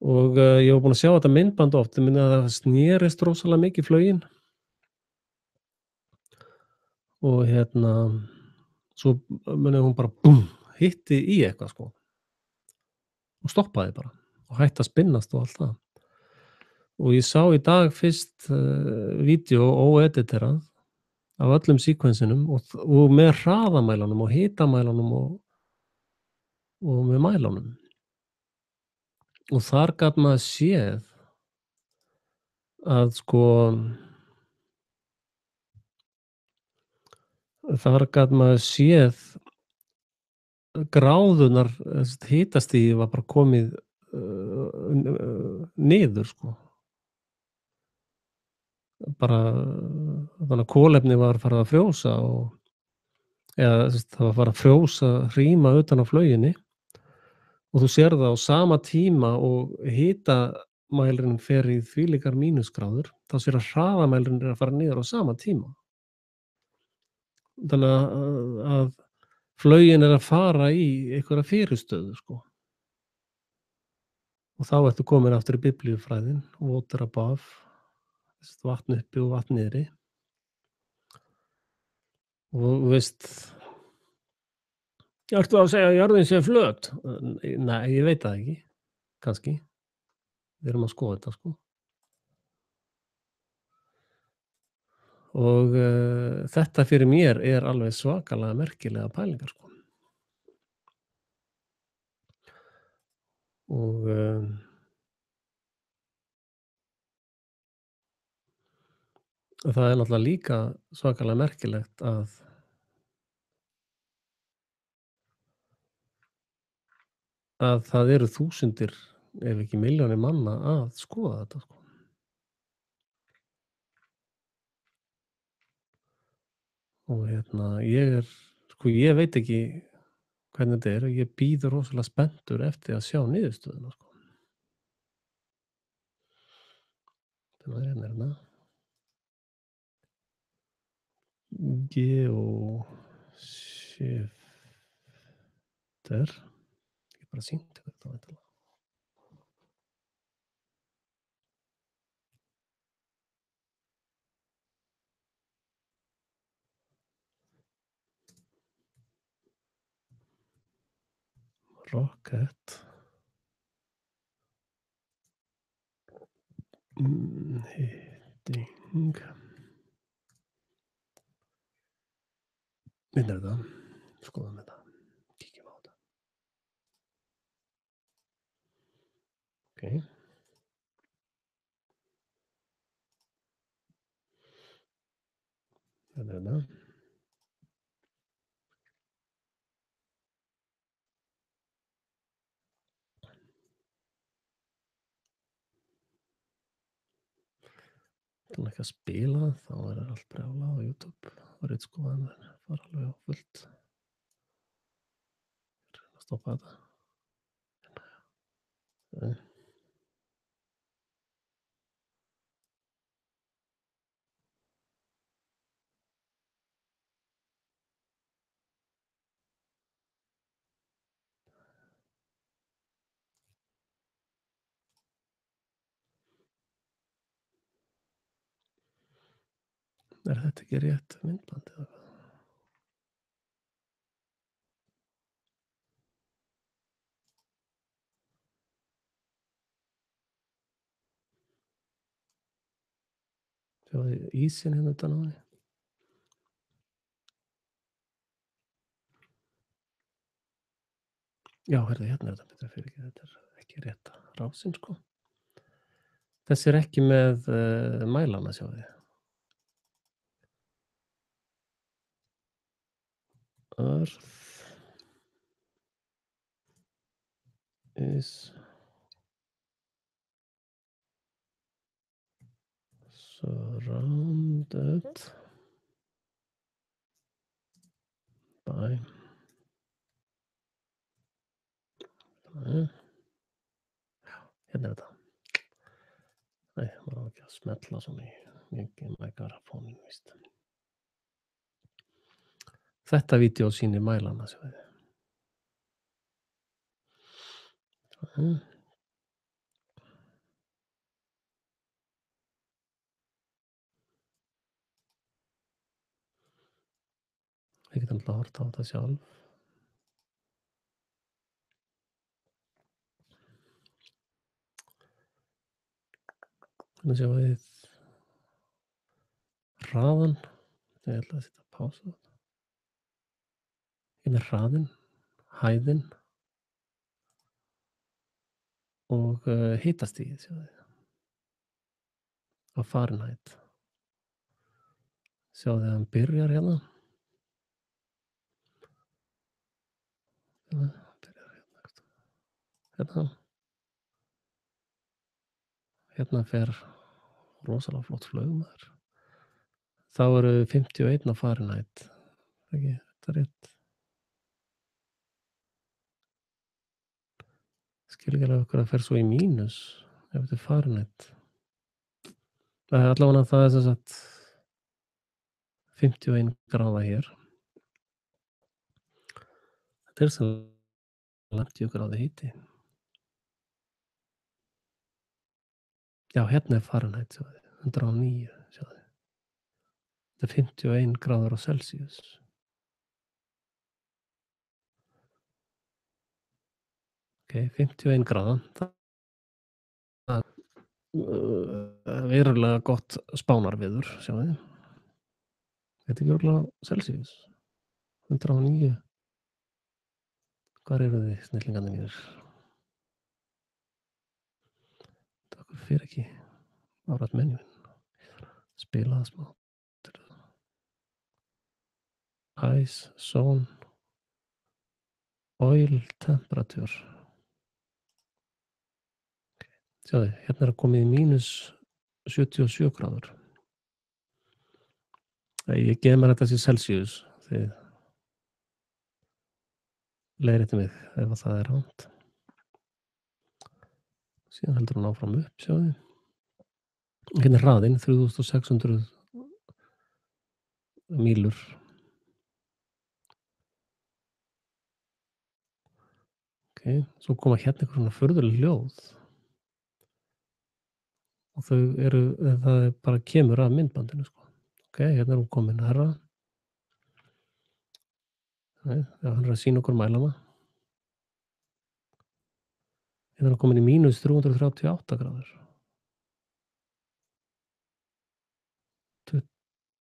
Og ég var búinn að sjá þetta myndband oft, ég minni að það snerist rosalega mikið flaugin. Og svo muni hún bara hitti í eitthvað, sko. Og stoppaði bara og hætti að spinnast og allt það. Og ég sá í dag fyrst vídeó óediterað af öllum síkvensinum og með hraðamælanum og hitamælanum og með mælanum. Og þar gat maður séð að, sko, gráðunar, hitastigið var bara komið niður, sko. Bara þannig að kolefni var farið að frjósa eða það var farið að frjósa hríma utan á flauginni og þú sér það á sama tíma og hitamælirinn fer í þvílíkar mínusgráður, þá sér að hraðamælirinn er að fara niður á sama tíma. Þannig að flaugin er að fara í einhverja fyrirstöðu, sko. Og þá ertu komin aftur í biblíufræðin, water above, vatn uppi og vatn niðri. Og ertu að segja að jörðin sé flöt? Nei, ég veit það ekki, kannski. Við erum að skoða þetta, sko. Og þetta fyrir mér er alveg svakalega merkilega pælingar, sko. Og Það er náttúrulega líka svakalega merkilegt að það eru þúsundir, ef ekki milljónir manna að skoða þetta, sko. Og ég veit ekki hvernig þetta er. Ég bíð rosalega spenntur eftir að sjá niðurstöðuna, sko. Þannig að hérna. GeoShifter. Ég bara sýndi þetta væntanlega. Rocket. Hitting. Hérna er þetta. Skoðum þetta. Kíkjum á þetta. Ok. Hérna er þetta. Ekki að spila, þá er allt brjálað á YouTube. Og ritskoðanir fara alveg á fullt. Reyna að stoppa þetta. Er þetta ekki rétt myndband eða hvað? Sjáðu ísinn hérna utan á henni. Já, hérna er þetta fyrir ekki. Þetta er ekki rétt rásin, sko. Þessi er ekki með mælana, sjáðu þið. Earth is surrounded by hérna er þetta. Nei, maður á ekki að smetla svona í megarafónin, víst. Þetta vídeó sýnir mælana, sjáðu þið. Við getum alltaf hort á þetta sjálf. Þannig sjáum við hraðan. Ég ætla að setja pásu á þetta. Hérna er hraðinn, hæðin og hitastigið, sjáðu þið. Á Fahrenheit. Sjáðu þið, hann byrjar hérna. Hérna fer rosalega flott flugmaður. Þá eru 51 á Fahrenheit. Ekki, þetta er rétt. Skil ekki alveg okkur að fer svo í mínus ef þetta er Fahrenheit. Allavega það er sem sagt 51 gráða hér. Þetta er sem 50 gráði hiti. Já, hérna er Fahrenheit, sjáðu þið. 109, sjáðu þið. Þetta er 51 gráður á Celsius. Ok, 51 gráða. Það er verulega gott spánarveður, sjáðu þið. Þetta er ekki örugglega Celsius. 109. Hvar eru þið, snillingarnir mínir? Takk fyrir ekki. Árat menjun. Spila það smá. Ice zone oil temperature. Sjáðu, hérna komið í mínus 77 gráður. Ég gef mér þetta sem Celsius, þið leiðréttið mig ef að það er rangt. Síðan heldur hún áfram upp, sjáðu. Hérna er hraðinn, 3600 mílur. Svo koma hérna einhver svona furðuleg hljóð. Og það bara kemur af myndbandinu, sko. Hérna er hún komin herra. Hann er að sýna okkur mælana. Hérna er hún komin í mínus 338 gráður.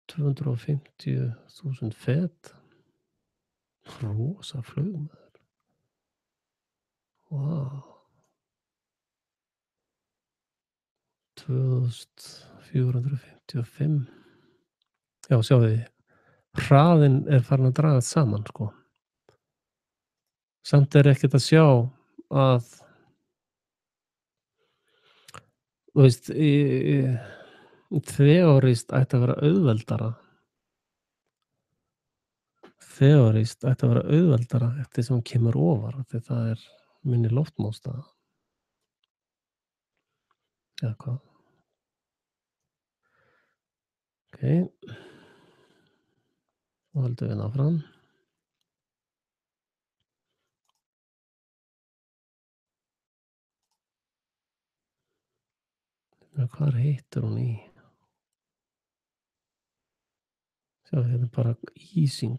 250.000 fet. Rosa flugmaður. Vá. 2455. Já, sjáðu þið. Hraðinn er farin að dragast saman, sko. Samt er ekkert að sjá að þú veist, þeorískt ætti að vera auðveldara. Þeorískt ætti að vera auðveldara eftir sem hún kemur ofar, því það er minni loftmótstaða. Eða hvað? Og höldum við áfram. Hvar hittir hún í? Sjáðu, hérna er bara ísing,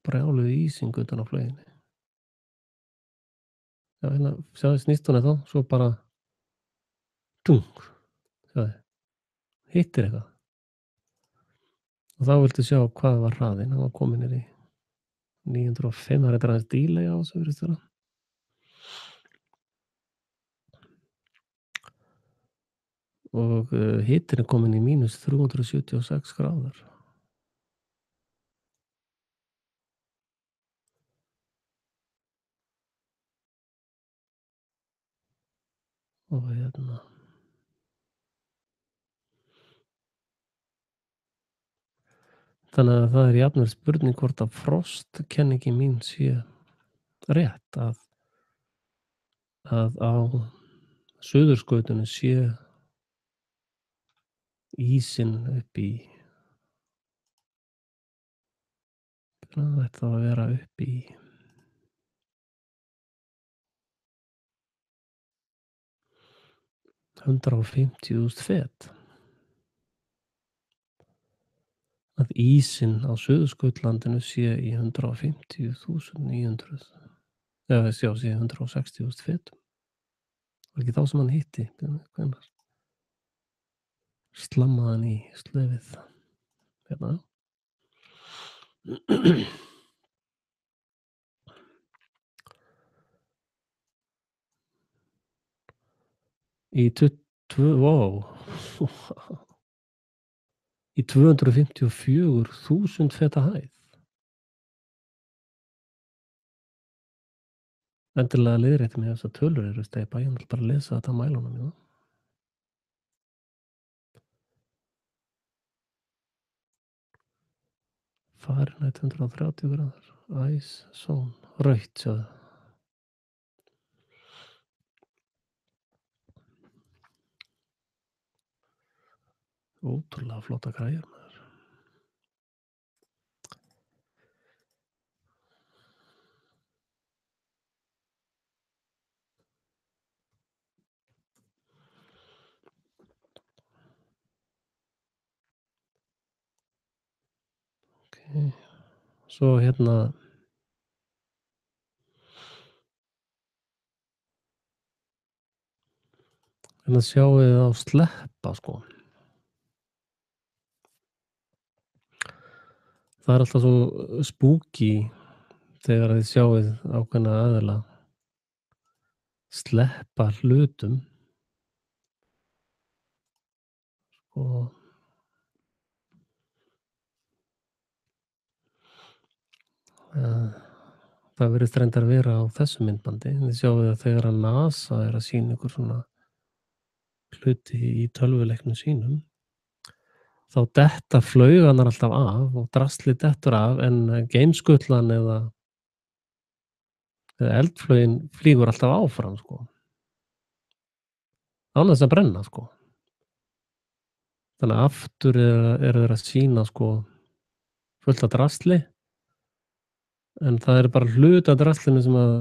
brjáluð ísing utan á flauginni. Já, hérna, sjáðu, snýst hún þá, svo bara dung, sjáðu, hittir eitthvað. Og þá viltu sjá hvað var hraðinn, hann var komin í 905, það er þetta aðeins delay á þessu virðist vera. Og hitinn er komin í mínus 376 gráður. Og hérna. Þannig að það er jafnvel spurning hvort að frostkenningi mín sé rétt, að á suðurskautinu sé ísinn upp í, það ætti þá að vera upp í 150.000 fet. Að ísinn á Suðurskautslandinu sé í 150.900, eða sé 160.000 fetum. Var ekki þá sem hann hitti? Hvenær? Slammaði hann í slefið. Hérna. Í 254.000 feta hæð. Endilega leiðrétti mig þessar tölur eru steypa, ég vil bara lesa þetta á mælunum mína. Fahrenheit 130 gráður, ice zone, rautt, sjáðu. Ótrúlega flotta græjur, maður. Svo hérna sjáum við á sleppa, sko. Það er alltaf svo spooky þegar þið sjáið ákveðna aðila sleppa hlutum. Og Það virðist reyndar vera á þessu myndbandi. Þið sjáið að þegar að NASA er að sýna ykkur svona hluti í tölvuleiknum sínum, þá detta flaugarnar alltaf af og draslið dettur af, en geimskutlan eða eldflaugin flýgur alltaf áfram, sko. Án þess að brenna, sko. Þannig að aftur eru þeir að sýna, sko, fullt af drasli, en það er bara hluti af draslinu sem að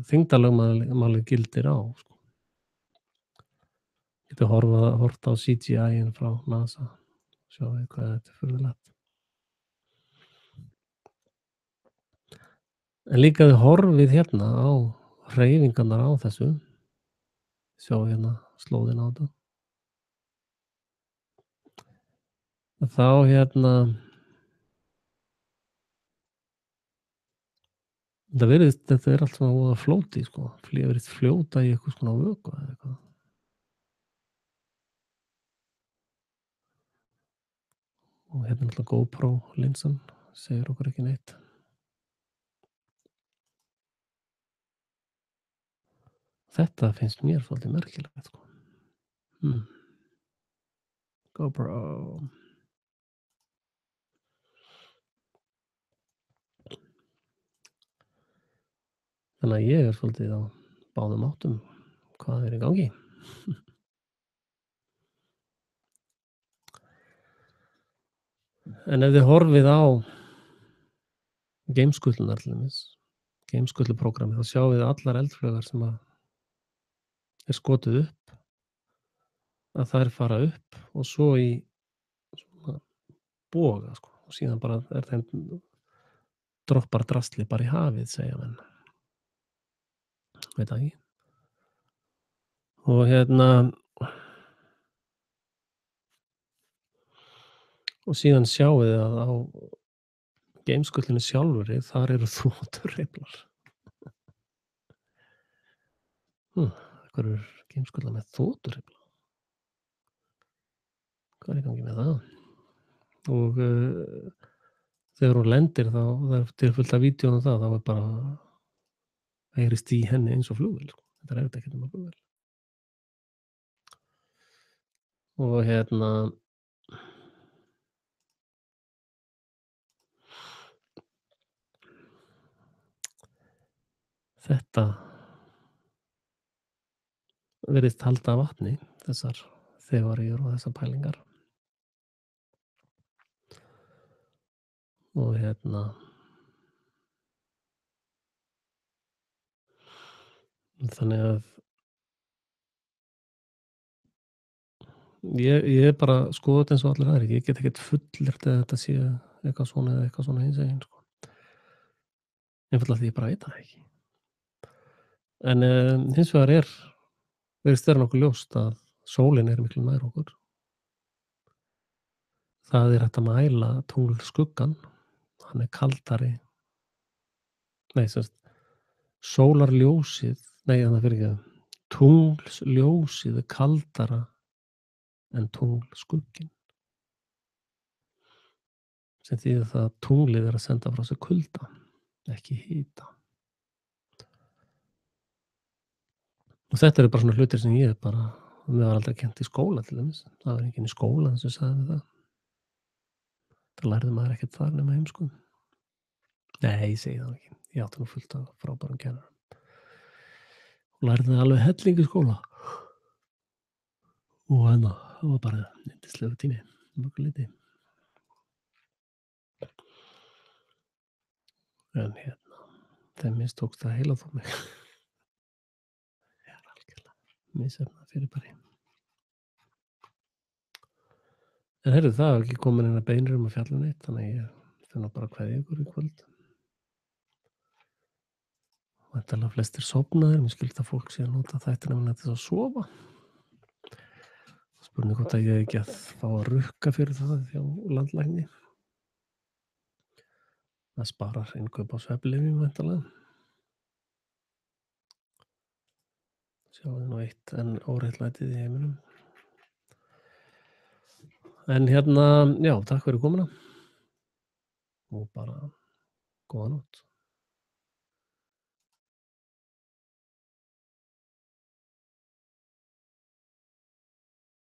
þyngdarlögmálið gildir á, sko. Getið horft á CGI-in frá NASA, sjáið hvað þetta er furðulegt. En líka þið horfið hérna á hreyfingarnar á þessu, sjáið hérna slóðina á þetta. Þá hérna þetta er allt svona voða flóti, sko. Virðist fljóta í eitthvað svona vökva eða eitthvað. Og hérna er alltaf GoPro linsan, segir okkur ekki neitt. Þetta finnst mér svolítið merkilegt, sko. GoPro. Þannig að ég er svolítið á báðum áttum hvað er í gangi. En ef þið horfið á geimskutlunar til dæmis, geimskutluprógrammið, þá sjáið þið allar eldflaugar sem að er skotið upp, að þær fara upp og svo í svona boga, sko, og síðan bara er þeim droppar drasli bara í hafið, segja menn. Veit það ekki. Og hérna og síðan sjáið þið að á geimskutlunni sjálfri, þar eru þoturhreyflar. Hvar er geimskutla með þoturhreyfla? Hvað er í gangi með það? Og þegar hún lendir, þá það er til fullt af vídeóum um það, þá er bara heyrist í henni eins og flugvél, sko. Þetta er ekkert um að flugvél. Og hérna þetta virðist halda vatni, þessar þeoríur og þessar pælingar. Og hérna þannig að ég er bara skoða þetta eins og allir aðrir. Ég get ekkert fullyrt að þetta sé eitthvað svona eða eitthvað svona hinsegin, sko. Einfaldlega því ég bara veit það ekki. En hins vegar virðist vera nokkuð ljóst að sólin er miklu nær okkur. Það er hægt að mæla tunglskuggann. Hann er kaldari. Nei, sólarljósið, tunglsljósið er kaldara en tunglskugginn. Sem þýðir það að tunglið er að senda frá sér kulda, ekki hita. Og þetta eru bara svona hlutir sem ég bara, mér var aldrei kennt í skóla til dæmis. Það var enginn í skóla sem sagði mér það. Það lærði maður ekkert þar nema heimsku. Nei, ég segi það ekki. Ég átti nú fullt af frábærum kennarum. Og lærði það alveg helling í skóla. Og hérna, það var bara yndislegu tími, mjög liti. En hérna, þeim mistókst það heila þó mig. Ég er algjörlega misefnað fyrir bara. En heyrðu, það er ekki komin inn að beinir að fjalla neitt, þannig að ég finna bara að kveðja ykkur í kvöld. Væntanlega flestir sofnaðir, mér skilst að fólk sé að nota þættina minna til að sofa. Spurning hvort að ég ekki að fá að rukka fyrir það hjá landlækni. Það sparar innkaup á svefnlyfjum væntanlega. Sjáðu nú eitt en óréttlætið í heiminum. En hérna, já, takk fyrir komuna. Og bara Góða nótt.